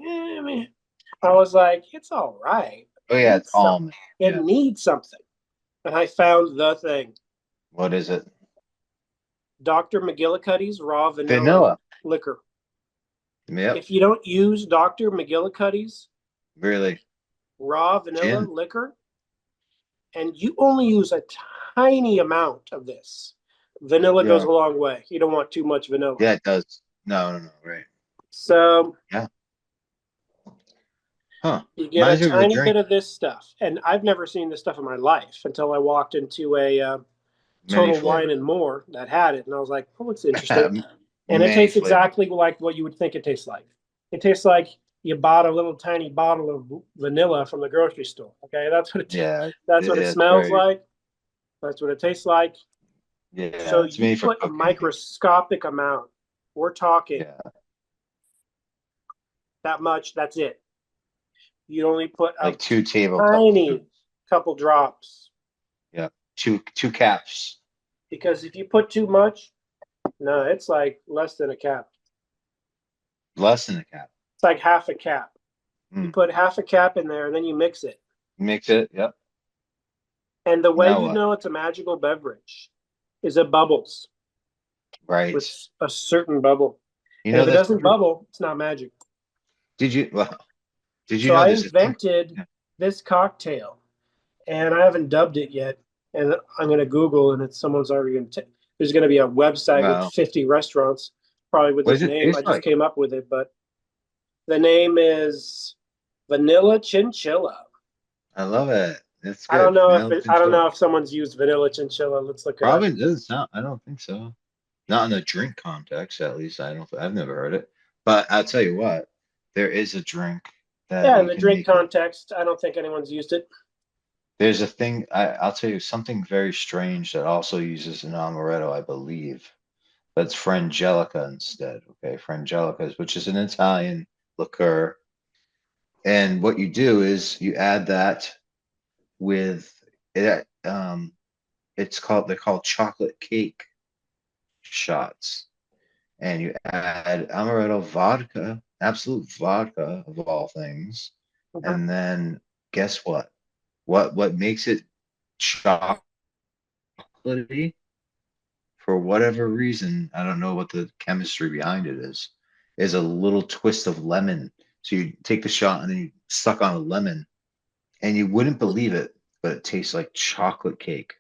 it's all right. Oh yeah, it's almond. It Yeah. needs something. And I found the thing. What is it? Dr. McGillicuddy's raw Vanilla. liquor. Yep. If you don't use Dr. McGillicuddy's Really? raw vanilla Gin. liquor, and you only use a tiny amount of this, vanilla goes a long way. You don't want too much vanilla. Yeah, it does. No, right. So yeah. Huh. You get a tiny bit of this stuff. And I've never seen this stuff in my life until I walked into a Total Wine and More that had it. And I was like, oh, it's interesting. And it tastes exactly like what you would think it tastes like. It tastes like you bought a little tiny bottle of vanilla from the grocery store. Okay, that's what it smells like. That's what it tastes like. Yeah. So you put a microscopic amount. We're talking that much. That's it. You only put like 2 tablespoons. Tiny couple drops. Yeah, two caps. Because if you put too much, no, it's like less than a cap. Less than a cap. It's like half a cap. You put half a cap in there, and then you mix it. Mix it, yep. And the way you know it's a magical beverage is it bubbles. Right. With a certain bubble. You know, if it doesn't bubble, it's not magic. Did you know I invented this cocktail, and I haven't dubbed it yet. And I'm going to Google, and someone's already going to. There's going to be a website with 50 restaurants, probably with this name. I just came up with it, but the name is Vanilla Chinchilla. I love it. It's good. I don't know if someone's used Vanilla Chinchilla. Let's look it up. Probably doesn't sound. I don't think so. Not in the drink context, at least. I've never heard it. But I'll tell you what, there is a drink. In the drink context, I don't think anyone's used it. There's a thing, I'll tell you something very strange that also uses an amaretto, I believe. But it's Frangelica instead, okay? Frangelica, which is an Italian liqueur. And what you do is you add that with it. They're called chocolate cake shots. And you add amaretto vodka, absolute vodka of all things. And then guess what? What makes it chocolatey? For whatever reason, I don't know what the chemistry behind it is a little twist of lemon. So you take the shot and then you suck on a lemon, and you wouldn't believe it, but it tastes like chocolate cake.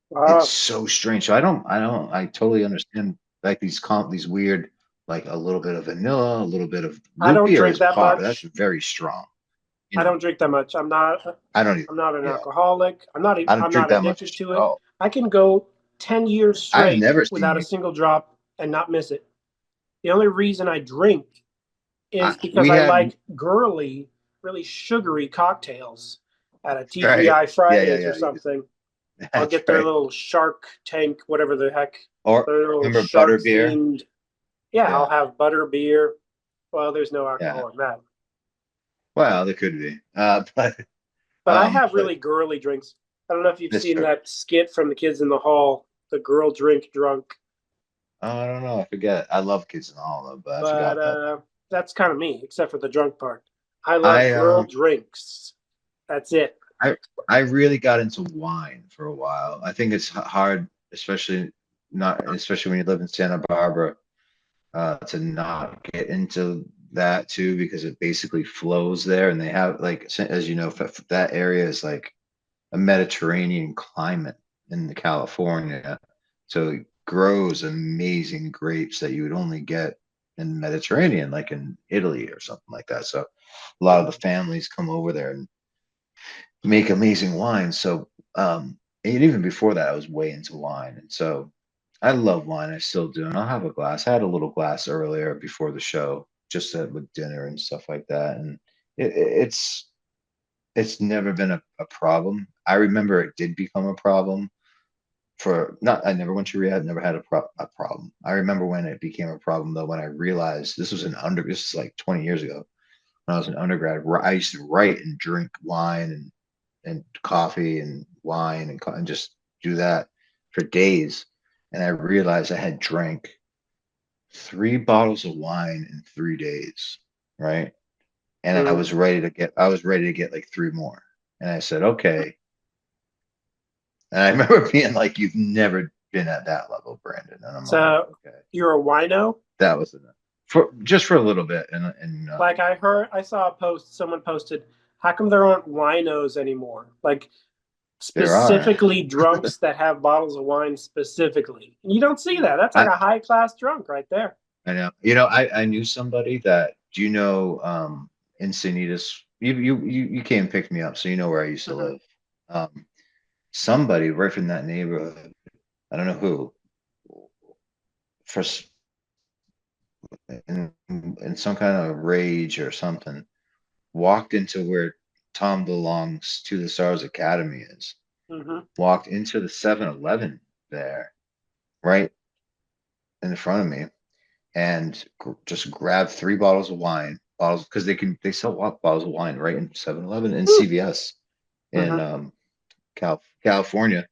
Wow. It's so strange. So I totally understand like these weird, like a little bit of vanilla, a little bit of root beer is much. That's very strong. I don't drink that much. I'm not an alcoholic. I'm not addicted to it. I can go 10 years straight without a single drop and not miss it. The only reason I drink is because I like girly, really sugary cocktails at a TGI Fridays or something. I'll get their little Shark Tank, whatever the heck. Or remember butter beer? I'll have butter beer. Well, there's no alcohol in that. Well, there could be. But I have really girly drinks. I don't know if you've seen that skit from the Kids in the Hall, the girl drink drunk. I don't know. I forget. I love Kids in the Hall, though, but I forgot that. That's kind of me, except for the drunk part. I love girl drinks. That's it. I really got into wine for a while. I think it's hard, especially when you live in Santa Barbara, to not get into that too, because it basically flows there, and they have, like, as you know, that area is like a Mediterranean climate in California, so it grows amazing grapes that you would only get in the Mediterranean, like in Italy or something like that. So a lot of the families come over there and make amazing wine. So And even before that, I was way into wine. And so I love wine. I still do. And I'll have a glass. I had a little glass earlier before the show, just with dinner and stuff like that. And it's never been a problem. I remember it did become a problem for not, I never went to rehab, never had a problem. I remember when it became a problem though, when I realized this is like 20 years ago when I was an undergrad, I used to write and drink wine and coffee and wine and just do that for days. And I realized I had drank 3 bottles of wine in 3 days, right? And Mm. I was ready to get like 3 more. And I said, okay. And I remember being like, you've never been at that level, Brandon. And I'm like, So okay, you're a wino? that was enough for just for a little bit. And Like I saw a post, someone posted, how come there aren't winos anymore? Like there are. specifically drunks that have bottles of wine specifically. And you don't see that. That's like I, a high class drunk right there. I know. I knew somebody that. Do you know Encinitas? You came and picked me up, so you know where I used to Mm-hmm. live. Um, Somebody right from that neighborhood. I don't know who. For in some kind of rage or something, walked into where Tom DeLonge's To the Stars Academy is. Mm-hmm. Walked into the 7-Eleven there, right in front of me, and just grabbed 3 bottles of wine, bottles because they sell bottles of wine right in 7-Eleven and CVS in Mm-hmm. California,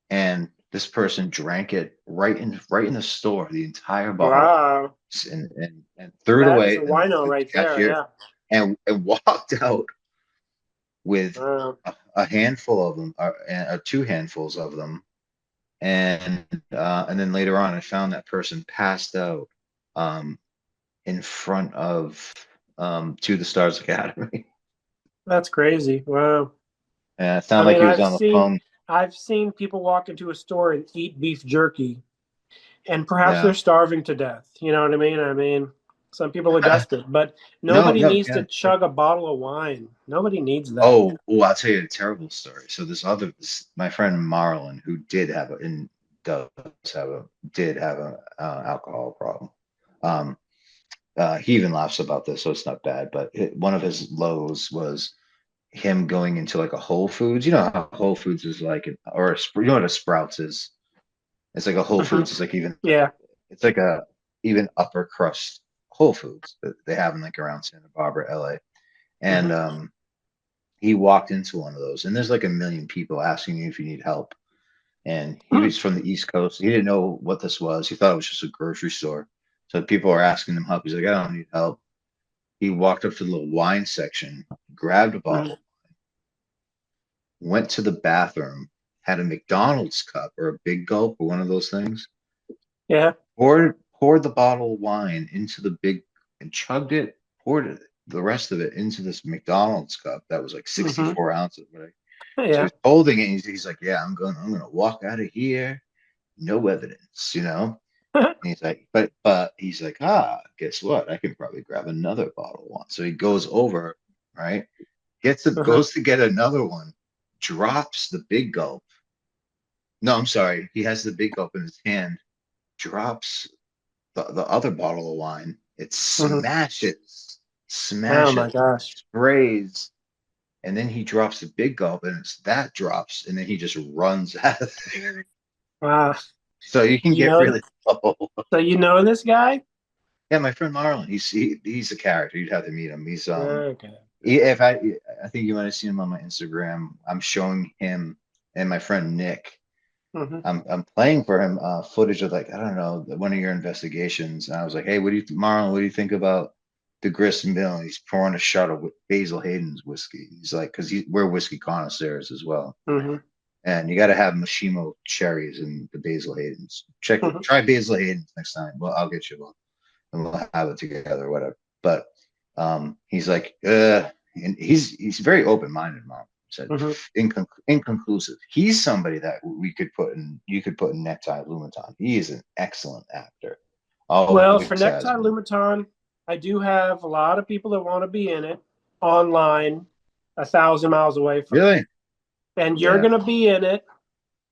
and this person drank it right in the store, the entire bottle, Wow. and threw it That is away, a and wino the right there. cashier Yeah. and walked out with Wow. a handful of them, or 2 handfuls of them, and then later on, I found that person passed out um, in front of To the Stars Academy, That's crazy. Wow. and it I sounded like mean, he was on the phone. I've seen people walk into a store and eat beef jerky, and perhaps Yeah. they're starving to death. You know what I mean? I mean, some people are desperate, but No, nobody no, needs to yeah. chug a bottle of wine. Nobody needs that. I'll tell you a terrible story. So my friend Marlon, who does have a did have a alcohol problem. Um, he even laughs about this, so it's not bad. But one of his lows was him going into like a Whole Foods. You know how Whole Foods is like, you know what a Sprouts is? It's like a Whole Hmm. Foods. It's like Yeah. it's like a even upper crust Whole Foods that they have in like around Santa Barbara, LA. And Hmm. he walked into one of those, and there's like a million people asking you if you need help. And he was from the East Coast. He didn't know what this was. He thought it was just a grocery store. So people are asking him help. He's like, I don't need help. He walked up to the little wine section, grabbed a Hmm. bottle, went to the bathroom, had a McDonald's cup or a big gulp or one of those things, Yeah. poured the bottle of wine into the big and chugged it, the rest of it into this McDonald's cup that was like Hmm. 64 ounces. Right? So Yeah. he's holding it. And he's like, yeah, I'm gonna walk out of here, no evidence, And he's like, but he's like, guess what? I can probably grab another bottle of wine. So he goes over, right? Uh-huh. Goes to get another one, drops the big gulp. No, I'm sorry. He has the big gulp in his hand, drops the other bottle of wine. It Hmm. Oh my smashes, gosh. sprays, and then he drops the big gulp, and that drops, and then he just runs out of there. Wow. So you can You get know, really low. so you know this guy? Yeah, my friend Marlon, he's a character. You'd have to meet him. Okay. If I think you might have seen him on my Instagram. I'm showing him and my friend Nick. Hmm. I'm playing for him footage of like, I don't know, one of your investigations. And I was like, hey, Marlon, what do you think about the grist mill? And he's pouring a shot of Basil Hayden's whiskey. He's like, because we're whiskey connoisseurs as well. Hmm. And you got to have Mashimo cherries and the Basil Hayden's. Hmm. Try Basil Hayden's next time. Well, I'll get you one and we'll have it together, or whatever. But he's like, and he's very open minded, Mom. Said Hmm. inconclusive. He's somebody that you could put in Necktie Lumaton. He is an excellent actor. Well, for Always has Necktie been. Lumaton, I do have a lot of people that want to be in it online, 1,000 miles away from me. Really? And you're Yeah. going to be in it.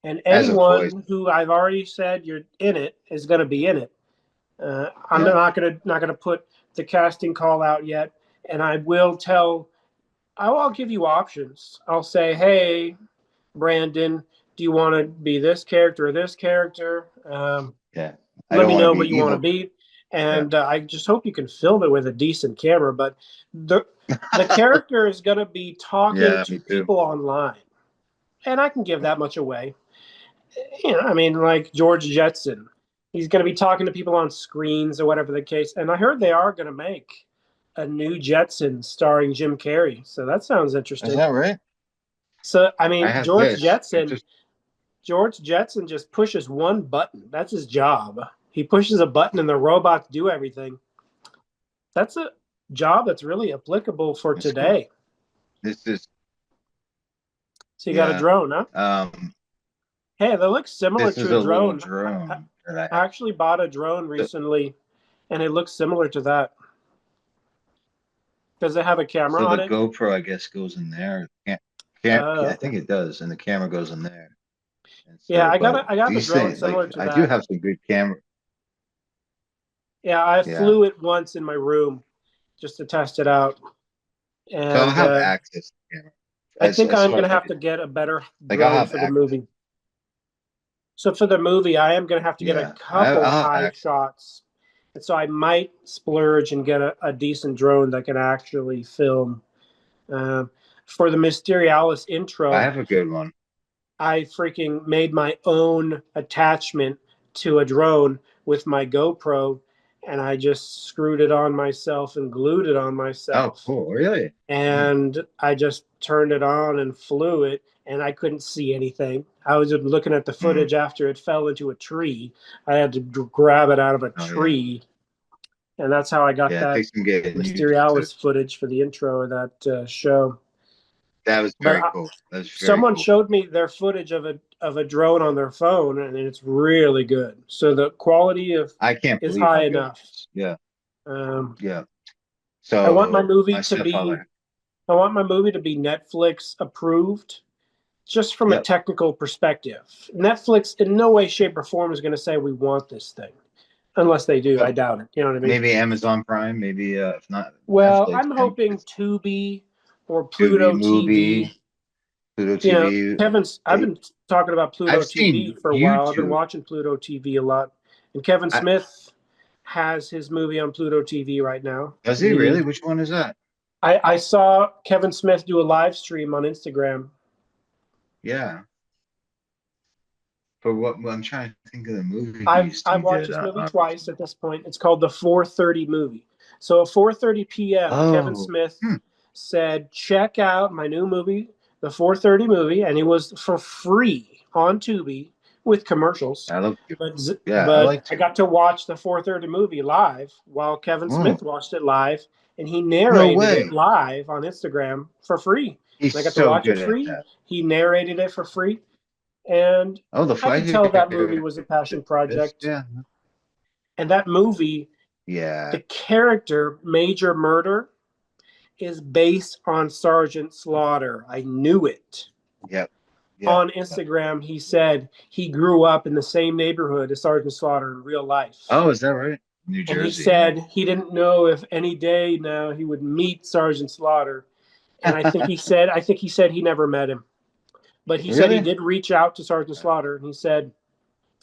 And As a voice. anyone who I've already said you're in it is going to be in it. I'm Yeah. not gonna put the casting call out yet, and I will tell. I'll give you options. I'll say, hey, Brandon, do you want to be this character or this character? Yeah. I Let don't me want to know be what you want to evil. be, and I just hope you can film it with a decent camera. But the character is going to be talking Yeah, to me too. people online, and I can give that much away. I mean, like George Jetson, he's going to be talking to people on screens or whatever the case. And I heard they are going to make a new Jetson starring Jim Carrey, so that sounds Is interesting. that right? So I I mean, have George this. Jetson just pushes one button. That's his job. He pushes a button and the robots do everything. That's a job that's really applicable for It's cool. today. This is So you got a drone, huh? Hey, that looks similar this is to a a little drone. drone that I actually bought a drone recently, and it looks similar to that. Does it have a camera So on the it? GoPro, I guess, goes in there. I think it does, and the camera goes in there. And so, Yeah, I got but the these drone things, like, similar to I do that. have some good camera. Yeah, I Yeah. flew it once in my room just to test it out. And So I'll have access to camera. I think I'm far going as to I have to can, get a better like, I'll drone have for the access. movie. So for the movie, I am going to have to get a Yeah, couple I'll have high access. shots. And so I might splurge and get a decent drone that can actually film. For the Mysterialis intro, I have a good one. I freaking made my own attachment to a drone with my GoPro, and I just screwed it on myself and glued it on Oh, myself. cool! Really? And I just turned it on and flew it, and I couldn't see anything. I was looking at the footage after it fell into a tree. I had to grab it out of a tree, and that's how I got Yeah, it that takes some getting used to. Mysterialis footage for the intro of that show. That was But very cool. That was very someone cool. showed me their footage of a drone on their phone, and it's really good. So the quality of I can't is believe high how good enough. it is. Yeah, Yeah. So I want my movie my to be. stepfather. I want my movie to be Netflix approved, just from a technical perspective. Netflix, in no way, shape, or form, is going to say we want this thing, unless they do. I doubt it. You know what I mean? Maybe Amazon Prime. Maybe if not. Well, Netflix, I'm hoping Tubi or Tubi Pluto movie. TV. Pluto You know, TV. I've been talking about Pluto I've seen TV for a while. I've been YouTube. watching Pluto TV a lot. And Kevin Smith has his movie on Pluto TV right now. Does he really? Which one is that? I saw Kevin Smith do a live stream on Instagram. Yeah. For what? I'm trying to think of the movie. I've watched this movie twice at this point. It's called the 4:30 movie. So at 4:30 p.m., Kevin Smith said, "Check out my new movie, the 4:30 movie," and it was for free on Tubi with commercials. I love it. But I got to watch the 4:30 movie live while Kevin Smith watched it live, and he narrated it live on Instagram for free. He's I got so to watch good it free. at that. He narrated it for free. And I could tell that movie was a passion project. Yeah. And that movie, the character Major Murder is based on Sergeant Slaughter. I knew it. Yep. On Instagram, he said he grew up in the same neighborhood as Sergeant Slaughter in real life. Oh, is that right? New Jersey. And he said he didn't know if any day now he would meet Sergeant Slaughter. And I think he said he never met him. But he said he did reach out to Sergeant Slaughter, and he said,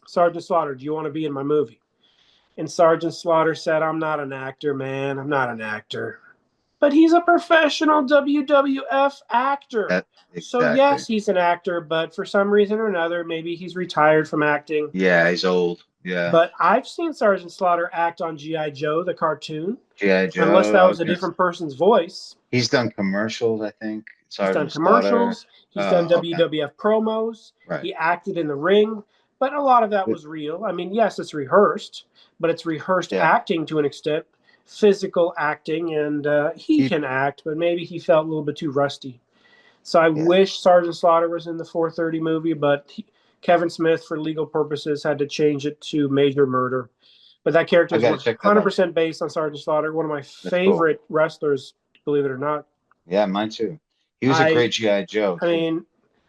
"Sergeant Slaughter, do you want to be in my movie?" And Sergeant Slaughter said, "I'm not an actor, man. I'm not an actor." But he's a professional WWF actor. So yes, he's an actor, but for some reason or another, maybe he's retired from acting. Yeah, he's old. Yeah. But I've seen Sergeant Slaughter act on G.I. Joe, the cartoon. G.I. Joe. Unless that was a different person's voice. He's done commercials, I think. He's done commercials. He's done WWF promos. Right. He acted in the ring. But a lot of that was real. I mean, yes, it's rehearsed, but it's rehearsed acting to an extent, physical acting, and he can act, but maybe he felt a little bit too rusty. So I wish Sergeant Slaughter was in the 4:30 movie, but Kevin Smith, for legal purposes, had to change it to Major Murder. But that character is 100% based on Sergeant Slaughter, one of my favorite wrestlers, believe it or not. Yeah, mine too. He was a great G.I. Joe. I mean,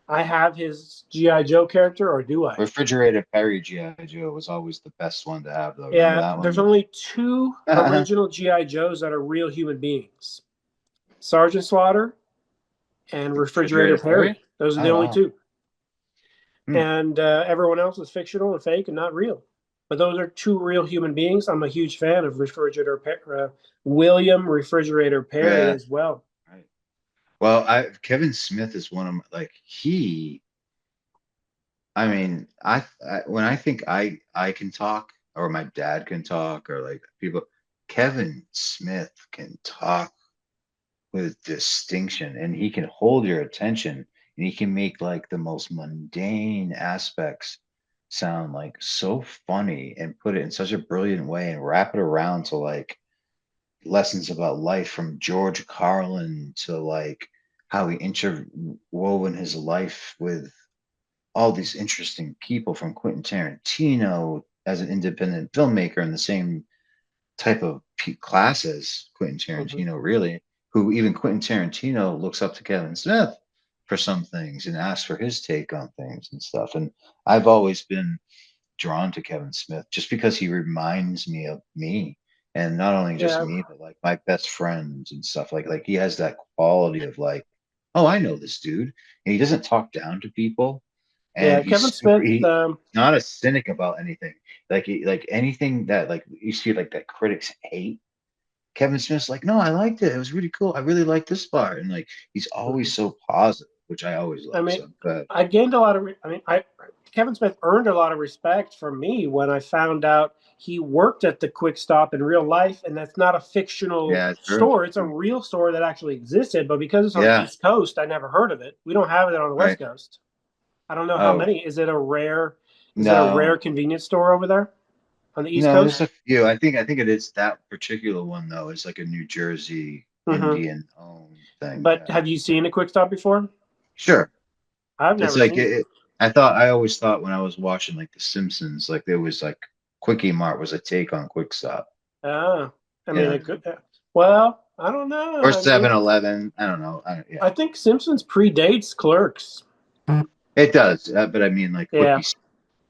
I have his G.I. Joe character, or do I? Refrigerator Perry G.I. Joe was always the best one to have, though. Remember Yeah, that there's one? only 2 original G.I. Joes that are real human beings. Sergeant Slaughter and Refrigerator Refrigerator Perry? Perry. Those are the Oh, only wow. 2. Hmm. And everyone else is fictional and fake and not real. But those are 2 real human beings. I'm a huge fan of William Refrigerator Perry Yeah. as well. Right. Well, Kevin Smith is one of my, like, I mean, when I think I can talk, or my dad can talk, or like people, Kevin Smith can talk with distinction, and he can hold your attention, and he can make like the most mundane aspects sound like so funny, and put it in such a brilliant way, and wrap it around to like lessons about life from George Carlin, to like how he interwoven his life with all these interesting people, from Quentin Tarantino as an independent filmmaker in the same type of class as Quentin Mhm. Tarantino, really, who even Quentin Tarantino looks up to Kevin Smith for some things and asks for his take on things and stuff. And I've always been drawn to Kevin Smith just because he reminds me of me. And not only just Yeah, me, but like my best friends and stuff. Like he has that quality of like, oh, I know this dude. And he doesn't talk down to people, and yeah. Kevin Smith. he's not a cynic about anything. Like anything that like you see like that critics hate, Kevin Smith's like, no, I liked it. It was really cool. I really liked this part, and like he's always so positive, which I always I like. mean, So, but I gained a lot of. Kevin Smith earned a lot of respect from me when I found out he worked at the Quick Stop in real life, and that's not a fictional yeah, true. store; it's a real store that actually existed. But because it's on the Yeah, East Coast, I never heard of it. We don't have it on the West right. Coast. I don't know how Oh many. Is it a rare? Is it a rare no, convenience store over there on the East no, there's Coast? a few. I think it is that particular one though. It's like a New Jersey Mm-hmm. Indian owned thing. But Yeah, have you seen a Quick Stop before? sure. I've It's never like seen it. I always thought when I was watching like The Simpsons, like there was like Quickie Mart was a take on Quick Stop. Ah, I mean, Yeah. it could. Well, I don't know. Or I mean, 7-Eleven. I don't know. Yeah, I think Simpsons predates Clerks. it does. But I mean, like Yeah,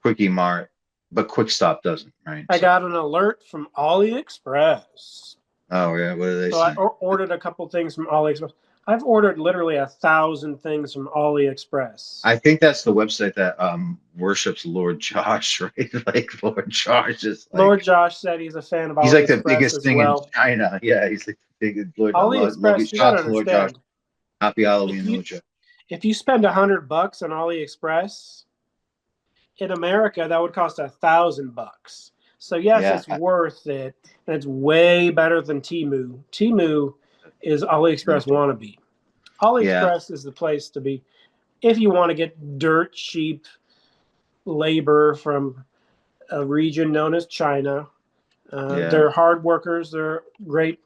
Quickie Mart, but Quick Stop doesn't, right? I So, got an alert from AliExpress. oh yeah, what are they So I saying? ordered a couple things from AliExpress. I've ordered literally 1,000 things from AliExpress. I think that's the website that worships Lord Josh, right? Like Lord Josh is Lord like Josh said he's a fan of he's like the AliExpress biggest as thing in well. China. Yeah, he's like the biggest Lord. Love you. AliExpress, you got to Shout out to Lord Josh. understand, Happy if Halloween, you Lord Josh. if you spend $100 on AliExpress, in America, that would cost $1,000. So yes, Yeah, it's worth it, and it's way better than Temu. Temu is AliExpress wannabe. yeah, AliExpress is the place to be if you want to get dirt cheap labor from a region known as China. yeah, They're hard workers. They're great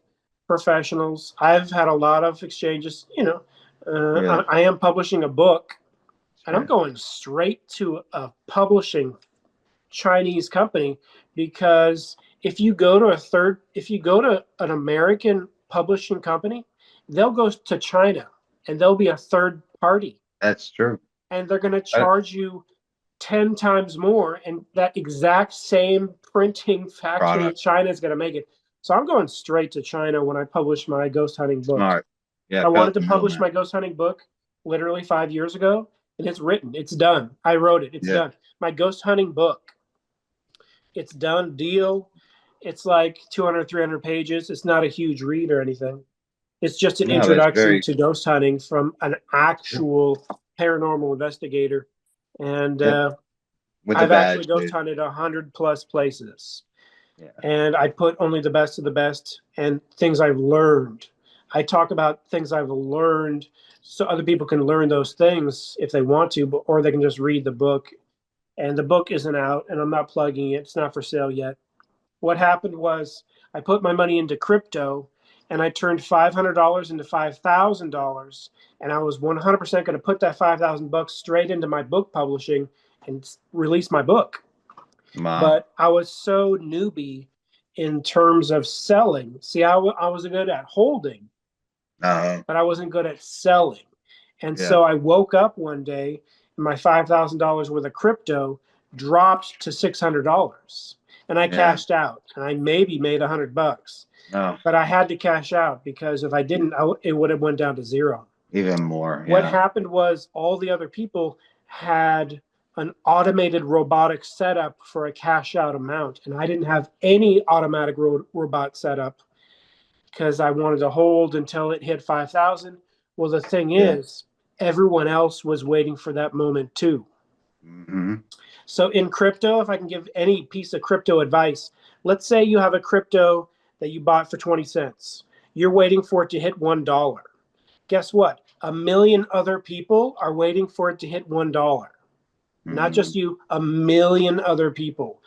professionals. I've had a lot of exchanges. yeah. I am publishing a book, and I'm Right. going straight to a publishing Chinese company, because if you go to an American publishing company, they'll go to China and they'll be a third party, That's true. and they're going to Uh, charge you 10 times more, and that exact same printing factory in product. China is going to make it. So I'm going straight to China when I publish my ghost hunting book. Smart. Yeah, I cut wanted out to the publish middleman. my ghost hunting book literally 5 years ago, and it's written, it's done. I wrote it, it's Yeah. done. My ghost hunting book, it's done deal. It's like 200, 300 pages. It's not a huge read or anything. It's just an No, that's introduction very to ghost hunting from an true. actual paranormal investigator. And Yep. With the I've actually badge, ghost dude. hunted 100+ places. Yeah. And I put only the best of the best and things I've learned. I talk about things I've learned so other people can learn those things if they want to, or they can just read the book. And the book isn't out, and I'm not plugging it. It's not for sale yet. What happened was I put my money into crypto, and I turned $500 into $5,000, and I was 100% going to put that $5,000 straight into my book publishing and release my book. Mom. But I was so newbie in terms of selling. See, I was good at holding, Uh, but I wasn't good at selling. And Yeah. so I woke up one day and my $5,000 worth of crypto dropped to $600, and I Yeah. cashed out, and I maybe made $100, No, but I had to cash out because if I didn't, it would have went down to zero. even more. What Yeah. happened was all the other people had an automated robotic setup for a cash out amount, and I didn't have any automatic robot setup because I wanted to hold until it hit 5,000. Well, the thing Yeah. is, everyone else was waiting for that moment too. Mm-hmm. So in crypto, if I can give any piece of crypto advice, let's say you have a crypto that you bought for 20 cents. You're waiting for it to hit $1. Guess what? A million other people are waiting for it to hit $1. Not just you, a million other people.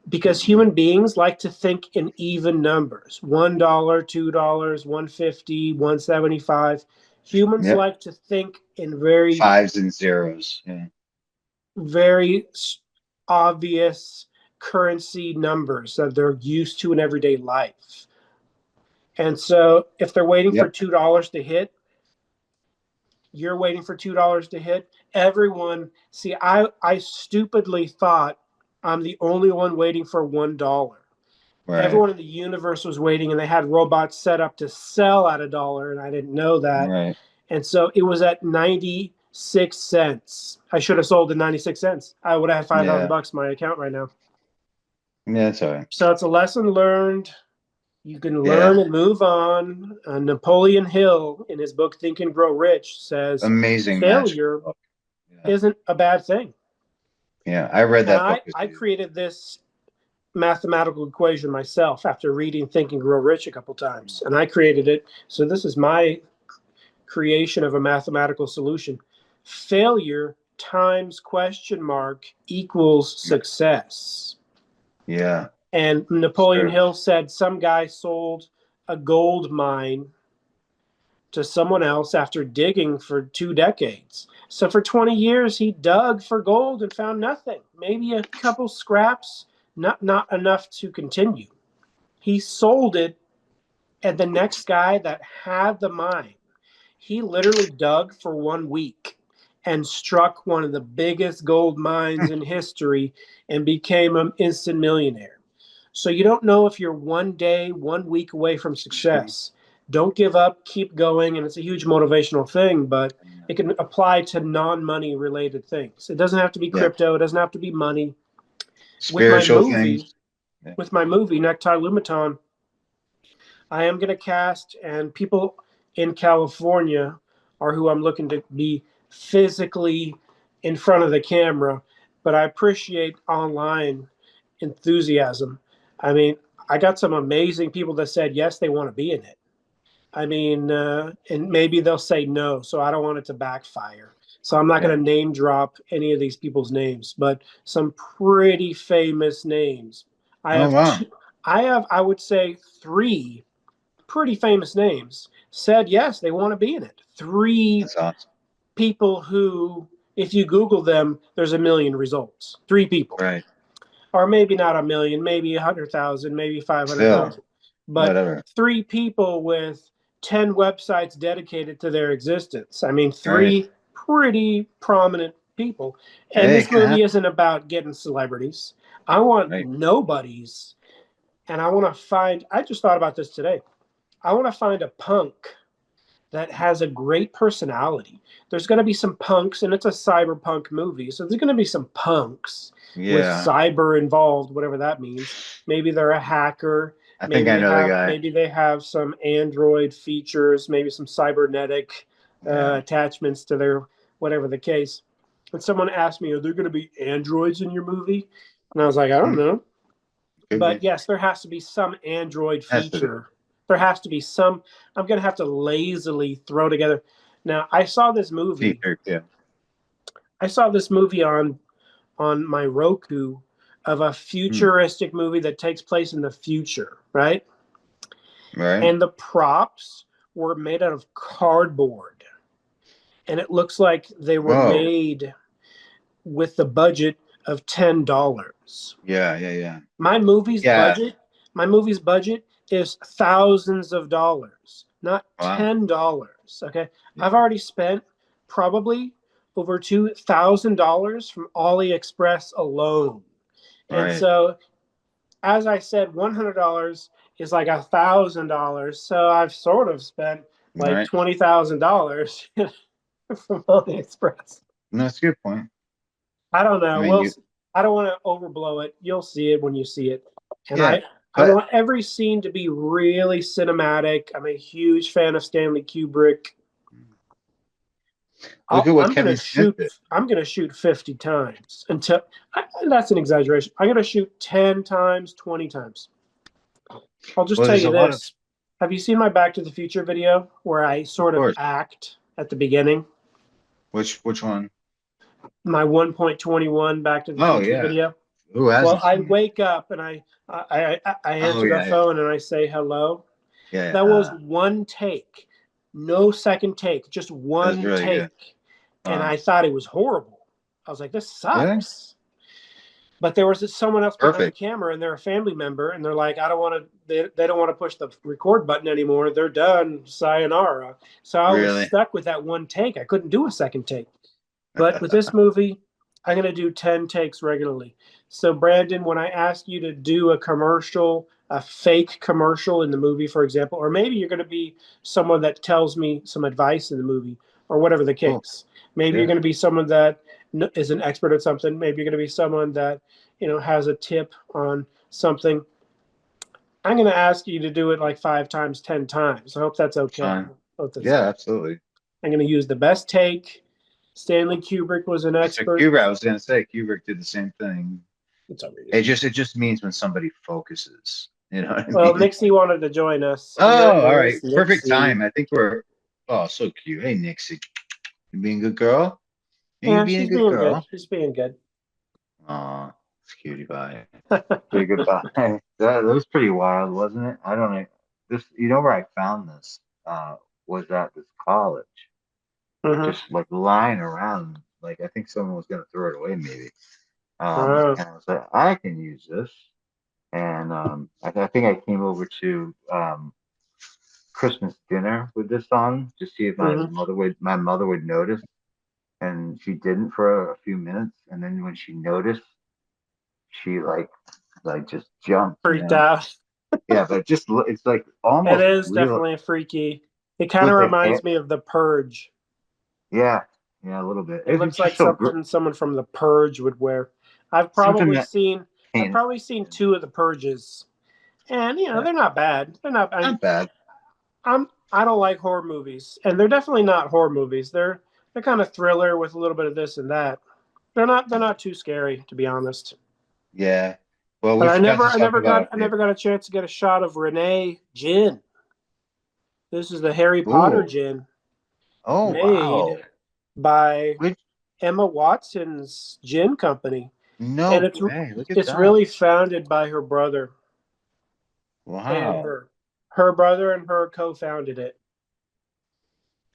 Because human beings like to think in even numbers. $1, $2, $1.50, $1.75. Humans Yep. like to think in very, Fives and zeros. Yeah. very obvious currency numbers that they're used to in everyday life. And so if they're waiting for Yep. $2 to hit, you're waiting for $2 to hit. Everyone, see, I stupidly thought I'm the only one waiting for $1. Right. Everyone in the universe was waiting, and they had robots set up to sell at $1, and I didn't know that. Right. And so it was at 96 cents. I should have sold at 96 cents. I would have had 5,000 bucks in my account right now. Yeah, that's all right. So it's a lesson learned. You can Yeah. learn and move on. Napoleon Hill, in his book Think and Grow Rich, says Amazing failure book. Yeah. isn't a bad thing. Yeah, I read that And book. I created this mathematical equation myself after reading Think and Grow Rich a couple times, and I created it. So this is my creation of a mathematical solution. Failure times question mark equals success. Yeah. And Napoleon Sure. Hill said some guy sold a gold mine to someone else after digging for 2 decades. So for 20 years, he dug for gold and found nothing. Maybe a couple scraps, not enough to continue. He sold it, and the next guy that had the mine, he literally dug for 1 week and struck one of the biggest gold mines in history and became an instant millionaire. So you don't know if you're 1 day, 1 week away from success. Don't give up, keep going. And it's a huge motivational thing, but it can apply to non-money related things. It doesn't have to be crypto. It doesn't have to be money. Spiritual things. With my movie, Necktie Lumaton, I am going to cast, and people in California are who I'm looking to be physically in front of the camera, but I appreciate online enthusiasm. I mean, I got some amazing people that said yes, they want to be in it. I mean, and maybe they'll say no, so I don't want it to backfire. So I'm not going to name drop any of these people's names, but some pretty famous names. I would say 3 pretty famous names said yes, they want to be in it. 3 That's awesome. people who, if you Google them, there's a million results. 3 people. Right. Or maybe not a million, maybe 100,000, maybe 500,000. But whatever. 3 people with 10 websites dedicated to their existence. I mean, 3 pretty prominent people. And this movie isn't about getting celebrities. I want nobodies. And I want to find, I just thought about this today. I want to find a punk that has a great personality. There's going to be some punks, and it's a cyberpunk movie. So there's going to be some punks with cyber involved, whatever that means. Maybe they're a hacker. I think I know the guy. Maybe they have some Android features, maybe some cybernetic attachments to their, whatever the case. And someone asked me, are there going to be androids in your movie? And I was like, I don't know. But yes, there has to be some Android feature. There has to be some. I'm going to have to lazily throw together. Now, I saw this movie. I saw this movie on my Roku of a futuristic movie that takes place in the future, right? Right. And the props were made out of cardboard. And it looks like they were made with the budget of $10. Yeah. My movie's budget is thousands of dollars, not $10. Okay. I've already spent probably over $2,000 from AliExpress alone. And Right. so, as I said, $100 is like $1,000. So I've sort of spent like Right. $20,000 from AliExpress. No, that's a good point. I don't I know. mean, you, I don't want to overblow it. You'll see it when you see it. And yeah, I but want every scene to be really cinematic. I'm a huge fan of Stanley Kubrick. look at what I'm gonna Kevin Smith shoot. did. I'm gonna shoot 50 times until that's an exaggeration. I'm gonna shoot 10 times, 20 times. I'll just Well, tell there's you a lot of, this. Have you seen my Back to the Future video where I of sort of course. act at the beginning? Which one? My 1.21 Back to the Oh Future yeah. video. Who Well, hasn't I seen it? wake up and I Oh answer the yeah, phone and I say hello. yeah. That was one take, no second take, just That was one really good. take. And I thought it was horrible. I was like, this Really? sucks. But there was someone else behind the Perfect. camera and they're a family member and they're like, I don't want to, they don't want to push the record button anymore. They're done. Sayonara. So I was Really? stuck with that one take. I couldn't do a second take. But with this movie, I'm going to do 10 takes regularly. So, Brandon, when I ask you to do a commercial, a fake commercial in the movie, for example, or maybe you're going to be someone that tells me some advice in the movie, or whatever the Cool. case. Maybe you're Yeah. going to be someone that is an expert at something. Maybe you're going to be someone that has a tip on something. I'm going to ask you to do it like 5 times, 10 times. I hope that's okay. Fine. Hope that's Yeah, fine. absolutely. I'm going to use the best take. Stanley Kubrick was an So expert. Kubrick, I was gonna say Kubrick did the same thing. It's unreal. It just means when somebody focuses. You know what I Well, mean? Nixie wanted to join us. Oh, all right. Nixie. Perfect time. I think we're so cute. Hey Nixie. You being a good girl? You Yeah, being a she's good being good. girl? She's being good. Aw, it's cutie pie. Pretty good pie. That was pretty wild, wasn't it? I don't know. Where I found this was at this college. Mm-hmm. Just like lying around. Like I think someone was gonna throw it away maybe. Wow. And I was like, I can use this. And I think I came over to Christmas dinner with this on to see if Mm-hmm. my mother would notice, and she didn't for a few minutes. And then when she noticed, she like just jumped, Freaked out. Yeah, but it's like It almost is real definitely freaky. It kind of with the hair. reminds me of The Purge. Yeah, a little bit. It It's looks like just so something someone from The Purge would wear. I've something probably that seen paints. 2 of The Purges, and Yeah, they're not bad. They're not. not bad. I don't like horror movies, and they're definitely not horror movies. They're kind of thriller with a little bit of this and that. They're not too scary, to be honest. Yeah. Well, we But forgot to talk about our I never got a chance to get a shot of Renee Gin. This is the Harry Potter Ooh. gin Oh made wow. by Which Emma Watson's gin company, and no way. Look at it's that. really founded by her brother and Wow. her. Her brother and her co-founded it.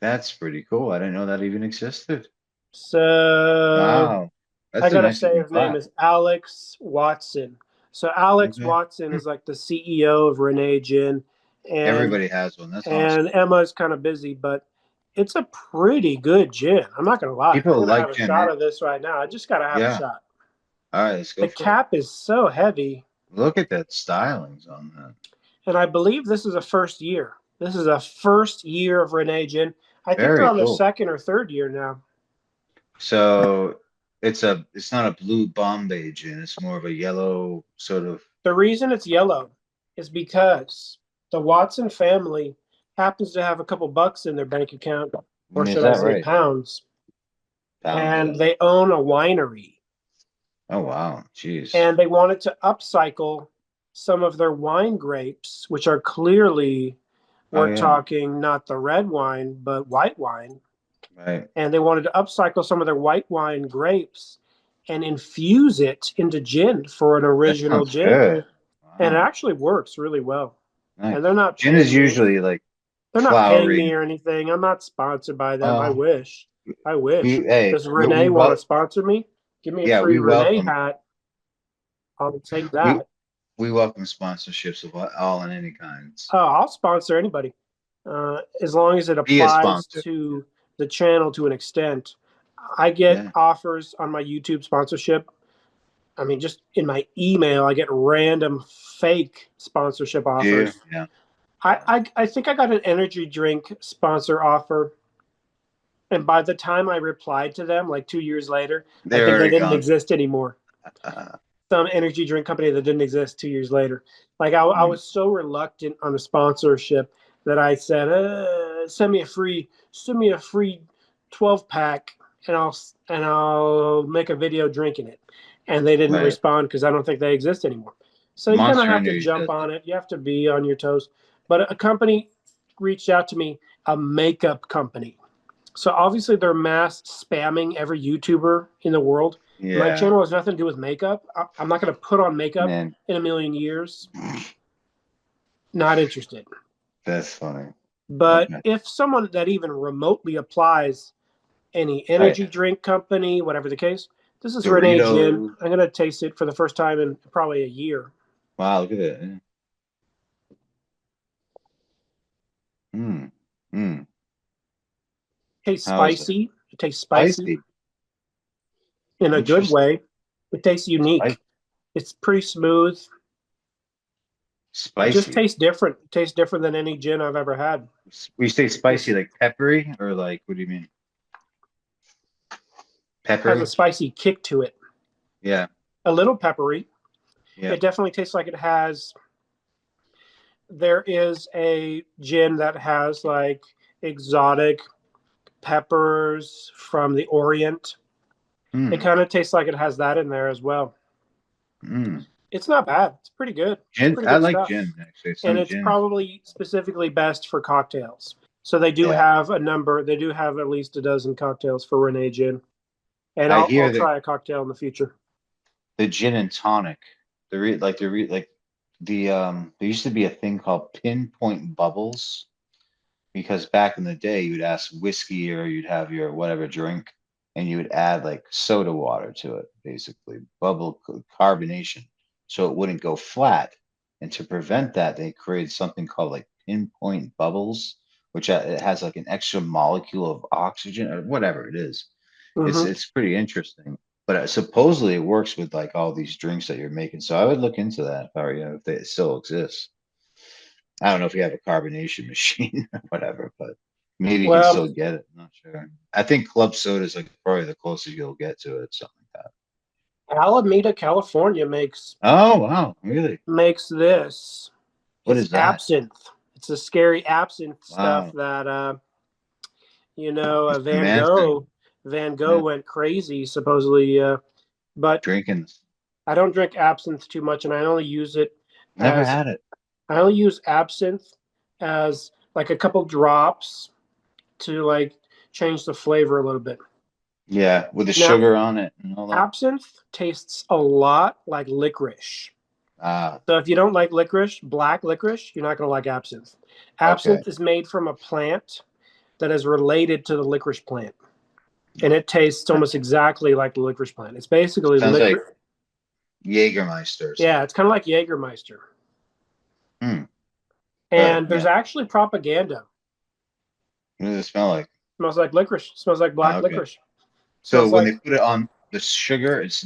That's pretty cool. I didn't know that even existed. So Wow. I That's a gotta nice say looking his name class. is Alex Watson. So Alex Okay. Watson is like the CEO of Renee Gin, and Everybody has one. That's awesome. Emma's kind of busy, but it's a pretty good gin. I'm not gonna lie. People I'm gonna like have a gin, shot man. of this right now. I just gotta have a Yeah. shot. All right, let's go The for cap is so heavy, it. Look at that stylings on that. and I believe this is a first year. This is a first year of Renee Gin. I think they're Very on their cool. second or third year now. So it's not a blue Bombay gin. It's more of a yellow sort of. The reason it's yellow is because the Watson family happens to have a couple bucks in their bank account, or Is should I that say right? pounds, Pounds, and yeah. they own a winery. Oh wow, jeez. And they wanted to upcycle some of their wine grapes, which are clearly, we're talking not the red wine, but white wine. Right. And they wanted to upcycle some of their white wine grapes and infuse it into gin for an original That sounds gin. good. Wow. And it actually works really well. Nice. And they're not gin is usually like they're not paying me flowery. or anything. I'm not sponsored by them. I wish. Hey, Does Renee want to sponsor me? Give me a free Renee hat. I'll take that. We welcome sponsorships of all and any kinds. Oh, I'll sponsor anybody, as long as it applies to the channel to an extent. I get Yeah. offers on my YouTube sponsorship. I mean, just in my email, I get random fake sponsorship offers. Yeah. I think I got an energy drink sponsor offer, and by the time I replied to them, like 2 years later, I They're think they already didn't gone. exist anymore. Some energy drink company that didn't exist 2 years later. Like I was so reluctant on the sponsorship that I said, send me a free 12-pack, and I'll make a video drinking it. And they didn't Right. respond because I don't think they exist anymore. So you kind of Monster have to Energy jump does on that. it. You have to be on your toes. But a company reached out to me, a makeup company. So obviously they're mass spamming every YouTuber in the world. My Yeah, channel has nothing to do with makeup. I'm not going to put on makeup man, in a million years. Not interested. that's funny. But Okay. if someone that even remotely applies, any energy drink company, whatever the case, this is Renee Gin. Doritos. I'm going to taste it for the first time in probably a year. Wow, look at that. Mm. Mm. Tastes How is it? spicy. It tastes spicy Spicy. in a good Interesting. way. It tastes unique. It's pretty smooth. It just Spicy. tastes different. It tastes different than any gin I've ever had. We say spicy like peppery or like what do you mean? Has Peppery? a spicy kick to it. Yeah. A little peppery. Yeah. It definitely tastes like it has. There is a gin that has like exotic peppers from the Orient. It Mm. kind of tastes like it has that in there as well. Mm. It's not bad. It's pretty good. Gin. Pretty I good like stuff. gin actually. And Some it's gin. probably specifically best for cocktails. So they do Yeah. have a number. They do have at least a dozen cocktails for Renee Gin. And I I'll hear that try a cocktail in the future. the gin and tonic. There used to be a thing called pinpoint bubbles because back in the day you would ask whiskey or you'd have your whatever drink and you would add like soda water to it, basically carbonation, so it wouldn't go flat. And to prevent that, they created something called like pinpoint bubbles, which it has like an extra molecule of oxygen or whatever it is. Mm-hmm. It's pretty interesting. But supposedly it works with like all these drinks that you're making. So I would look into that if I were you, if they still exist. I don't know if you have a carbonation machine or whatever, but maybe you can Well, still get it. I'm not sure. I think club soda is like probably the closest you'll get to it, something like that. Alameda, California Oh wow, really? makes this. What It's is that? absinthe. It's the scary absinthe stuff Wow, that Mr. Van Manson, Gogh yeah, went crazy supposedly. But drinking. I don't drink absinthe too much, and I only use it Never as had it. I only use absinthe as like a couple drops to like change the flavor a little bit. Yeah, with the Now, sugar on it and all that. absinthe tastes a lot like licorice. Ah, So if you don't like licorice, black licorice, you're not going to like absinthe. okay. Absinthe is made from a plant that is related to the licorice plant, and it tastes almost exactly like the licorice plant. It's basically Sounds like licorice. Jägermeister or Yeah, something. it's kind of like Jägermeister. Hmm. But And there's yeah, actually propaganda. what does it smell like? Smells like licorice. Smells like Ah, black okay. licorice. So Smells when like they put it on the sugar, it's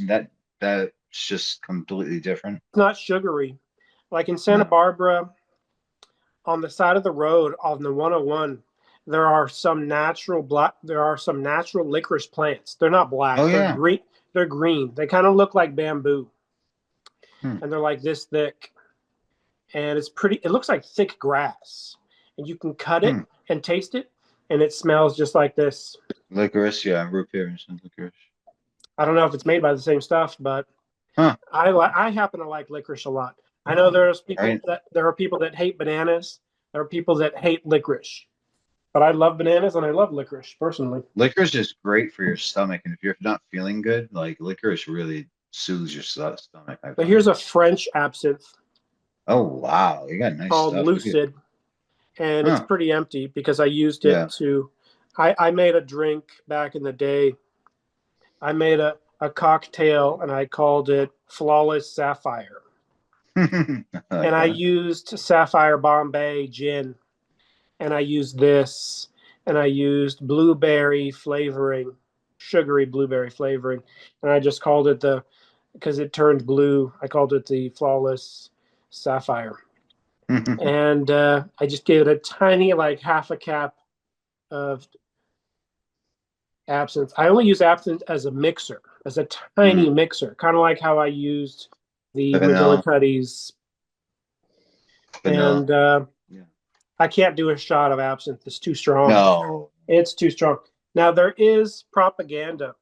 that's just completely different. it's not sugary. Like in Santa No. Barbara, on the side of the road on the 101, there are some natural licorice plants. They're not black. Oh They're yeah. green. They're green. They kind of look like bamboo, Hmm. and they're like this thick. And it's pretty. It looks like thick grass, and you can cut it Hmm. and taste it, and it smells just like this. Licorice, yeah, root beer and some licorice. I don't know if it's made by the same stuff, but Huh. I happen to like licorice a lot. I know there Right. are people that hate bananas. There are people that hate licorice, but I love bananas and I love licorice personally. Licorice is great for your stomach, and if you're not feeling good, like licorice really soothes your stomach, I But find. here's a French absinthe Oh wow, you got nice called stuff. Look at, Lucid, and it's huh? pretty empty because I used it Yeah. to. I made a drink back in the day. I made a cocktail and I called it Flawless Sapphire. I like And I that. used Sapphire Bombay gin, and I used this, and I used blueberry flavoring, sugary blueberry flavoring, and I just called it because it turned blue, I called it the Flawless Sapphire. And I just gave it a tiny, like half a cap of absinthe. I only use absinthe as a mixer, as a tiny mixer, kind of like how I used the vanilla. McGillicuddy's. Vanilla. And Yeah. I can't do a shot of absinthe. It's too strong. No. It's too strong. Now, there is propaganda.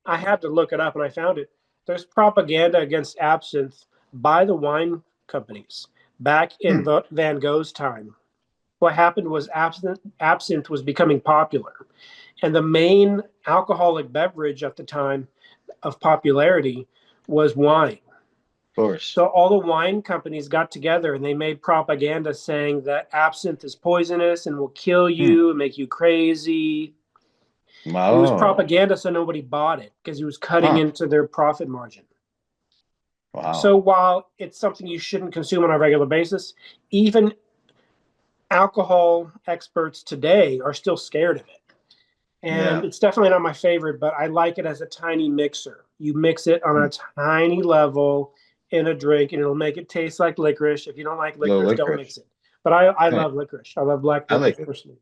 I had to look it up, and I found it. There's propaganda against absinthe by the wine companies back in Van Gogh's time. What happened was absinthe was becoming popular. And the main alcoholic beverage at the time of popularity was wine. Of course. So all the wine companies got together and they made propaganda saying that absinthe is poisonous and will kill you and make you crazy. Wow. It was propaganda, so nobody bought it because it was cutting into their profit margin. Wow. So while it's something you shouldn't consume on a regular basis, even alcohol experts today are still scared of it. And it's definitely not my favorite, but I like it as a tiny mixer. You mix it on a tiny level in a drink, and it'll make it taste like licorice. If you don't like licorice, don't mix it. But I love licorice. I love black licorice personally.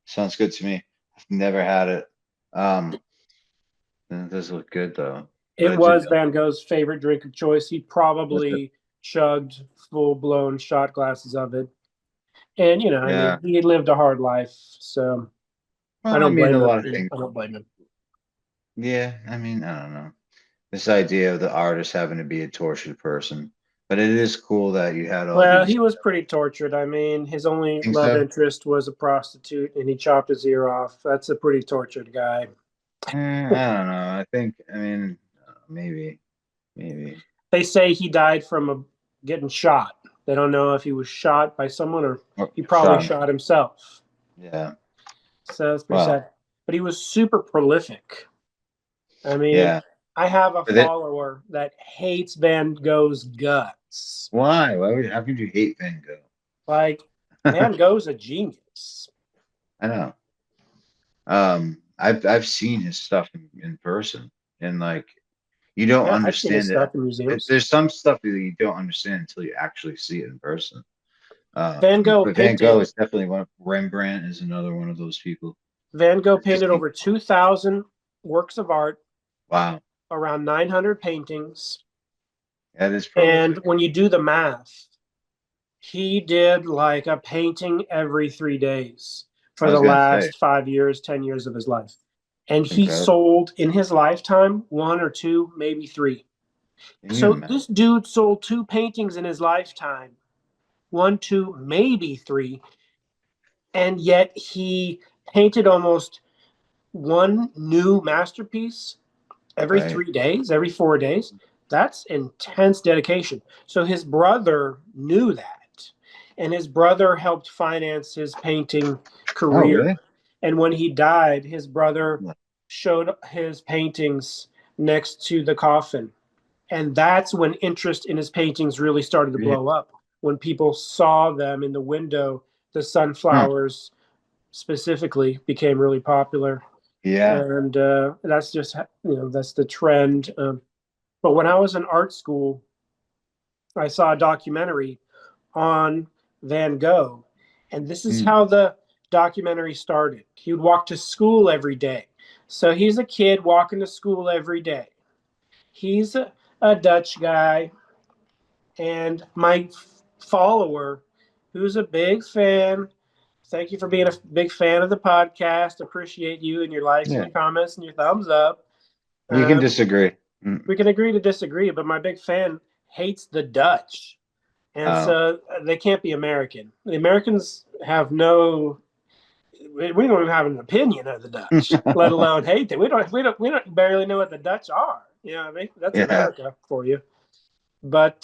Sounds good to me. I've never had it. It does look good though. It was Van Gogh's favorite drink of choice. He probably chugged full-blown shot glasses of it. And, you know, I mean, he lived a hard life, so I don't blame him. I don't blame him. Yeah, I mean, I don't know. This idea of the artist having to be a tortured person. But it is cool that you had all Well, he was pretty tortured. I mean, his only love interest was a prostitute, and he chopped his ear off. That's a pretty tortured guy. I don't know. I mean, maybe. They say he died from getting shot. They don't know if he was shot by someone or he probably shot himself. Yeah. So it's pretty sad. But he was super prolific. I mean, I have a follower that hates Van Gogh's guts. Why? How could you hate Van Gogh? Like, Van Gogh's a genius. I know. I've seen his stuff in person, and like, you don't understand it. There's some stuff that you don't understand until you actually see it in person. Van Gogh is definitely one. Rembrandt is another one of those people. Van Gogh painted over 2,000 works of art. Wow. Around 900 paintings. That is prolific. And when you do the math, he did like a painting every 3 days for the last 5 years, 10 years of his life. And he sold in his lifetime 1 or 2, maybe 3. So this dude sold 2 paintings in his lifetime, 1, 2, maybe 3. And yet he painted almost 1 new masterpiece every 3 days, every 4 days. That's intense dedication. So his brother knew that. And his brother helped finance his painting career. Really? And when he died, his brother showed his paintings next to the coffin. And that's when interest in his paintings really started to blow up. When people saw them in the window, the sunflowers specifically became really popular. Yeah. And that's just, that's the trend. But when I was in art school, I saw a documentary on Van Gogh. And this is how the documentary started. He would walk to school every day. So he's a kid walking to school every day. He's a Dutch guy. And my follower, who's a big fan, thank you for being a big fan of the podcast. Appreciate you and your likes and your comments and your thumbs up. We can disagree. We can agree to disagree, but my big fan hates the Dutch. And so they can't be American. The Americans have we don't even have an opinion of the Dutch, let alone hate them. We don't barely know what the Dutch are. You know what I mean? That's America for you. But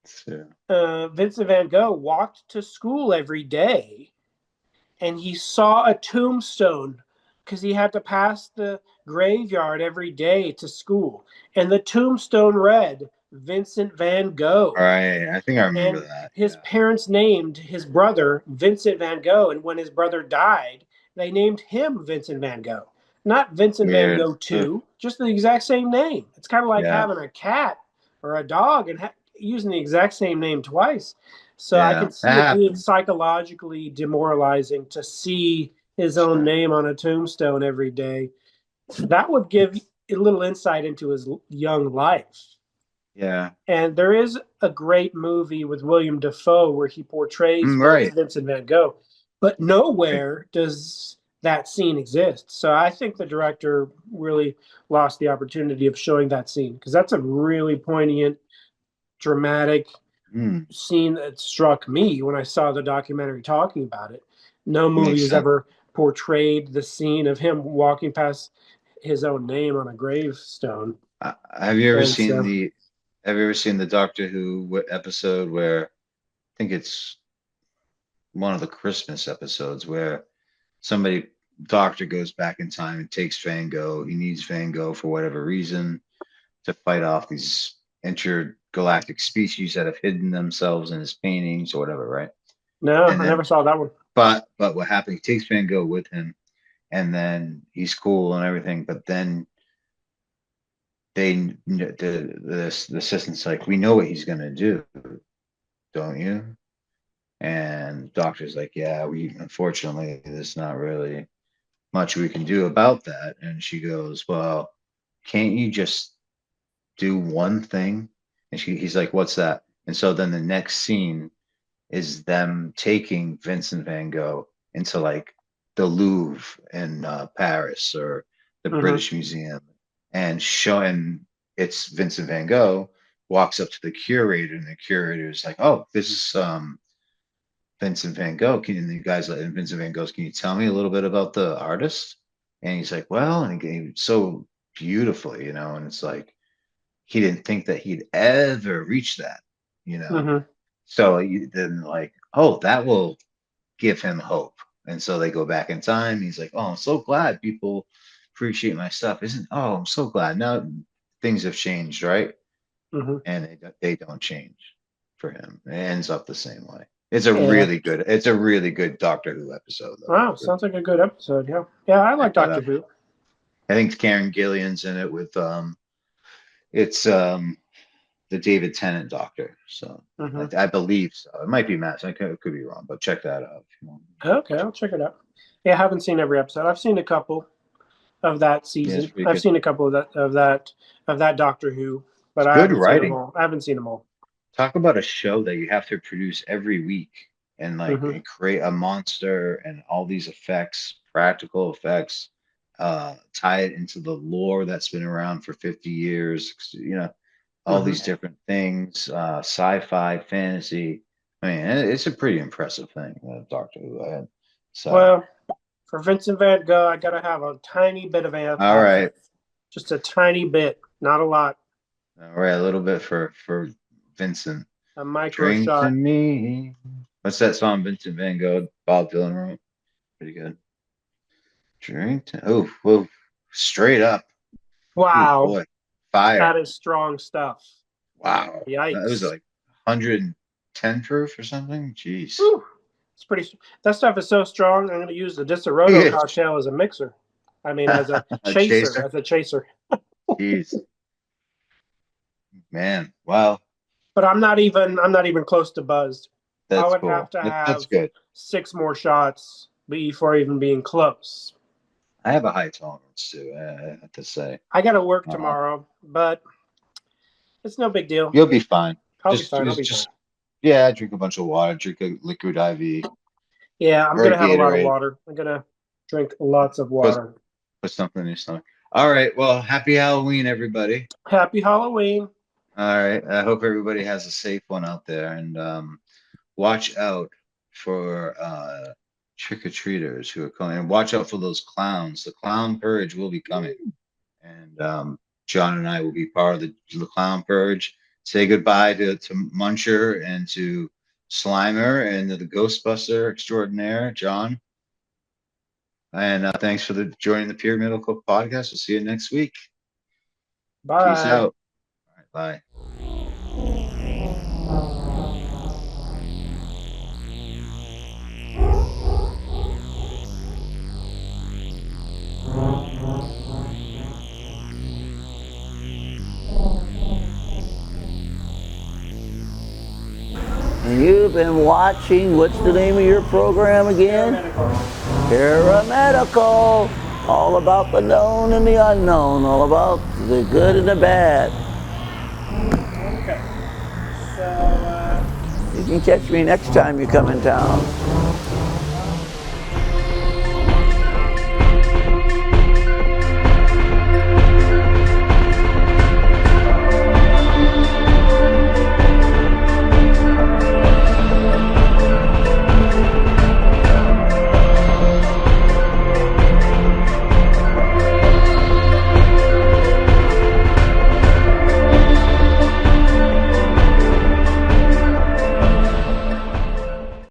Vincent van Gogh walked to school every day, and he saw a tombstone because he had to pass the graveyard every day to school. And the tombstone read, Vincent van Gogh. All right. I think I remember And that. his parents named his brother Vincent van Gogh. And when his brother died, they named him Vincent van Gogh. Not Vincent van Weird. Gogh 2, just the exact same name. It's kind of like Yeah. having a cat or a dog and using the exact same name twice. So I Yeah. could see it being psychologically demoralizing to see his own name on a tombstone every day. That would give a little insight into his young life. Yeah. And there is a great movie with William Dafoe where he portrays Right. Vincent van Gogh, but nowhere does that scene exist. So I think the director really lost the opportunity of showing that scene because that's a really poignant, dramatic scene that struck me when I saw the documentary talking about it. No movie Makes has sense. ever portrayed the scene of him walking past his own name on a gravestone. Have you ever And seen so, the Have you ever seen the Doctor Who episode where I think it's one of the Christmas episodes where Doctor goes back in time and takes Van Gogh. He needs Van Gogh for whatever reason to fight off these intergalactic species that have hidden themselves in his paintings or whatever, right? no, And I then, never saw that one. but what happened? He takes Van Gogh with him, and then he's cool and everything. But then the assistant's like, we know what he's gonna do, don't you? And doctor's like, yeah, we unfortunately there's not really much we can do about that. And she goes, well, can't you just do one thing? And he's like, what's that? And so then the next scene is them taking Vincent van Gogh into like the Louvre in Paris or the British Museum and showing it's Vincent van Gogh walks up to the curator and the curator is like, oh, this is Vincent van Gogh. And the guy's like, Vincent van Gogh, can you tell me a little bit about the artist? And he's like, well, and he gave so beautifully, and it's like he didn't think that he'd ever reach that. So then like, oh, that will give him hope. And so they go back in time. He's like, oh, I'm so glad people appreciate my stuff. I'm so glad now things have changed, right? And they don't change for him. It ends up the same way. It's a really good Doctor Who episode though. Wow, sounds like a good episode. Yeah. Yeah, I like Doctor Who. I think Karen Gillian's in it with it's the David Tennant Doctor. So I believe so. It might be Matt. I could be wrong, but check that out if you want. Okay, I'll check it out. Yeah, I haven't seen every episode. I've seen a couple of that season. I've seen a couple of that Doctor Who, but I haven't seen them all. I haven't seen them all. Talk about a show that you have to produce every week and and create a monster and all these effects, practical effects, tie it into the lore that's been around for 50 years, all these different things, sci-fi, fantasy. I mean, it's a pretty impressive thing, Doctor Who. So, well, for Vincent van Gogh, I got to have a tiny bit of an all right, just a tiny bit, not a lot. All right, a little bit for Vincent. A micro Drink shot. to me. What's that song Vincent van Gogh, Bob Dylan wrote? Pretty good. Drink to whoa, straight up. Wow. Ooh, boy. Fire. That is strong stuff. Wow. Yikes. That was like 110 proof or something. Jeez. Whew. It's pretty. That stuff is so strong. I'm going to use the Disaronno cocktail as a mixer. I mean, as a chaser. As a chaser. Jeez. Man, wow. But I'm not even close to buzzed. That's I would cool. have to have That's good. 6 more shots before even being close. I have a high tolerance too, I have to say. I got to work tomorrow, but it's no big deal. You'll be fine. I'll be fine. Yeah, drink a bunch of water. Drink a liquid IV. Yeah, I'm going to have a lot of water. I'm going to drink lots of water. Put something in your stomach. All right. Well, happy Halloween, everybody. Happy Halloween. All right. I hope everybody has a safe one out there. And watch out for trick-or-treaters who are coming. And watch out for those clowns. The clown purge will be coming. And John and I will be part of the clown purge. Say goodbye to Muncher and to Slimer and to the Ghostbuster extraordinaire, John. And thanks for joining the Pyramidal podcast. We'll see you next week. Bye. Peace out. All right, bye. And you've been watching, what's the name of your program again? PYRAMIDICAL. All about the known and the unknown, all about the good and the bad. Okay. So, You can catch me next time you come in town.